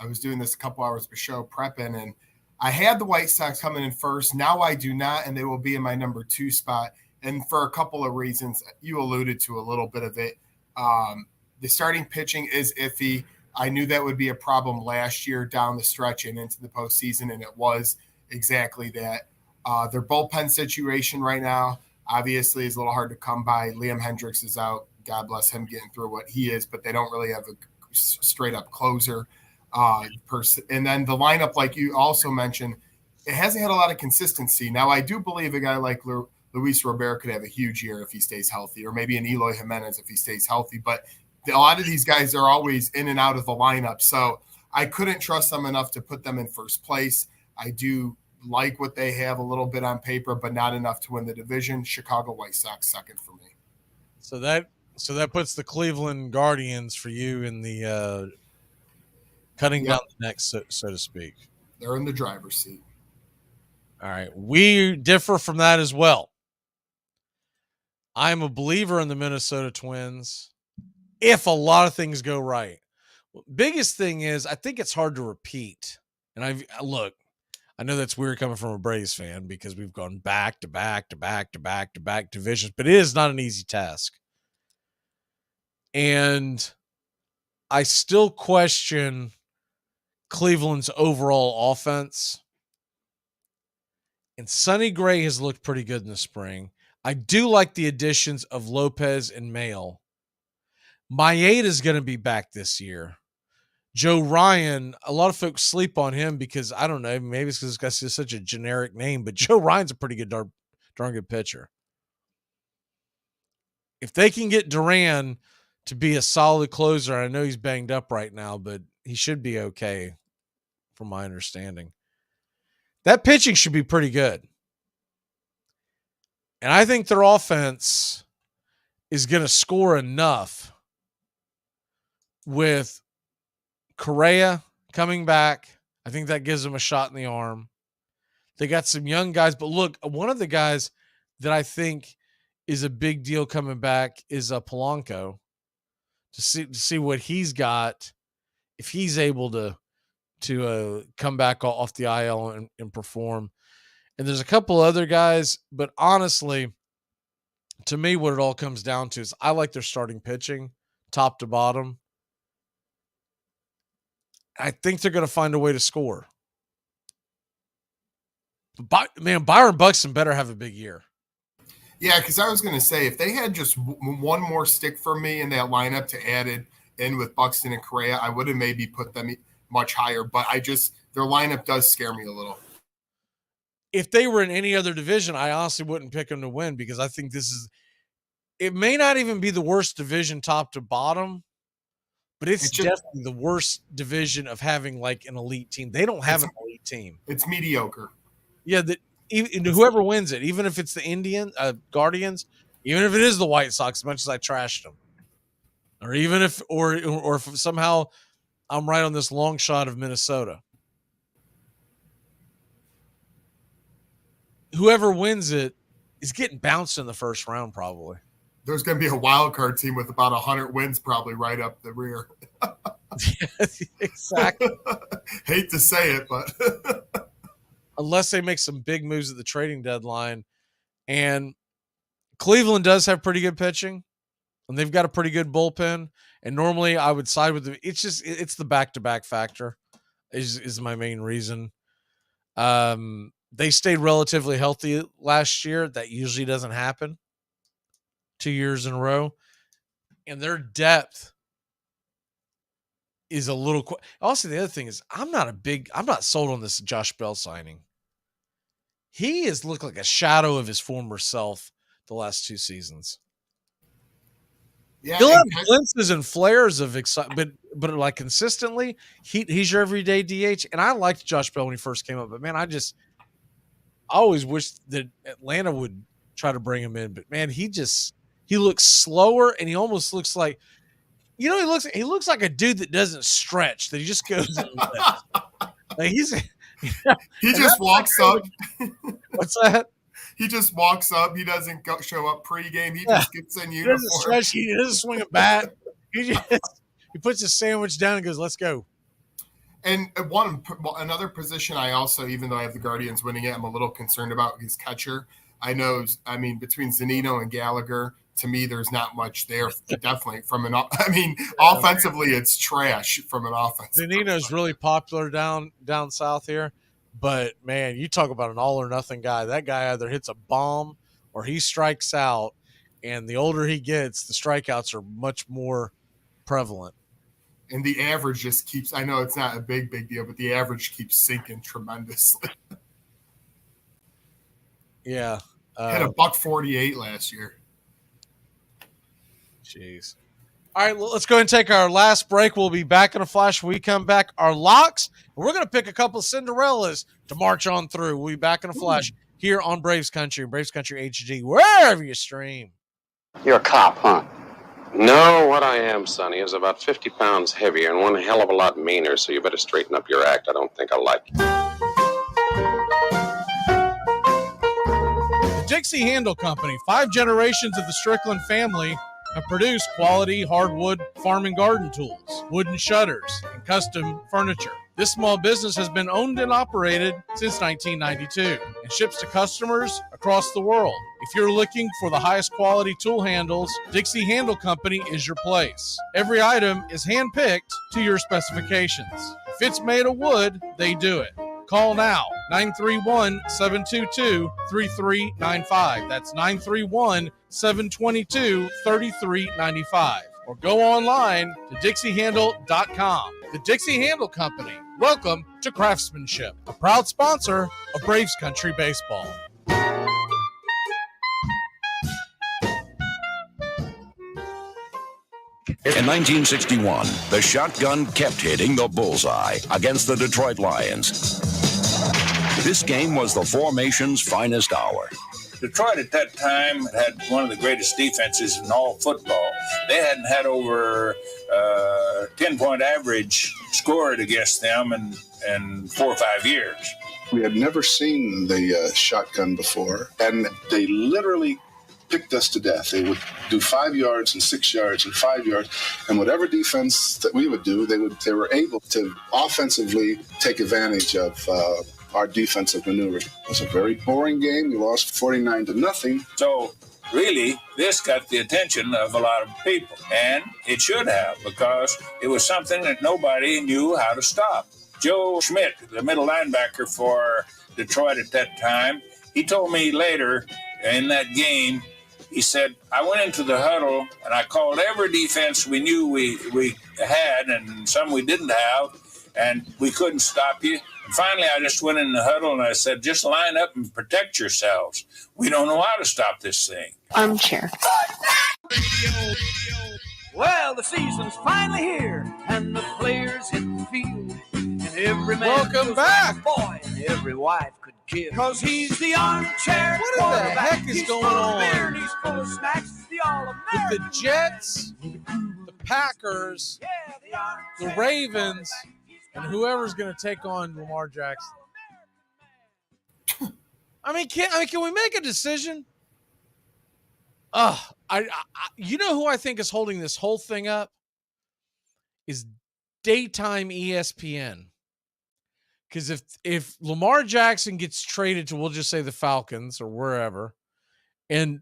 [SPEAKER 9] was doing this a couple hours before prepping, and I had the White Sox coming in first. Now I do not, and they will be in my number 2 spot. And for a couple of reasons, you alluded to a little bit of it. The starting pitching is iffy. I knew that would be a problem last year down the stretch and into the postseason, and it was exactly that. Their bullpen situation right now, obviously, is a little hard to come by. Liam Hendricks is out. God bless him getting through what he is, but they don't really have a straight-up closer. And then the lineup, like you also mentioned, it hasn't had a lot of consistency. Now, I do believe a guy like Luis Robert could have a huge year if he stays healthy, or maybe an Eloy Jimenez if he stays healthy, but a lot of these guys are always in and out of the lineup. So I couldn't trust them enough to put them in first place. I do like what they have a little bit on paper, but not enough to win the division. Chicago White Sox second for me.
[SPEAKER 1] So that puts the Cleveland Guardians for you in the cutting down the neck, so to speak.
[SPEAKER 9] They're in the driver's seat.
[SPEAKER 1] All right. We differ from that as well. I'm a believer in the Minnesota Twins if a lot of things go right. Biggest thing is I think it's hard to repeat. And I know that's weird coming from a Braves fan because we've gone back to back to back to back to back divisions, but it is not an easy task. And I still question Cleveland's overall offense. And Sonny Gray has looked pretty good in the spring. I do like the additions of Lopez and Maile. Maeda is going to be back this year. Joe Ryan, a lot of folks sleep on him because, I don't know, maybe it's because this guy's such a generic name, but Joe Ryan's a pretty good, darn good pitcher. If they can get Duran to be a solid closer, I know he's banged up right now, but he should be okay from my understanding. That pitching should be pretty good. And I think their offense is going to score enough with Correa coming back. I think that gives them a shot in the arm. They got some young guys, but look, one of the guys that I think is a big deal coming back is Polanco to see what he's got if he's able to come back off the IL and perform. And there's a couple other guys, but honestly, to me, what it all comes down to is I like their starting pitching, top to bottom. I think they're going to find a way to score. Man, Byron Buxton better have a big year.
[SPEAKER 9] Yeah, because I was going to say, if they had just one more stick for me in that lineup to add in with Buxton and Correa, I would have maybe put them much higher. But their lineup does scare me a little.
[SPEAKER 1] If they were in any other division, I honestly wouldn't pick them to win because I think it may not even be the worst division top to bottom, but it's definitely the worst division of having like an elite team. They don't have an elite team.
[SPEAKER 9] It's mediocre.
[SPEAKER 1] Yeah, whoever wins it, even if it's the Guardians, even if it is the White Sox, as much as I trashed them, or even if somehow I'm right on this long shot of Minnesota, whoever wins it is getting bounced in the first round probably.
[SPEAKER 9] There's going to be a wild card team with about 100 wins probably right up the rear.
[SPEAKER 1] Exactly.
[SPEAKER 9] Hate to say it, but
[SPEAKER 1] unless they make some big moves at the trading deadline. And Cleveland does have pretty good pitching, and they've got a pretty good bullpen. And normally I would side with them. It's the back-to-back factor is my main reason. They stayed relatively healthy last year. That usually doesn't happen 2 years in a row. And their depth is a little. Also, the other thing is I'm not sold on this Josh Bell signing. He has looked like a shadow of his former self the last 2 seasons.
[SPEAKER 9] Yeah,
[SPEAKER 1] he'll have glimpses and flares of excitement, but like consistently, he's your everyday DH. And I liked Josh Bell when he first came up, but man, I always wished that Atlanta would try to bring him in. But man, he looks slower, and he almost looks like, he looks like a dude that doesn't stretch, that he just goes and like
[SPEAKER 9] he just walks up.
[SPEAKER 1] What's that?
[SPEAKER 9] He just walks up. He doesn't show up pregame. He just gets in uniform.
[SPEAKER 1] He doesn't stretch. He doesn't swing a bat. He puts his sandwich down and goes, "Let's go."
[SPEAKER 9] And another position I also, even though I have the Guardians winning it, I'm a little concerned about his catcher. Between Zunino and Gallagher, to me, there's not much there. Definitely offensively, it's trash from an offense.
[SPEAKER 1] Zunino's really popular down south here, but man, you talk about an all or nothing guy. That guy either hits a bomb or he strikes out, and the older he gets, the strikeouts are much more prevalent.
[SPEAKER 9] And the average just keeps, I know it's not a big deal, but the average keeps sinking tremendously.
[SPEAKER 1] Yeah.
[SPEAKER 9] Had a $148 last year.
[SPEAKER 1] Jeez. All right, let's go ahead and take our last break. We'll be back in a flash when we come back. Our locks, we're going to pick a couple of Cinderellas to march on through. We'll be back in a flash here on Braves Country, Braves Country HD, wherever you stream.
[SPEAKER 11] You're a cop, huh? No, what I am, Sonny, is about 50 pounds heavier and one hell of a lot meaner, so you better straighten up your act. I don't think I like it.
[SPEAKER 1] The Dixie Handle Company, 5 generations of the Strickland family, have produced quality hardwood farm and garden tools, wooden shutters, and custom furniture. This small business has been owned and operated since 1992 and ships to customers across the world. If you're looking for the highest quality tool handles, Dixie Handle Company is your place. Every item is hand-picked to your specifications. If it's made of wood, they do it. Call now, 931-722-3395. That's 931-722-3395. Or go online to DixieHandle.com. The Dixie Handle Company. Welcome to Craftsmanship, a proud sponsor of Braves Country Baseball.
[SPEAKER 17] In 1961, the shotgun kept hitting the bullseye against the Detroit Lions. This game was the formation's finest hour.
[SPEAKER 18] Detroit at that time had one of the greatest defenses in all football. They hadn't had over 10-point average scored against them in 4 or 5 years.
[SPEAKER 20] We had never seen the shotgun before, and they literally picked us to death. They would do 5 yards and 6 yards and 5 yards, and whatever defense that we would do, they were able to offensively take advantage of our defensive maneuvers. It was a very boring game. We lost 49-0.
[SPEAKER 18] So Really, this got the attention of a lot of people, and it should have, because it was something that nobody knew how to stop. Joe Schmidt, the middle linebacker for Detroit at that time, he told me later in that game, he said, I went into the huddle and I called every defense we knew we had and some we didn't have, and we couldn't stop you. And finally, I just went in the huddle and I said, just line up and protect yourselves. We don't know how to stop this thing.
[SPEAKER 14] Armchair.
[SPEAKER 6] Well, the season's finally here, and the players hit the field. And every man
[SPEAKER 1] Welcome back.
[SPEAKER 6] like a boy, and every wife could kill. Cause he's the armchair
[SPEAKER 1] What in the
[SPEAKER 6] quarterback.
[SPEAKER 1] heck is
[SPEAKER 6] He's
[SPEAKER 1] going
[SPEAKER 6] full of
[SPEAKER 1] on?
[SPEAKER 6] beer and he's full of snacks. The All-American.
[SPEAKER 1] With the Jets, the Packers, the Ravens, and whoever's going to take on Lamar Jackson. Can we make a decision? You know who I think is holding this whole thing up is daytime ESPN. Because if Lamar Jackson gets traded to, we'll just say the Falcons or wherever, and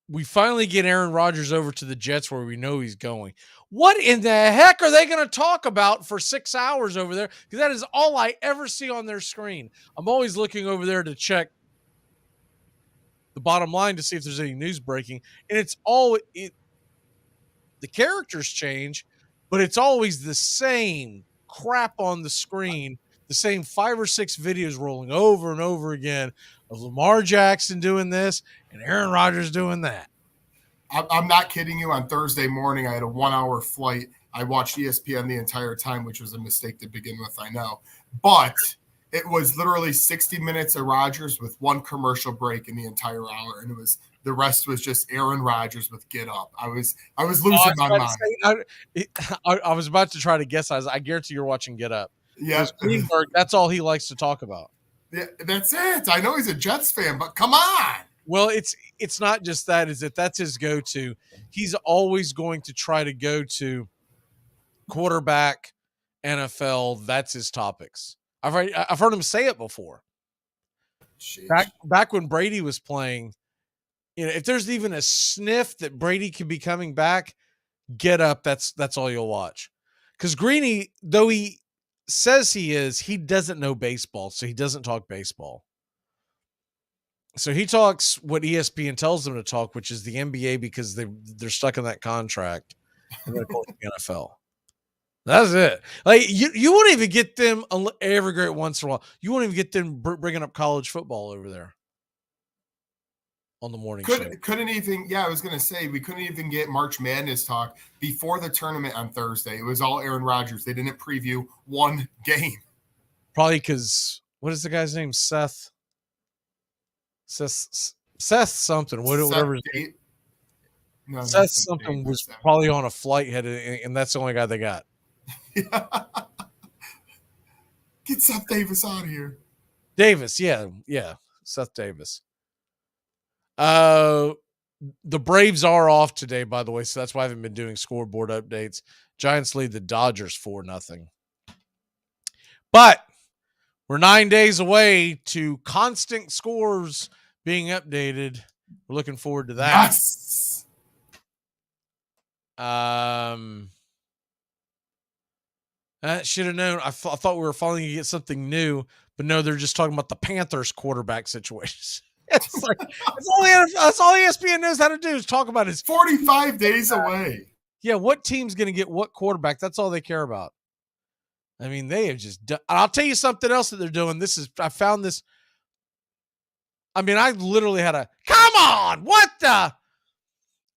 [SPEAKER 1] we finally get Aaron Rodgers over to the Jets where we know he's going, what in the heck are they going to talk about for 6 hours over there? Because that is all I ever see on their screen. I'm always looking over there to check the bottom line to see if there's any news breaking. And it's the characters change, but it's always the same crap on the screen, the same 5 or 6 videos rolling over and over again of Lamar Jackson doing this and Aaron Rodgers doing that.
[SPEAKER 9] I'm not kidding you. On Thursday morning, I had a 1-hour flight. I watched ESPN the entire time, which was a mistake to begin with, I know. But it was literally 60 minutes of Rodgers with one commercial break in the entire hour, and the rest was just Aaron Rodgers with "Get Up." I was losing my mind.
[SPEAKER 1] I was about to try to guess. I guarantee you're watching Get Up.
[SPEAKER 9] Yeah,
[SPEAKER 1] Greenberg, that's all he likes to talk about.
[SPEAKER 9] Yeah, that's it. I know he's a Jets fan, but come on.
[SPEAKER 1] Well, it's not just that. Is that that's his go-to? He's always going to try to go to quarterback, NFL. That's his topics. I've heard him say it before. Back when Brady was playing, if there's even a sniff that Brady could be coming back, Get Up. That's all you'll watch. Because Greeny, though he says he doesn't know baseball, so he doesn't talk baseball. So he talks what ESPN tells him to talk, which is the NBA, because they're stuck in that contract, and they're going to the NFL. That's it. Like you won't even get them every great once in a while. You won't even get them bringing up college football over there on the morning show.
[SPEAKER 9] Couldn't even. Yeah, I was gonna say we couldn't even get March Madness talk before the tournament on Thursday. It was all Aaron Rodgers. They didn't preview one game.
[SPEAKER 1] Probably because what is the guy's name? Seth something. Whatever. Seth something was probably on a flight headed, and that's the only guy they got.
[SPEAKER 9] Get Seth Davis out of here.
[SPEAKER 1] Davis, yeah, Seth Davis. The Braves are off today, by the way, so that's why I haven't been doing scoreboard updates. Giants lead the Dodgers 4-0. But we're 9 days away to constant scores being updated. We're looking forward to that.
[SPEAKER 9] Yes.
[SPEAKER 1] I should have known. I thought we were finally going to get something new, but no, they're just talking about the Panthers quarterback situation. It's like that's all ESPN knows how to do is talk about. Is
[SPEAKER 9] 45 days away.
[SPEAKER 1] Yeah, what team's going to get what quarterback? That's all they care about. I mean, they have just done. I'll tell you something else that they're doing. I found this. I mean, I literally had come on, what the?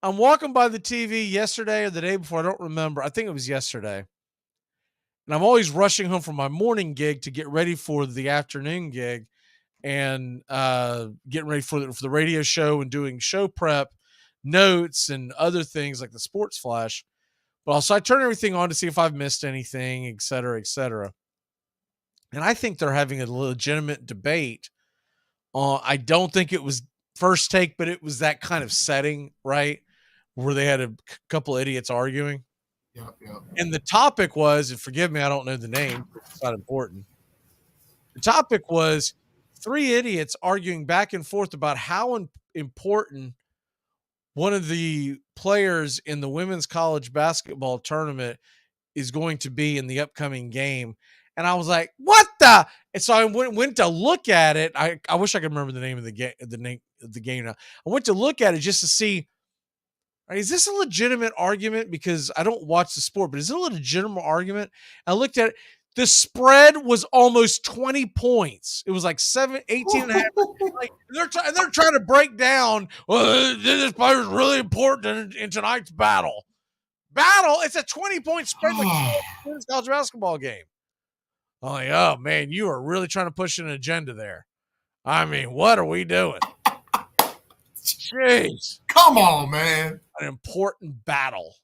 [SPEAKER 1] I'm walking by the TV yesterday or the day before. I don't remember. I think it was yesterday. And I'm always rushing home from my morning gig to get ready for the afternoon gig and getting ready for the radio show and doing show prep, notes, and other things like the sports flash. But also I turn everything on to see if I've missed anything, et cetera, et cetera. And I think they're having a legitimate debate. I don't think it was First Take, but it was that kind of setting, right? Where they had a couple idiots arguing.
[SPEAKER 9] Yep.
[SPEAKER 1] And the topic was, and forgive me, I don't know the name. It's not important. The topic was 3 idiots arguing back and forth about how important one of the players in the women's college basketball tournament is going to be in the upcoming game. And I was like, what the? And so I went to look at it. I wish I could remember the name of the game, now. I went to look at it just to see, is this a legitimate argument? Because I don't watch the sport, but is it a legitimate argument? I looked at it. The spread was almost 20 points. It was like 18 and a half. Like, they're trying to break down, well, this player is really important in tonight's battle. It's a 20-point spread like a college basketball game. I'm like, oh, man, you are really trying to push an agenda there. I mean, what are we doing? Jeez.
[SPEAKER 9] Come on, man.
[SPEAKER 1] An important battle.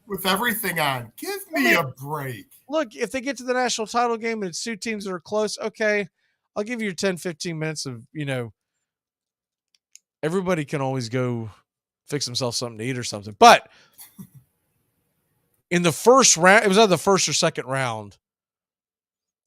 [SPEAKER 9] With everything on. Give me a break.
[SPEAKER 1] Look, if they get to the national title game and it's two teams that are close, okay, I'll give you 10, 15 minutes of, everybody can always go fix themselves something to eat or something. But in the first round, it was either the first or second round,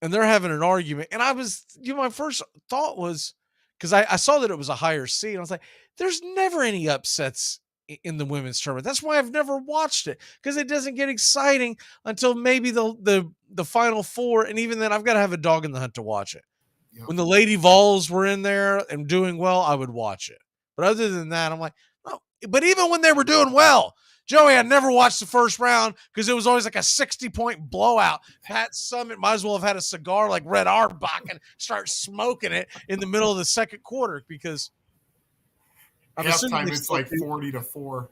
[SPEAKER 1] and they're having an argument. And I was, my first thought was, because I saw that it was a higher seed. I was like, there's never any upsets in the women's tournament. That's why I've never watched it, because it doesn't get exciting until maybe the final four. And even then, I've got to have a dog in the hunt to watch it. Yep. When the Lady Vols were in there and doing well, I would watch it. But other than that, I'm like, no. But even when they were doing well, Joey, I never watched the first round because it was always like a 60-point blowout. Pat Summit might as well have had a cigar like Red Auerbach and start smoking it in the middle of the second quarter, because
[SPEAKER 9] halftime it's like 40-4.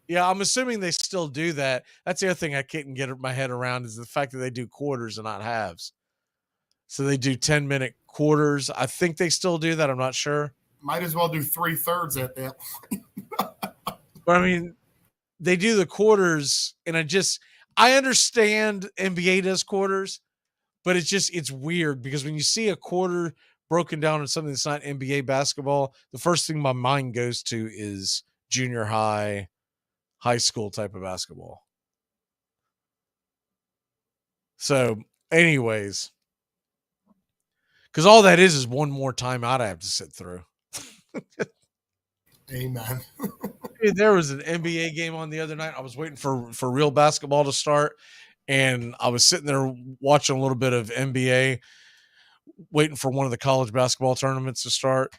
[SPEAKER 1] Yeah, I'm assuming they still do that. That's the other thing I can't get my head around, is the fact that they do quarters and not halves. So they do 10-minute quarters. I think they still do that. I'm not sure.
[SPEAKER 9] Might as well do 3/3 at that point.
[SPEAKER 1] But I mean, they do the quarters, and I understand NBA does quarters, but it's weird, because when you see a quarter broken down in something that's not NBA basketball, the first thing my mind goes to is junior high school type of basketball. So anyways, because all that is one more timeout I have to sit through.
[SPEAKER 9] Amen.
[SPEAKER 1] Dude, there was an NBA game on the other night. I was waiting for real basketball to start, and I was sitting there watching a little bit of NBA, waiting for one of the college basketball tournaments to start.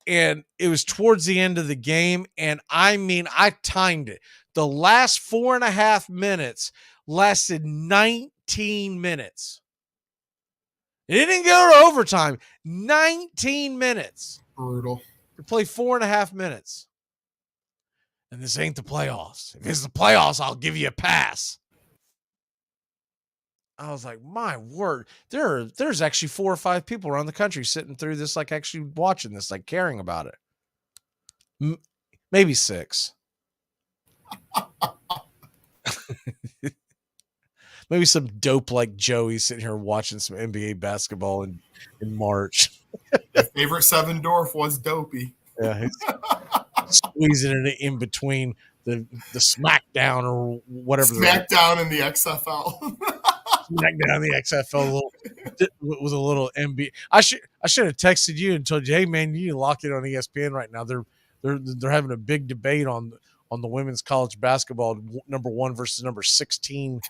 [SPEAKER 1] And it was towards the end of the game, and I mean, I timed it. The last 4.5 minutes lasted 19 minutes. It didn't go to overtime. 19 minutes.
[SPEAKER 9] Brutal.
[SPEAKER 1] To play 4.5 minutes. And this ain't the playoffs. If it's the playoffs, I'll give you a pass. I was like, my word. There's actually 4 or 5 people around the country sitting through this, like actually watching this, like caring about it. Maybe 6. Maybe some dope like Joey sitting here watching some NBA basketball in March.
[SPEAKER 9] Your favorite Seven Dwarf was Dopey.
[SPEAKER 1] Yeah, he's squeezing it in between the SmackDown or whatever.
[SPEAKER 9] SmackDown and the XFL.
[SPEAKER 1] SmackDown, the XFL, with a little NBA. I should have texted you and told you, hey man, you need to lock it on ESPN right now. They're having a big debate on the women's college basketball, number 1 versus number 16.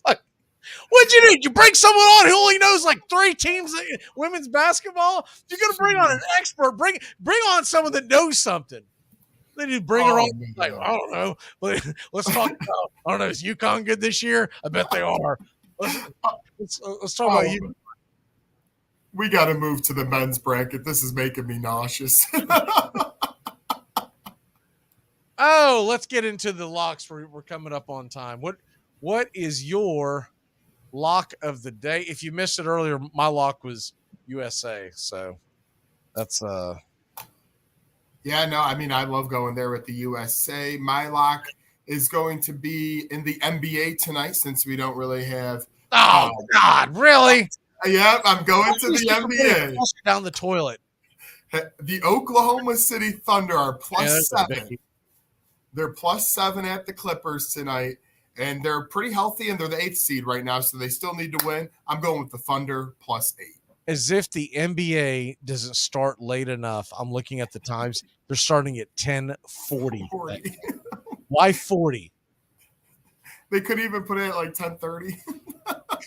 [SPEAKER 1] Like, what'd you do? You bring someone on who only knows like 3 teams in women's basketball? You're gonna bring on an expert. Bring on someone that knows something. Then you bring her on. Like, I don't know. Let's talk about. I don't know. Is UConn good this year? I bet they are. Let's talk about you.
[SPEAKER 9] We got to move to the men's bracket. This is making me nauseous.
[SPEAKER 1] Oh, let's get into the locks. We're coming up on time. What is your lock of the day? If you missed it earlier, my lock was USA. So that's
[SPEAKER 9] Yeah, no, I mean, I love going there with the USA. My lock is going to be in the NBA tonight, since we don't really have.
[SPEAKER 1] Oh God, really?
[SPEAKER 9] Yeah, I'm going to the NBA.
[SPEAKER 1] Down the toilet.
[SPEAKER 9] The Oklahoma City Thunder are +7. They're +7 at the Clippers tonight, and they're pretty healthy, and they're the 8th seed right now, so they still need to win. I'm going with the Thunder +8.
[SPEAKER 1] as if the NBA doesn't start late enough. I'm looking at the times. They're starting at 10:40. Why 40?
[SPEAKER 9] They could even put it at like 10:30.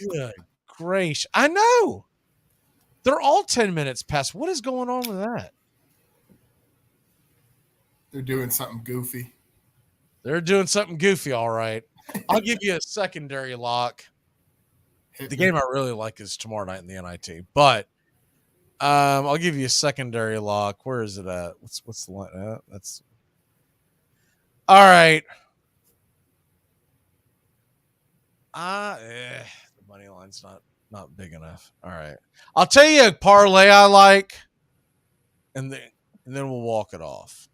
[SPEAKER 1] Good gracious. I know. They're all 10 minutes past. What is going on with that?
[SPEAKER 9] They're doing something goofy.
[SPEAKER 1] They're doing something goofy, all right. I'll give you a secondary lock. The game I really like is tomorrow night in the NIT, but I'll give you a secondary lock. Where is it at? What's the line? That's all right. The money line's not big enough. All right, I'll tell you a parlay I like, and then we'll walk it off.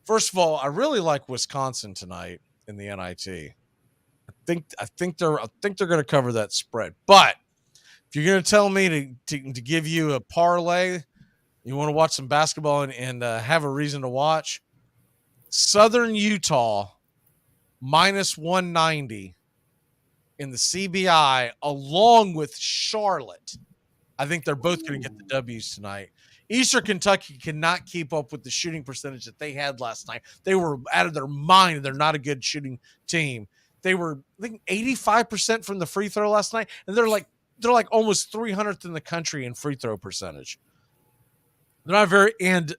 [SPEAKER 1] First of all, I really like Wisconsin tonight in the NIT. I think they're going to cover that spread. But if you're going to tell me to give you a parlay, you want to watch some basketball and have a reason to watch, Southern Utah minus 190 in the CBI along with Charlotte. I think they're both going to get the W's tonight. Eastern Kentucky cannot keep up with the shooting percentage that they had last night. They were out of their mind. They're not a good shooting team. They were, I think, 85% from the free throw last night, and they're like almost 300th in the country in free throw percentage. They're not very, and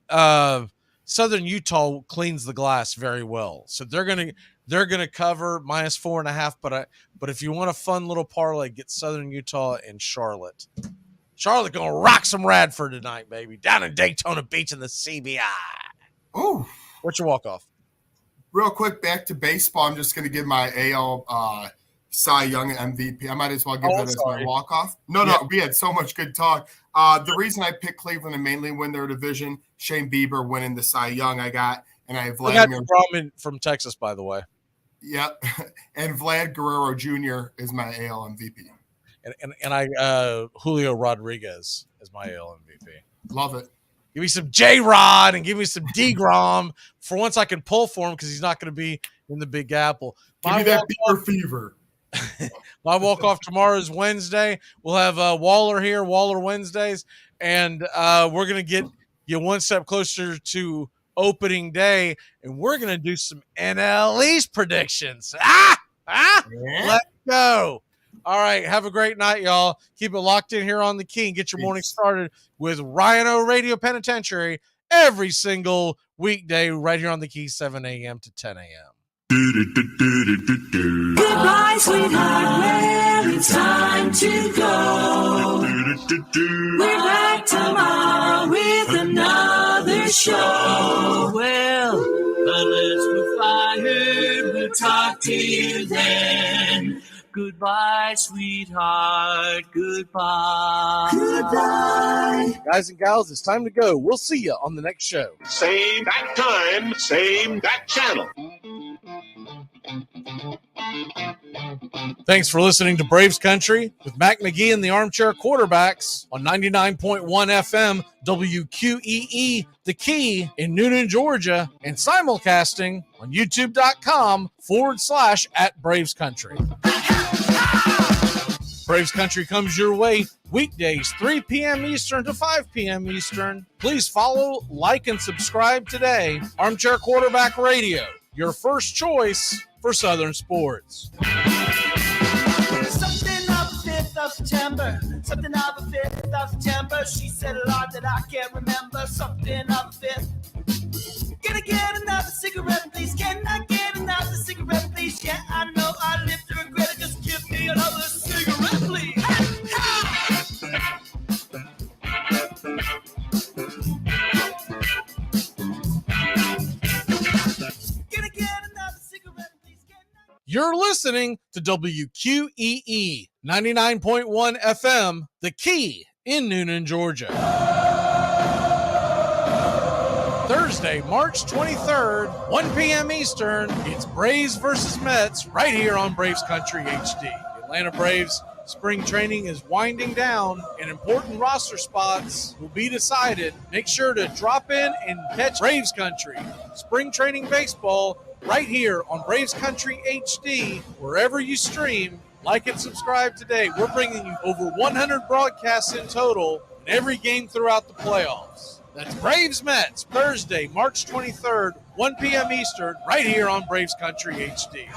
[SPEAKER 1] Southern Utah cleans the glass very well, so they're gonna cover minus 4.5. But if you want a fun little parlay, get Southern Utah and Charlotte. Charlotte gonna rock some Radford tonight, baby, down in Daytona Beach in the CBI.
[SPEAKER 9] Oh,
[SPEAKER 1] what's your walk off?
[SPEAKER 9] Real quick, back to baseball. I'm just going to give my AL Cy Young MVP. I might as well give that as my walk-off. No, we had so much good talk. The reason I picked Cleveland to mainly win their division, Shane Bieber winning the Cy Young I got, and I have Vladimir
[SPEAKER 1] Brahman from Texas, by the way.
[SPEAKER 9] Yep, and Vlad Guerrero Jr. is my AL MVP.
[SPEAKER 1] And I Julio Rodriguez is my AL MVP.
[SPEAKER 9] Love it.
[SPEAKER 1] Give me some J-Rod and give me some D-Grom. For once I can pull for him because he's not going to be in the Big Apple.
[SPEAKER 9] Give me that beer fever.
[SPEAKER 1] My walk-off tomorrow is Wednesday. We'll have Waller here, Waller Wednesdays, and we're going to get you one step closer to opening day, and we're going to do some NL East predictions. Let's go. All right, have a great night, y'all. Keep it locked in here on the Key and get your morning started with Rhino Radio Penitentiary every single weekday right here on the Key, 7 a.m. to 10 a.m.
[SPEAKER 6] Goodbye, sweetheart, well, it's time to go. We're back tomorrow with another show. Well, unless we're fired, we'll talk to you then. Goodbye, sweetheart. Goodbye. Goodbye.
[SPEAKER 2] Guys and gals, it's time to go. We'll see you on the next show.
[SPEAKER 15] Same bat time, same bat channel.
[SPEAKER 1] Thanks for listening to Braves Country with Mac McGee and the Armchair Quarterbacks on 99.1 FM WQEE, The Key in Noonan, Georgia, and simulcasting on youtube.com/@Braves Country. Braves Country comes your way weekdays, 3 p.m. Eastern to 5 p.m. Eastern. Please follow, like, and subscribe today. Armchair Quarterback Radio, your first choice for Southern sports.
[SPEAKER 6] Something of the 5th of September. Something of the 5th of September. She said a lot that I can't remember. Something of the 5th. Can I get another cigarette, please? Can I get another cigarette, please? Yeah, I know I live to regret it. Just give me another cigarette, please.
[SPEAKER 1] You're listening to WQEE 99.1 FM, The Key in Noonan, Georgia. Thursday, March 23rd, 1 p.m. Eastern, it's Braves versus Mets right here on Braves Country HD. The Atlanta Braves spring training is winding down and important roster spots will be decided. Make sure to drop in and catch Braves Country spring training baseball right here on Braves Country HD, wherever you stream Like and subscribe today. We're bringing you over 100 broadcasts in total in every game throughout the playoffs. That's Braves Mets, Thursday, March 23rd, 1 p.m. Eastern, right here on Braves Country HD.